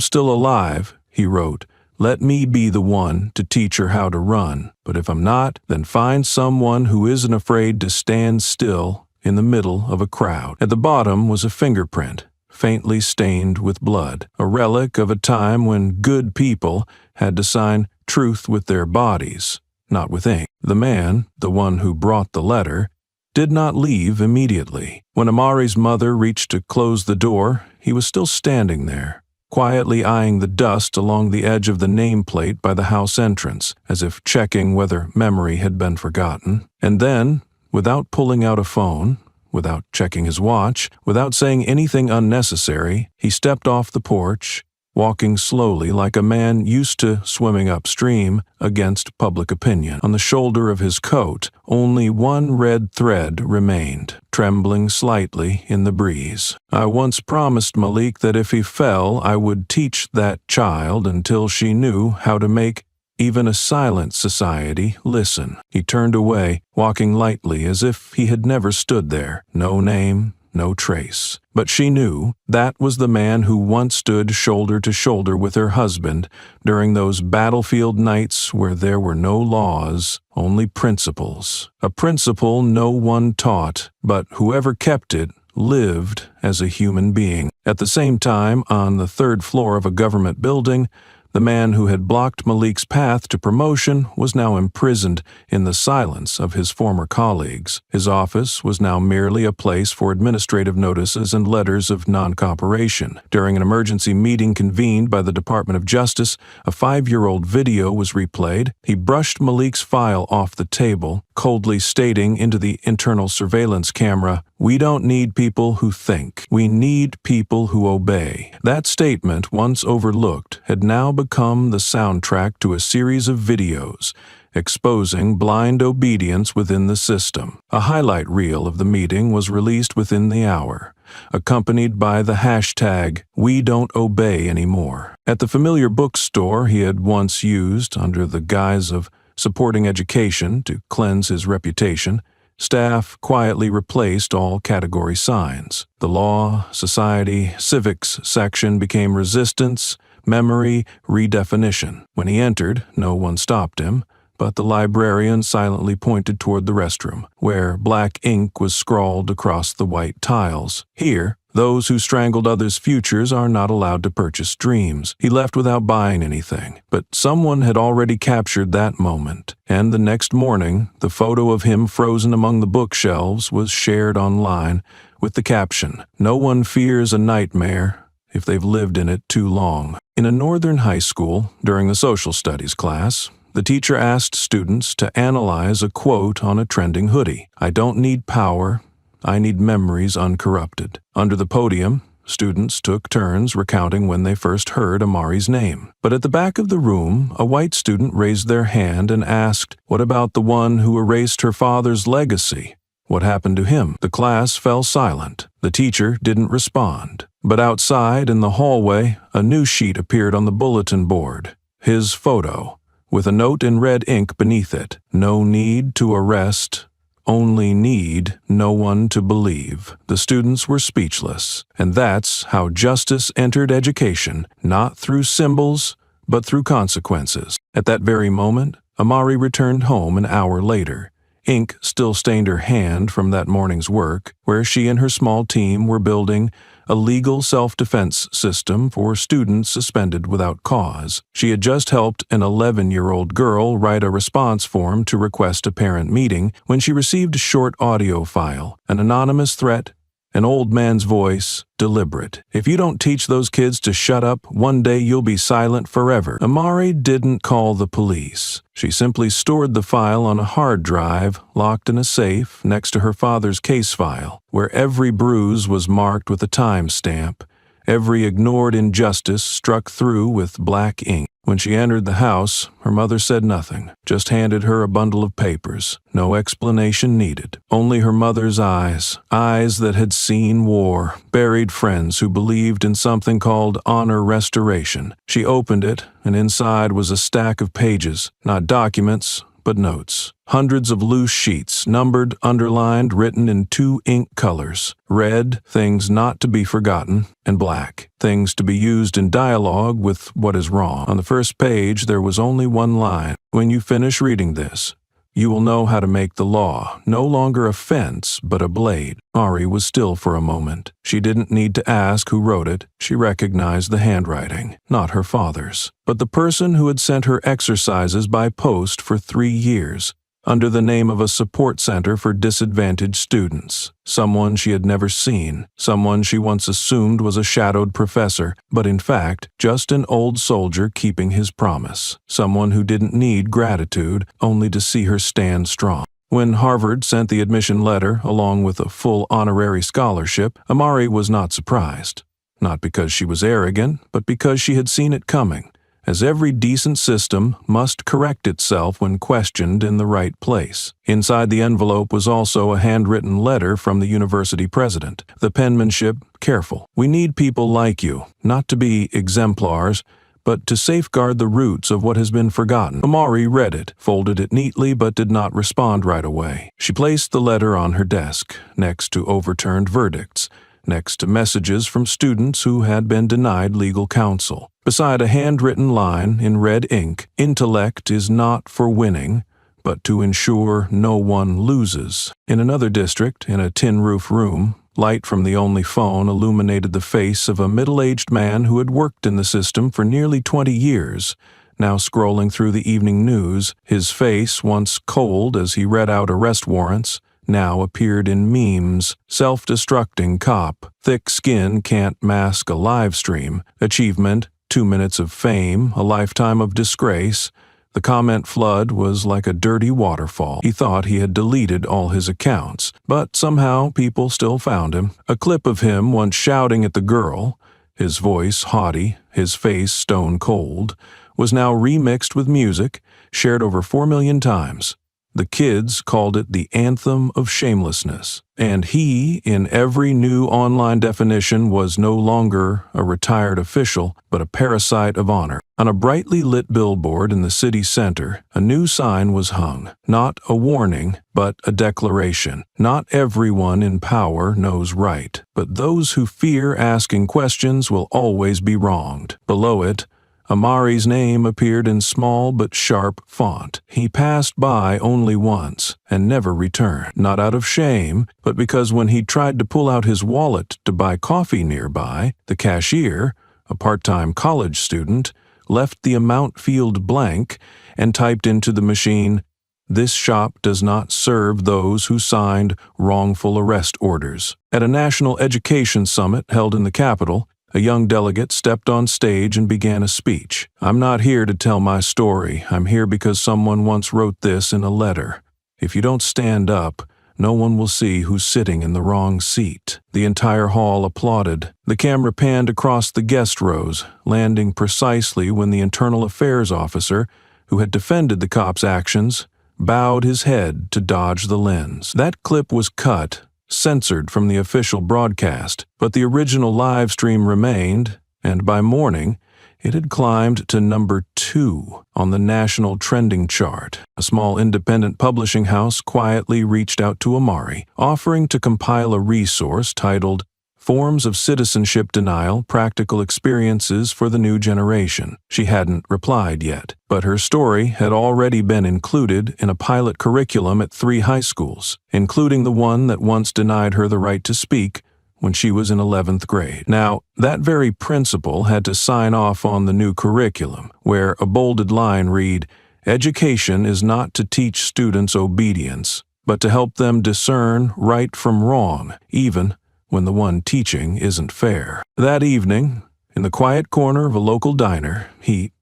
still alive," he wrote, "let me be the one to teach her how to run. But if I'm not, then find someone who isn't afraid to stand still in the middle of a crowd." At the bottom was a fingerprint, faintly stained with blood, a relic of a time when good people had to sign truth with their bodies, not with ink. The man, the one who brought the letter, did not leave immediately. When Amari's mother reached to close the door, he was still standing there, quietly eyeing the dust along the edge of the nameplate by the house entrance, as if checking whether memory had been forgotten. And then, without pulling out a phone, without checking his watch, without saying anything unnecessary, he stepped off the porch, walking slowly like a man used to swimming upstream against public opinion. On the shoulder of his coat, only one red thread remained, trembling slightly in the breeze. "I once promised Malik that if he fell, I would teach that child until she knew how to make even a silent society listen." He turned away, walking lightly as if he had never stood there. No name, no trace. But she knew that was the man who once stood shoulder to shoulder with her husband during those battlefield nights where there were no laws, only principles. A principle no one taught, but whoever kept it lived as a human being. At the same time, on the third floor of a government building, the man who had blocked Malik's path to promotion was now imprisoned in the silence of his former colleagues. His office was now merely a place for administrative notices and letters of non-cooperation. During an emergency meeting convened by the Department of Justice, a 5-year-old video was replayed. He brushed Malik's file off the table, coldly stating into the internal surveillance camera, "We don't need people who think. We need people who obey." That statement, once overlooked, had now become the soundtrack to a series of videos exposing blind obedience within the system. A highlight reel of the meeting was released within the hour, accompanied by the hashtag "We don't obey anymore." At the familiar bookstore he had once used under the guise of supporting education to cleanse his reputation, staff quietly replaced all category signs. The law, society, civics section became resistance, memory, redefinition. When he entered, no one stopped him, but the librarian silently pointed toward the restroom, where black ink was scrawled across the white tiles. "Here, those who strangled others' futures are not allowed to purchase dreams." He left without buying anything, but someone had already captured that moment, and the next morning, the photo of him frozen among the bookshelves was shared online with the caption, "No one fears a nightmare if they've lived in it too long." In a northern high school, during the social studies class, the teacher asked students to analyze a quote on a trending hoodie. "I don't need power. I need memories uncorrupted." Under the podium, students took turns recounting when they first heard Amari's name. But at the back of the room, a white student raised their hand and asked, "What about the one who erased her father's legacy? What happened to him?" The class fell silent. The teacher didn't respond. But outside, in the hallway, a new sheet appeared on the bulletin board. His photo, with a note in red ink beneath it. "No need to arrest. Only need no one to believe." The students were speechless, and that's how justice entered education, not through symbols, but through consequences. At that very moment, Amari returned home an hour later. Ink still stained her hand from that morning's work, where she and her small team were building a legal self-defense system for students suspended without cause. She had just helped an 11-year-old girl write a response form to request a parent meeting when she received a short audio file, an anonymous threat, an old man's voice, deliberate. "If you don't teach those kids to shut up, one day you'll be silent forever." Amari didn't call the police. She simply stored the file on a hard drive, locked in a safe next to her father's case file, where every bruise was marked with a time stamp Every ignored injustice struck through with black ink. When she entered the house, her mother said nothing, just handed her a bundle of papers. No explanation needed. Only her mother's eyes, eyes that had seen war, buried friends who believed in something called honor restoration. She opened it, and inside was a stack of pages, not documents, but notes. Hundreds of loose sheets, numbered, underlined, written in 2 ink colors. Red, things not to be forgotten, and black, things to be used in dialogue with what is wrong. On the first page, there was only one line. When you finish reading this, you will know how to make the law no longer a fence, but a blade. Mari was still for a moment. She didn't need to ask who wrote it. She recognized the handwriting, not her father's, but the person who had sent her exercises by post for 3 years, under the name of a support center for disadvantaged students. Someone she had never seen, someone she once assumed was a shadowed professor, but in fact, just an old soldier keeping his promise. Someone who didn't need gratitude, only to see her stand strong. When Harvard sent the admission letter along with a full honorary scholarship, Amari was not surprised. Not because she was arrogant, but because she had seen it coming, as every decent system must correct itself when questioned in the right place. Inside the envelope was also a handwritten letter from the university president. The penmanship careful. We need people like you, not to be exemplars, but to safeguard the roots of what has been forgotten. Amari read it, folded it neatly, but did not respond right away. She placed the letter on her desk, next to overturned verdicts, next to messages from students who had been denied legal counsel. Beside a handwritten line in red ink, intellect is not for winning, but to ensure no one loses. In another district, in a tin-roof room, light from the only phone illuminated the face of a middle-aged man who had worked in the system for nearly 20 years. Now scrolling through the evening news, his face, once cold as he read out arrest warrants, now appeared in memes. Self-destructing cop, thick skin can't mask a live stream, achievement, 2 minutes of fame, a lifetime of disgrace. The comment flood was like a dirty waterfall. He thought he had deleted all his accounts, but somehow people still found him. A clip of him once shouting at the girl, his voice haughty, his face stone cold, was now remixed with music, shared over 4 million times. The kids called it the anthem of shamelessness. And he, in every new online definition, was no longer a retired official, but a parasite of honor. On a brightly lit billboard in the city center, a new sign was hung. Not a warning, but a declaration. Not everyone in power knows right, but those who fear asking questions will always be wronged. Below it, Amari's name appeared in small but sharp font. He passed by only once and never returned, not out of shame, but because when he tried to pull out his wallet to buy coffee nearby, the cashier, a part-time college student, left the amount field blank and typed into the machine, "This shop does not serve those who signed wrongful arrest orders." At a national education summit held in the Capitol, a young delegate stepped on stage and began a speech. "I'm not here to tell my story. I'm here because someone once wrote this in a letter. If you don't stand up, no one will see who's sitting in the wrong seat." The entire hall applauded. The camera panned across the guest rows, landing precisely when the internal affairs officer, who had defended the cop's actions, bowed his head to dodge the lens. That clip was cut, censored from the official broadcast, but the original live stream remained, and by morning, it had climbed to number 2 on the national trending chart. A small independent publishing house quietly reached out to Amari, offering to compile a resource titled Forms of Citizenship Denial, Practical Experiences for the New Generation. She hadn't replied yet, but her story had already been included in a pilot curriculum at 3 high schools, including the one that once denied her the right to speak when she was in 11th grade. Now, that very principal had to sign off on the new curriculum, where a bolded line read, "Education is not to teach students obedience, but to help them discern right from wrong, even when the one teaching isn't fair." That evening, in the quiet corner of a local diner, he,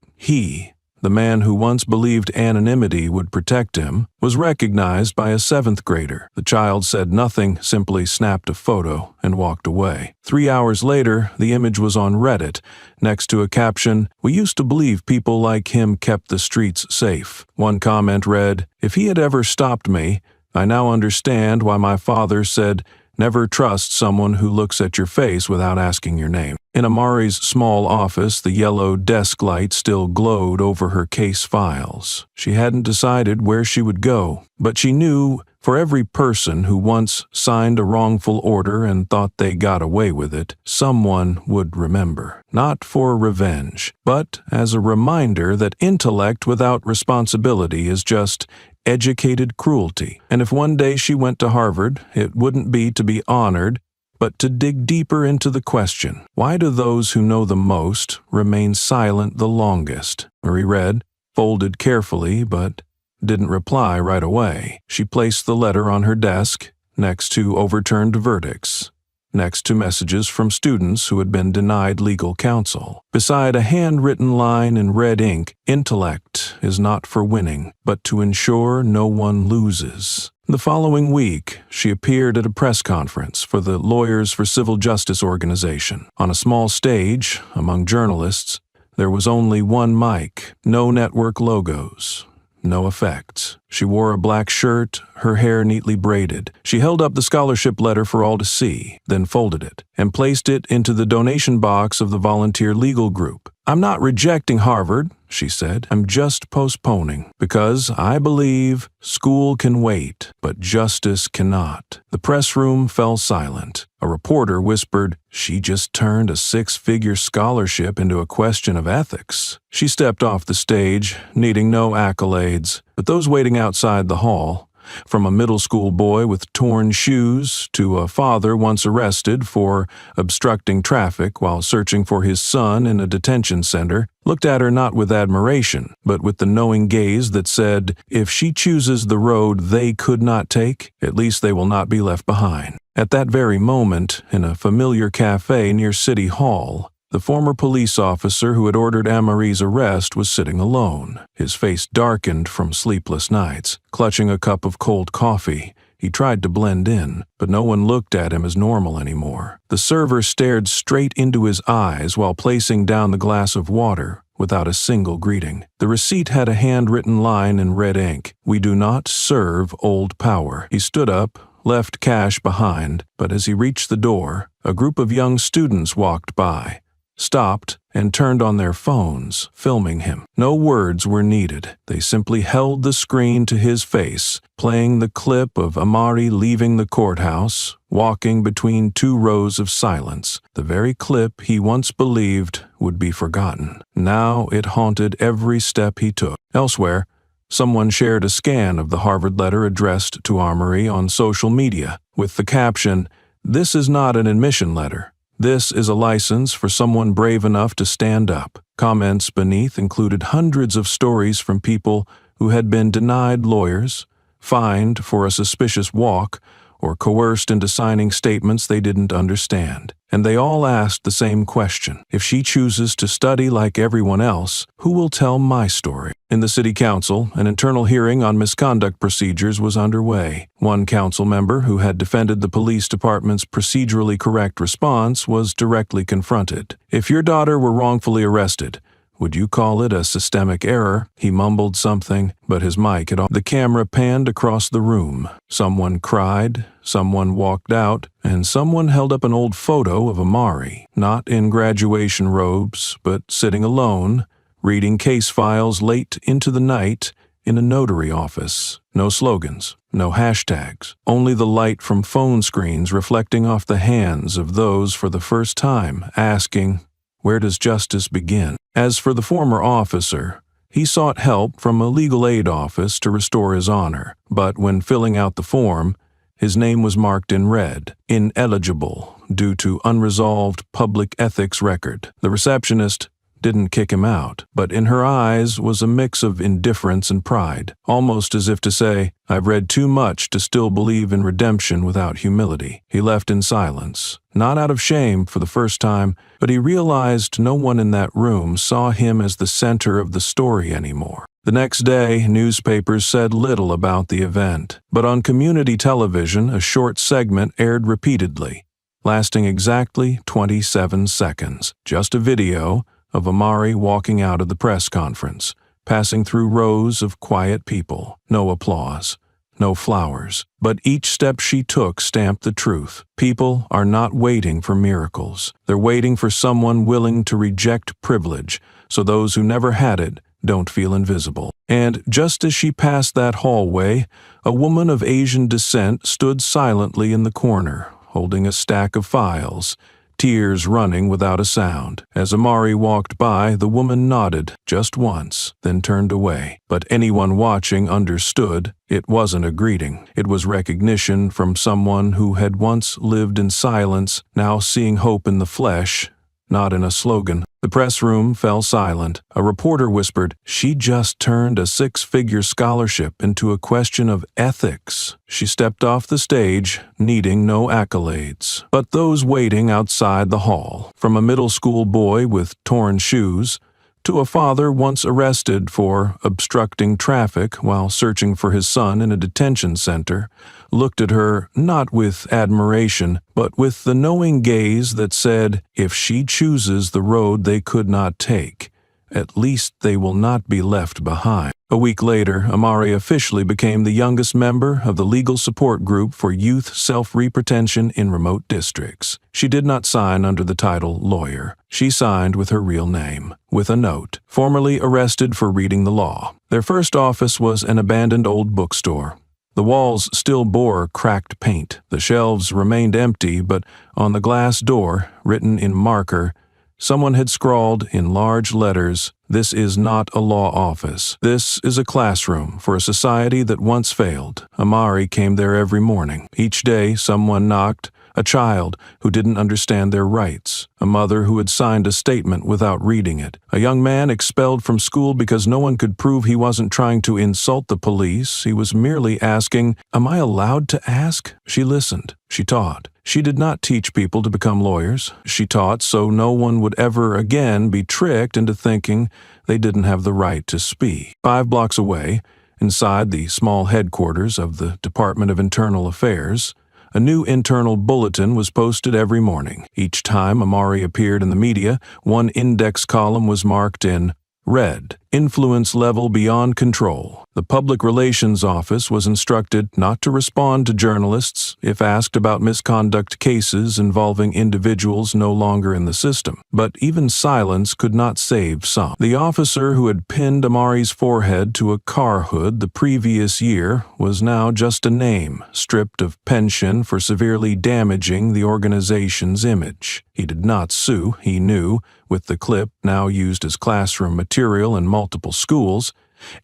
The man who once believed anonymity would protect him was recognized by a 7th grader. The child said nothing, simply snapped a photo and walked away. 3 hours later, the image was on Reddit, next to a caption, "We used to believe people like him kept the streets safe." One comment read, "If he had ever stopped me, I now understand why my father said, 'Never trust someone who looks at your face without asking your name.'" In Amari's small office, the yellow desk light still glowed over her case files. She hadn't decided where she would go, but she knew for every person who once signed a wrongful order and thought they got away with it, someone would remember. Not for revenge, but as a reminder that intellect without responsibility is just educated cruelty. And if one day she went to Harvard, it wouldn't be to be honored, but to dig deeper into the question, why do those who know the most remain silent the longest? Marie read, folded carefully, but didn't reply right away. She placed the letter on her desk, next to overturned verdicts, next to messages from students who had been denied legal counsel. Beside a handwritten line in red ink, "Intellect is not for winning, but to ensure no one loses." The following week, she appeared at a press conference for the Lawyers for Civil Justice organization. On a small stage, among journalists, there was only one mic, no network logos. No effects. She wore a black shirt, her hair neatly braided. She held up the scholarship letter for all to see, then folded it, and placed it into the donation box of the volunteer legal group. "I'm not rejecting Harvard," she said. "I'm just postponing, because I believe school can wait, but justice cannot." The press room fell silent. A reporter whispered, "She just turned a 6-figure scholarship into a question of ethics." She stepped off the stage, needing no accolades, but those waiting outside the hall, from a middle school boy with torn shoes to a father once arrested for obstructing traffic while searching for his son in a detention center, looked at her not with admiration, but with the knowing gaze that said, if she chooses the road they could not take, at least they will not be left behind. At that very moment, in a familiar cafe near City Hall, the former police officer who had ordered Anne-Marie's arrest was sitting alone. His face darkened from sleepless nights. Clutching a cup of cold coffee, he tried to blend in, but no one looked at him as normal anymore. The server stared straight into his eyes while placing down the glass of water without a single greeting. The receipt had a handwritten line in red ink, "We do not serve old power." He stood up, left cash behind, but as he reached the door, a group of young students walked by, stopped, and turned on their phones, filming him. No words were needed. They simply held the screen to his face, playing the clip of Amari leaving the courthouse, walking between 2 rows of silence, the very clip he once believed would be forgotten. Now it haunted every step he took. Elsewhere, someone shared a scan of the Harvard letter addressed to Anne-Marie on social media, with the caption, "This is not an admission letter. This is a license for someone brave enough to stand up." Comments beneath included hundreds of stories from people who had been denied lawyers, fined for a suspicious walk, or coerced into signing statements they didn't understand. And they all asked the same question. If she chooses to study like everyone else, who will tell my story? In the city council, an internal hearing on misconduct procedures was underway. One council member who had defended the police department's procedurally correct response was directly confronted. "If your daughter were wrongfully arrested, would you call it a systemic error?" He mumbled something, but his mic had off. The camera panned across the room. Someone cried, someone walked out, and someone held up an old photo of Amari, not in graduation robes, but sitting alone, reading case files late into the night in a notary office. No slogans, no hashtags, only the light from phone screens reflecting off the hands of those for the first time asking, where does justice begin? As for the former officer, he sought help from a legal aid office to restore his honor, but when filling out the form, his name was marked in red, ineligible due to unresolved public ethics record. The receptionist didn't kick him out, but in her eyes was a mix of indifference and pride, almost as if to say, "I've read too much to still believe in redemption without humility." He left in silence, not out of shame for the first time, but he realized no one in that room saw him as the center of the story anymore. The next day, newspapers said little about the event, but on community television, a short segment aired repeatedly, lasting exactly 27 seconds. Just a video of Amari walking out of the press conference, passing through rows of quiet people. No applause, no flowers, but each step she took stamped the truth. People are not waiting for miracles. They're waiting for someone willing to reject privilege, so those who never had it don't feel invisible. And just as she passed that hallway, a woman of Asian descent stood silently in the corner, holding a stack of files, tears running without a sound. As Amari walked by, the woman nodded just once, then turned away. But anyone watching understood it wasn't a greeting. It was recognition from someone who had once lived in silence, now seeing hope in the flesh, not in a slogan. The press room fell silent. A reporter whispered, "She just turned a six-figure scholarship into a question of ethics." She stepped off the stage, needing no accolades. But those waiting outside the hall, from a middle school boy with torn shoes to a father once arrested for obstructing traffic while searching for his son in a detention center, looked at her not with admiration, but with the knowing gaze that said, if she chooses the road they could not take, at least they will not be left behind. A week later, Amari officially became the youngest member of the legal support group for youth self-repretention in remote districts. She did not sign under the title lawyer. She signed with her real name, with a note, formerly arrested for reading the law. Their first office was an abandoned old bookstore. The walls still bore cracked paint. The shelves remained empty, but on the glass door, written in marker, someone had scrawled in large letters, "This is not a law office. This is a classroom for a society that once failed." Amari came there every morning. Each day, someone knocked, a child who didn't understand their rights, a mother who had signed a statement without reading it, a young man expelled from school because no one could prove he wasn't trying to insult the police. He was merely asking, "Am I allowed to ask?" She listened. She taught. She did not teach people to become lawyers. She taught so no one would ever again be tricked into thinking they didn't have the right to speak. 5 blocks away, inside the small headquarters of the Department of Internal Affairs, a new internal bulletin was posted every morning. Each time Amari appeared in the media, one index column was marked in red, influence level beyond control. The Public Relations Office was instructed not to respond to journalists if asked about misconduct cases involving individuals no longer in the system. But even silence could not save some. The officer who had pinned Amari's forehead to a car hood the previous year was now just a name, stripped of pension for severely damaging the organization's image. He did not sue, he knew, with the clip now used as classroom material in multiple schools.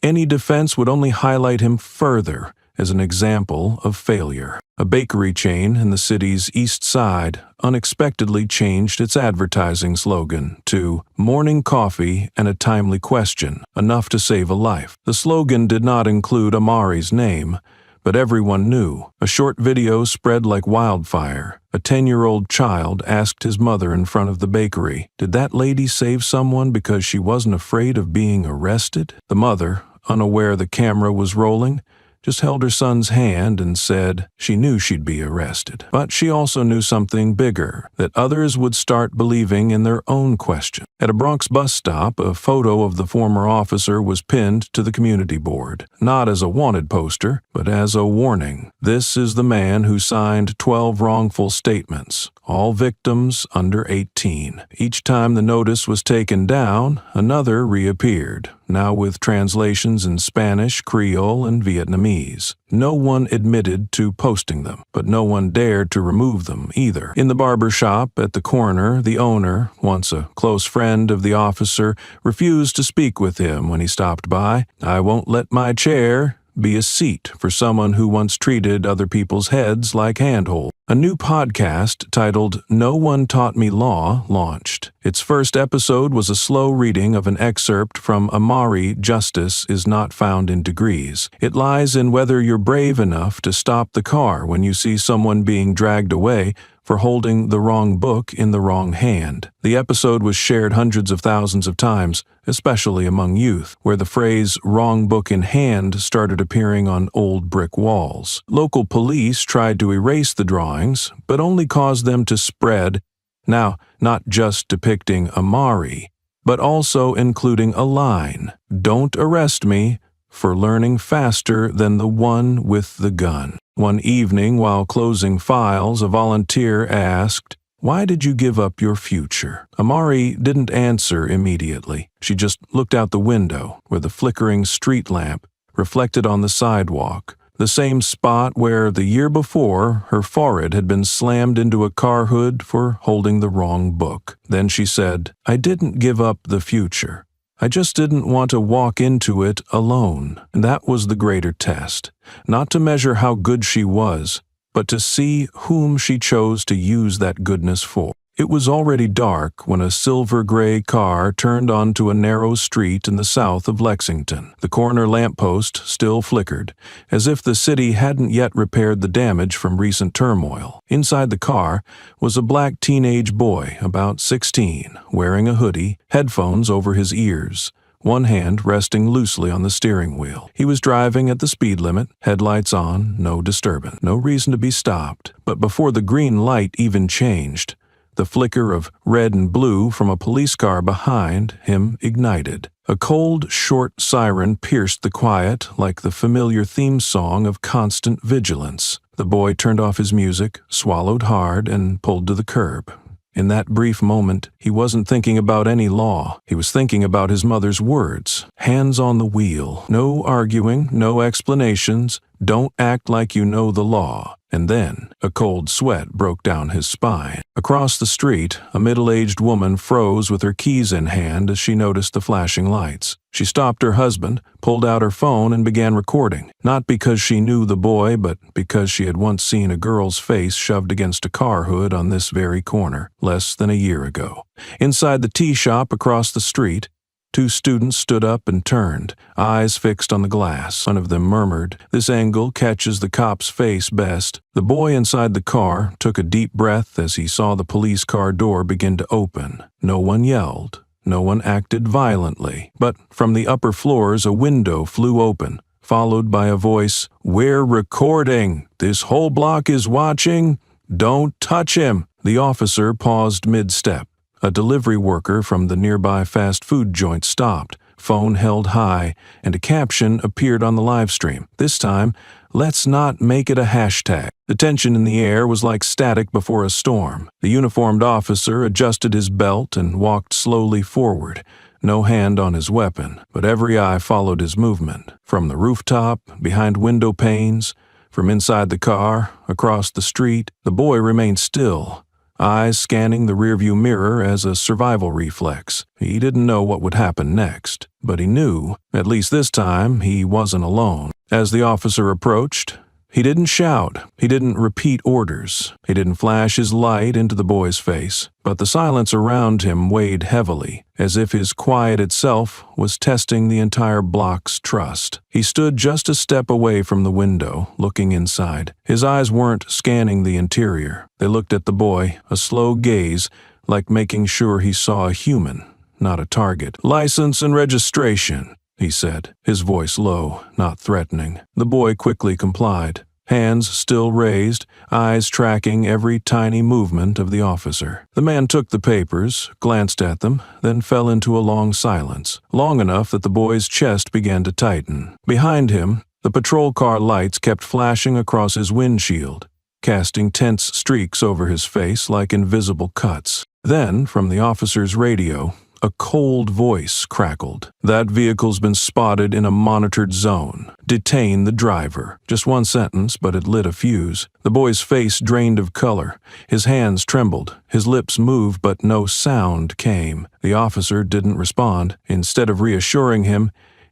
Any defense would only highlight him further as an example of failure. A bakery chain in the city's east side unexpectedly changed its advertising slogan to "Morning Coffee and a Timely Question, Enough to Save a Life." The slogan did not include Amari's name, but everyone knew. A short video spread like wildfire. A 10-year-old child asked his mother in front of the bakery, "Did that lady save someone because she wasn't afraid of being arrested?" The mother, unaware the camera was rolling, just held her son's hand and said she knew she'd be arrested. But she also knew something bigger, that others would start believing in their own question. At a Bronx bus stop, a photo of the former officer was pinned to the community board, not as a wanted poster, but as a warning. This is the man who signed 12 wrongful statements, all victims under 18. Each time the notice was taken down, another reappeared, now with translations in Spanish, Creole, and Vietnamese. No one admitted to posting them, but no one dared to remove them either. In the barber shop at the corner, the owner, once a close friend of the officer, refused to speak with him when he stopped by. "I won't let my chair," be a seat for someone who once treated other people's heads like handholds. A new podcast titled No One Taught Me Law launched. Its first episode was a slow reading of an excerpt from Amari, Justice is Not Found in Degrees. It lies in whether you're brave enough to stop the car when you see someone being dragged away for holding the wrong book in the wrong hand. The episode was shared hundreds of thousands of times, especially among youth, where the phrase wrong book in hand started appearing on old brick walls. Local police tried to erase the drawings, but only caused them to spread, now not just depicting Amari, but also including a line, "Don't arrest me for learning faster than the one with the gun." One evening, while closing files, a volunteer asked, "Why did you give up your future?" Amari didn't answer immediately. She just looked out the window, where the flickering street lamp reflected on the sidewalk, the same spot where the year before her forehead had been slammed into a car hood for holding the wrong book. Then she said, "I didn't give up the future. I just didn't want to walk into it alone." And that was the greater test, not to measure how good she was, but to see whom she chose to use that goodness for. It was already dark when a silver-gray car turned onto a narrow street in the south of Lexington. The corner lamppost still flickered, as if the city hadn't yet repaired the damage from recent turmoil. Inside the car was a black teenage boy, about 16, wearing a hoodie, headphones over his ears, one hand resting loosely on the steering wheel. He was driving at the speed limit, headlights on, no disturbance, no reason to be stopped. But before the green light even changed, the flicker of red and blue from a police car behind him ignited. A cold, short siren pierced the quiet like the familiar theme song of constant vigilance. The boy turned off his music, swallowed hard, and pulled to the curb. In that brief moment, he wasn't thinking about any law. He was thinking about his mother's words. Hands on the wheel. No arguing, no explanations. Don't act like you know the law. And then, a cold sweat broke down his spine. Across the street, a middle-aged woman froze with her keys in hand as she noticed the flashing lights. She stopped her husband, pulled out her phone, and began recording. Not because she knew the boy, but because she had once seen a girl's face shoved against a car hood on this very corner, less than a year ago. Inside the tea shop across the street, two students stood up and turned, eyes fixed on the glass. One of them murmured, "This angle catches the cop's face best." The boy inside the car took a deep breath as he saw the police car door begin to open. No one yelled. No one acted violently. But from the upper floors, a window flew open, followed by a voice, "We're recording. This whole block is watching. Don't touch him." The officer paused mid-step. A delivery worker from the nearby fast food joint stopped, phone held high, and a caption appeared on the live stream. This time, "Let's not make it a hashtag." The tension in the air was like static before a storm. The uniformed officer adjusted his belt and walked slowly forward, no hand on his weapon, but every eye followed his movement. From the rooftop, behind window panes, from inside the car, across the street, the boy remained still, eyes scanning the rearview mirror as a survival reflex. He didn't know what would happen next, but he knew, at least this time, he wasn't alone. As the officer approached, he didn't shout, he didn't repeat orders, he didn't flash his light into the boy's face, but the silence around him weighed heavily, as if his quiet itself was testing the entire block's trust. He stood just a step away from the window, looking inside. His eyes weren't scanning the interior. They looked at the boy, a slow gaze, like making sure he saw a human, not a target. "License and registration," he said, his voice low, not threatening. The boy quickly complied, hands still raised, eyes tracking every tiny movement of the officer. The man took the papers, glanced at them, then fell into a long silence, long enough that the boy's chest began to tighten. Behind him, the patrol car lights kept flashing across his windshield, casting tense streaks over his face like invisible cuts. Then, from the officer's radio, a cold voice crackled. "That vehicle's been spotted in a monitored zone. Detain the driver." Just one sentence, but it lit a fuse. The boy's face drained of color. His hands trembled. His lips moved, but no sound came. The officer didn't respond. Instead of reassuring him,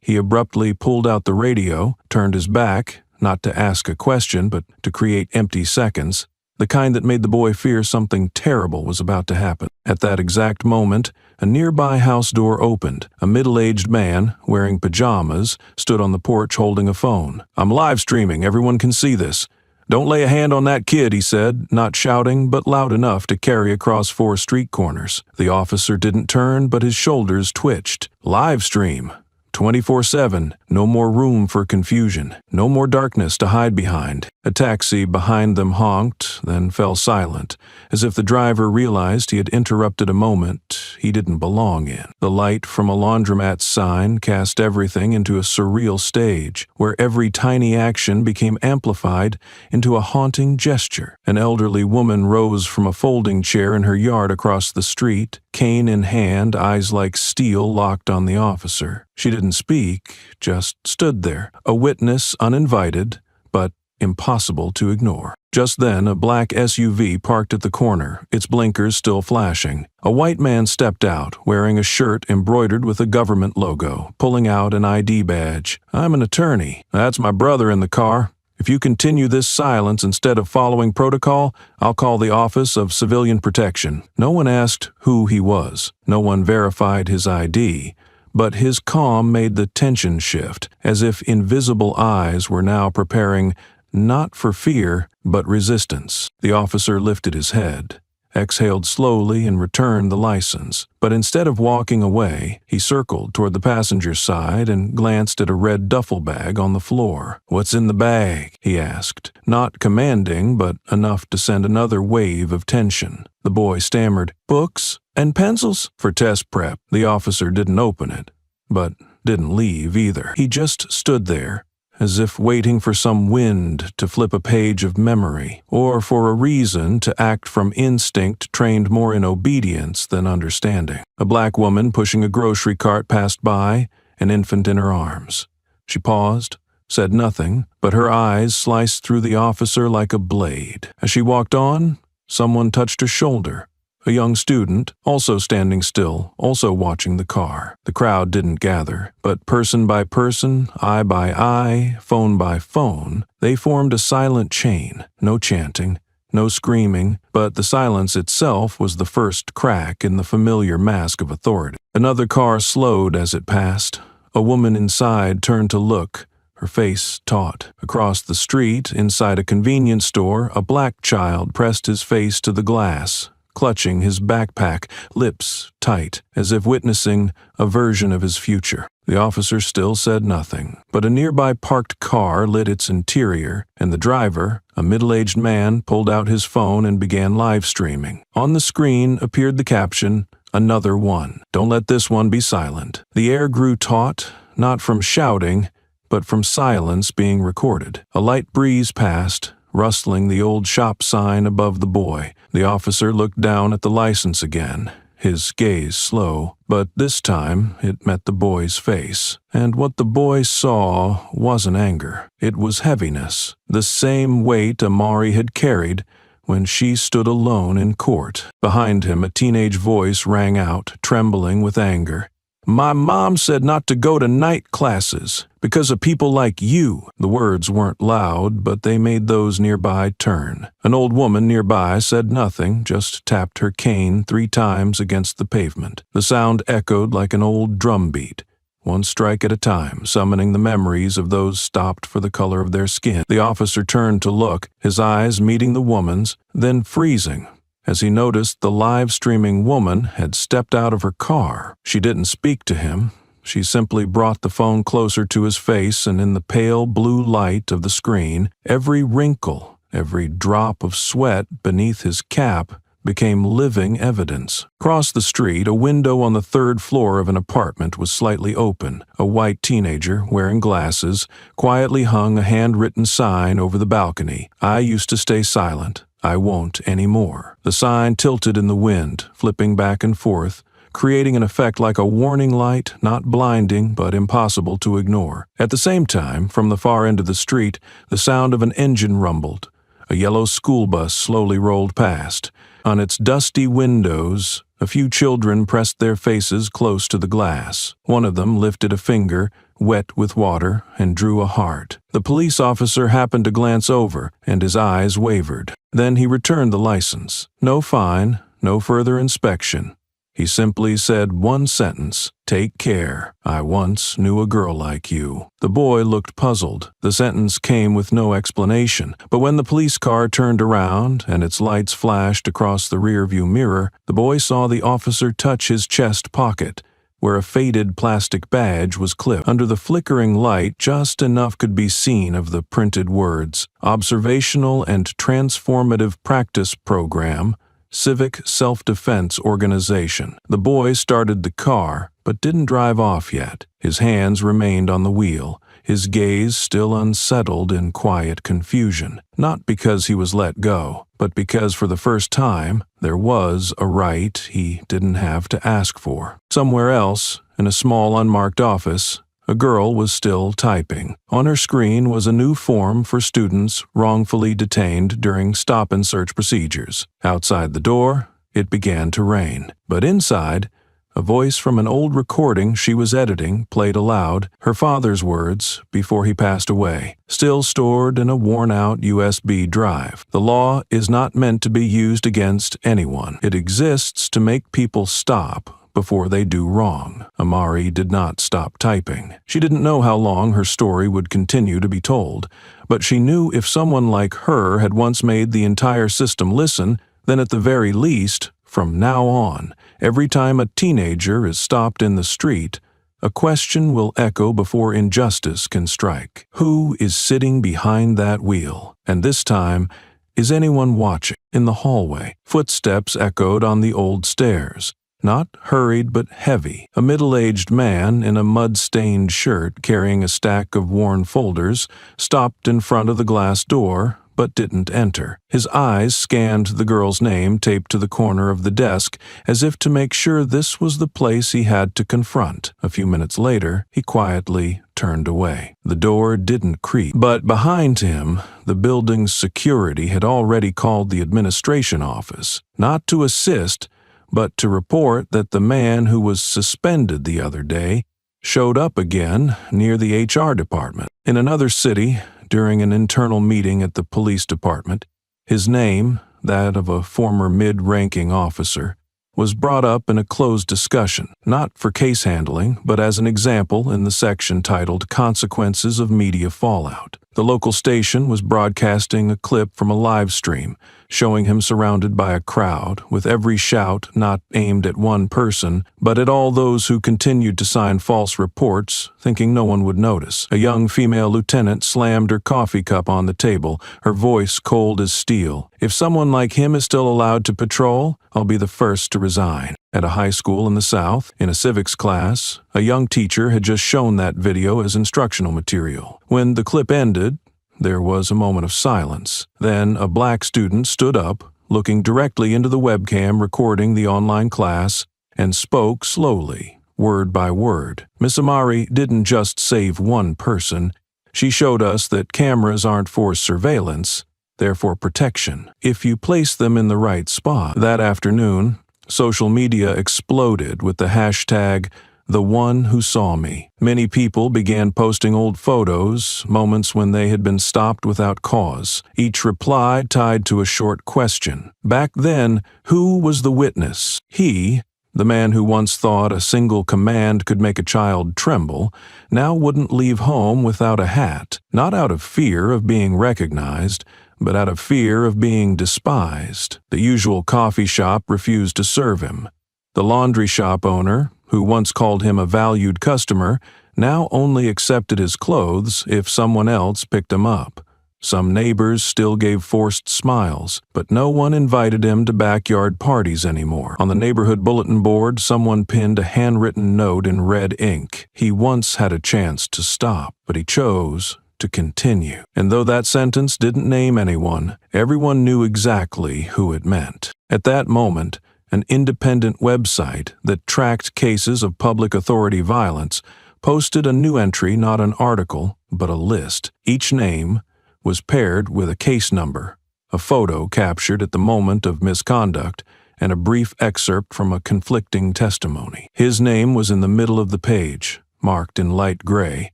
He abruptly pulled out the radio, turned his back, not to ask a question, but to create empty seconds, the kind that made the boy fear something terrible was about to happen. At that exact moment, a nearby house door opened. A middle-aged man, wearing pajamas, stood on the porch holding a phone. "I'm live streaming. Everyone can see this. Don't lay a hand on that kid," he said, not shouting, but loud enough to carry across 4 street corners. The officer didn't turn, but his shoulders twitched. Live stream. 24/7. No more room for confusion. No more darkness to hide behind. A taxi behind them honked, then fell silent, as if the driver realized he had interrupted a moment he didn't belong in. The light from a laundromat sign cast everything into a surreal stage, where every tiny action became amplified into a haunting gesture. An elderly woman rose from a folding chair in her yard across the street, cane in hand, eyes like steel locked on the officer. She didn't speak, just stood there, a witness uninvited, but impossible to ignore. Just then, a black SUV parked at the corner, its blinkers still flashing. A white man stepped out, wearing a shirt embroidered with a government logo, pulling out an ID badge. "I'm an attorney. That's my brother in the car. If you continue this silence instead of following protocol, I'll call the Office of Civilian Protection." No one asked who he was. No one verified his ID. But his calm made the tension shift, as if invisible eyes were now preparing not for fear, but resistance. The officer lifted his head, exhaled slowly, and returned the license. But instead of walking away, he circled toward the passenger's side and glanced at a red duffel bag on the floor. "What's in the bag?" he asked, not commanding, but enough to send another wave of tension. The boy stammered, "Books and pencils for test prep." The officer didn't open it, but didn't leave either. He just stood there, as if waiting for some wind to flip a page of memory, or for a reason to act from instinct trained more in obedience than understanding. A black woman pushing a grocery cart passed by, an infant in her arms. She paused, said nothing, but her eyes sliced through the officer like a blade. As she walked on, someone touched her shoulder. A young student, also standing still, also watching the car. The crowd didn't gather, but person by person, eye by eye, phone by phone, they formed a silent chain. No chanting, no screaming, but the silence itself was the first crack in the familiar mask of authority. Another car slowed as it passed. A woman inside turned to look, her face taut. Across the street, inside a convenience store, a black child pressed his face to the glass, clutching his backpack, lips tight, as if witnessing a version of his future. The officer still said nothing, but a nearby parked car lit its interior, and the driver, a middle-aged man, pulled out his phone and began live streaming. On the screen appeared the caption, "Another one. Don't let this one be silent." The air grew taut, not from shouting, but from silence being recorded. A light breeze passed, rustling the old shop sign above the boy. The officer looked down at the license again, his gaze slow, but this time it met the boy's face. And what the boy saw wasn't anger. It was heaviness, the same weight Amari had carried when she stood alone in court. Behind him, a teenage voice rang out, trembling with anger. "My mom said not to go to night classes because of people like you." The words weren't loud, but they made those nearby turn. An old woman nearby said nothing, just tapped her cane 3 times against the pavement. The sound echoed like an old drum beat, one strike at a time, summoning the memories of those stopped for the color of their skin. The officer turned to look, his eyes meeting the woman's, then freezing, as he noticed the live-streaming woman had stepped out of her car. She didn't speak to him. She simply brought the phone closer to his face, and in the pale blue light of the screen, every wrinkle, every drop of sweat beneath his cap became living evidence. Across the street, a window on the 3rd floor of an apartment was slightly open. A white teenager, wearing glasses, quietly hung a handwritten sign over the balcony. "I used to stay silent. I won't anymore." The sign tilted in the wind, flipping back and forth, creating an effect like a warning light, not blinding but impossible to ignore. At the same time, from the far end of the street, the sound of an engine rumbled. A yellow school bus slowly rolled past. On its dusty windows, a few children pressed their faces close to the glass. One of them lifted a finger, wet with water, and drew a heart. The police officer happened to glance over, and his eyes wavered. Then he returned the license. No fine, no further inspection. He simply said one sentence, "Take care. I once knew a girl like you." The boy looked puzzled. The sentence came with no explanation, but when the police car turned around and its lights flashed across the rearview mirror, the boy saw the officer touch his chest pocket, where a faded plastic badge was clipped. Under the flickering light, just enough could be seen of the printed words, "Observational and Transformative Practice Program, Civic Self-Defense Organization." The boy started the car, but didn't drive off yet. His hands remained on the wheel, his gaze still unsettled in quiet confusion. Not because he was let go, but because for the first time, there was a right he didn't have to ask for. Somewhere else, in a small unmarked office, a girl was still typing. On her screen was a new form for students wrongfully detained during stop-and-search procedures. Outside the door, it began to rain. But inside, a voice from an old recording she was editing played aloud, her father's words before he passed away, still stored in a worn-out USB drive. "The law is not meant to be used against anyone. It exists to make people stop before they do wrong." Amari did not stop typing. She didn't know how long her story would continue to be told, but she knew if someone like her had once made the entire system listen, then at the very least, from now on, every time a teenager is stopped in the street, a question will echo before injustice can strike. Who is sitting behind that wheel? And this time, is anyone watching? In the hallway, footsteps echoed on the old stairs. Not hurried but heavy. A middle-aged man in a mud-stained shirt carrying a stack of worn folders stopped in front of the glass door but didn't enter. His eyes scanned the girl's name taped to the corner of the desk as if to make sure this was the place he had to confront. A few minutes later, he quietly turned away. The door didn't creak, but behind him, the building's security had already called the administration office, not to assist, but to report that the man who was suspended the other day showed up again near the HR department. In another city, during an internal meeting at the police department, his name, that of a former mid-ranking officer, was brought up in a closed discussion, not for case handling, but as an example in the section titled Consequences of Media Fallout. The local station was broadcasting a clip from a live stream, showing him surrounded by a crowd, with every shout not aimed at one person, but at all those who continued to sign false reports, thinking no one would notice. A young female lieutenant slammed her coffee cup on the table, her voice cold as steel. "If someone like him is still allowed to patrol, I'll be the first to resign." At a high school in the South, in a civics class, a young teacher had just shown that video as instructional material. When the clip ended, there was a moment of silence. Then a black student stood up, looking directly into the webcam recording the online class, and spoke slowly, word by word. Miss Amari didn't just save one person. She showed us that cameras aren't for surveillance, they're for protection. If you place them in the right spot. That afternoon, social media exploded with the hashtag "The One Who Saw Me." Many people began posting old photos, moments when they had been stopped without cause, each reply tied to a short question. Back then, who was the witness? He, the man who once thought a single command could make a child tremble, now wouldn't leave home without a hat, not out of fear of being recognized, but out of fear of being despised. The usual coffee shop refused to serve him. The laundry shop owner, who once called him a valued customer, now only accepted his clothes if someone else picked them up. Some neighbors still gave forced smiles, but no one invited him to backyard parties anymore. On the neighborhood bulletin board, someone pinned a handwritten note in red ink. He once had a chance to stop, but he chose to continue. And though that sentence didn't name anyone, everyone knew exactly who it meant. At that moment, an independent website that tracked cases of public authority violence posted a new entry, not an article, but a list. Each name was paired with a case number, a photo captured at the moment of misconduct, and a brief excerpt from a conflicting testimony. His name was in the middle of the page, marked in light gray.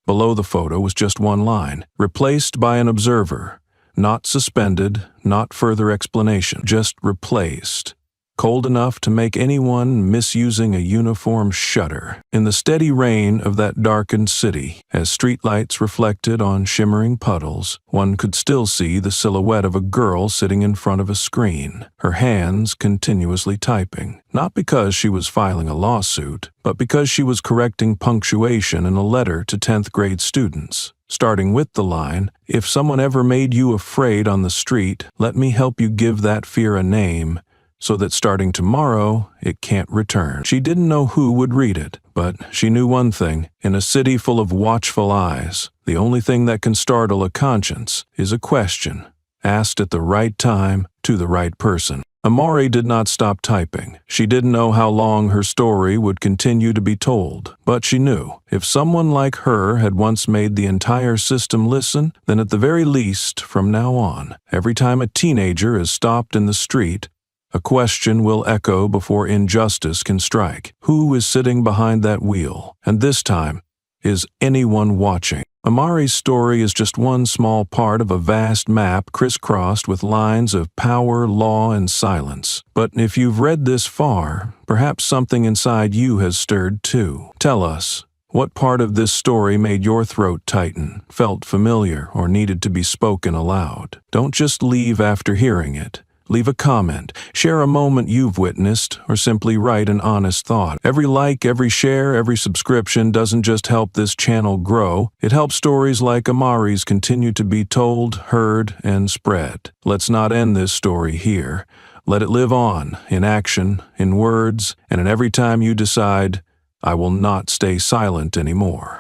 Below the photo was just one line, replaced by an observer. Not suspended, not further explanation, just replaced. Cold enough to make anyone misusing a uniform shudder. In the steady rain of that darkened city, as streetlights reflected on shimmering puddles, one could still see the silhouette of a girl sitting in front of a screen, her hands continuously typing. Not because she was filing a lawsuit, but because she was correcting punctuation in a letter to 10th grade students. Starting with the line, "If someone ever made you afraid on the street, let me help you give that fear a name, so that starting tomorrow, it can't return." She didn't know who would read it, but she knew one thing. In a city full of watchful eyes, the only thing that can startle a conscience is a question, asked at the right time to the right person. Amari did not stop typing. She didn't know how long her story would continue to be told, but she knew if someone like her had once made the entire system listen, then at the very least, from now on, every time a teenager is stopped in the street, a question will echo before injustice can strike. Who is sitting behind that wheel? And this time, is anyone watching? Amari's story is just one small part of a vast map crisscrossed with lines of power, law, and silence. But if you've read this far, perhaps something inside you has stirred too. Tell us, what part of this story made your throat tighten, felt familiar, or needed to be spoken aloud? Don't just leave after hearing it. Leave a comment, share a moment you've witnessed, or simply write an honest thought. Every like, every share, every subscription doesn't just help this channel grow, it helps stories like Amari's continue to be told, heard, and spread. Let's not end this story here. Let it live on, in action, in words, and in every time you decide, I will not stay silent anymore.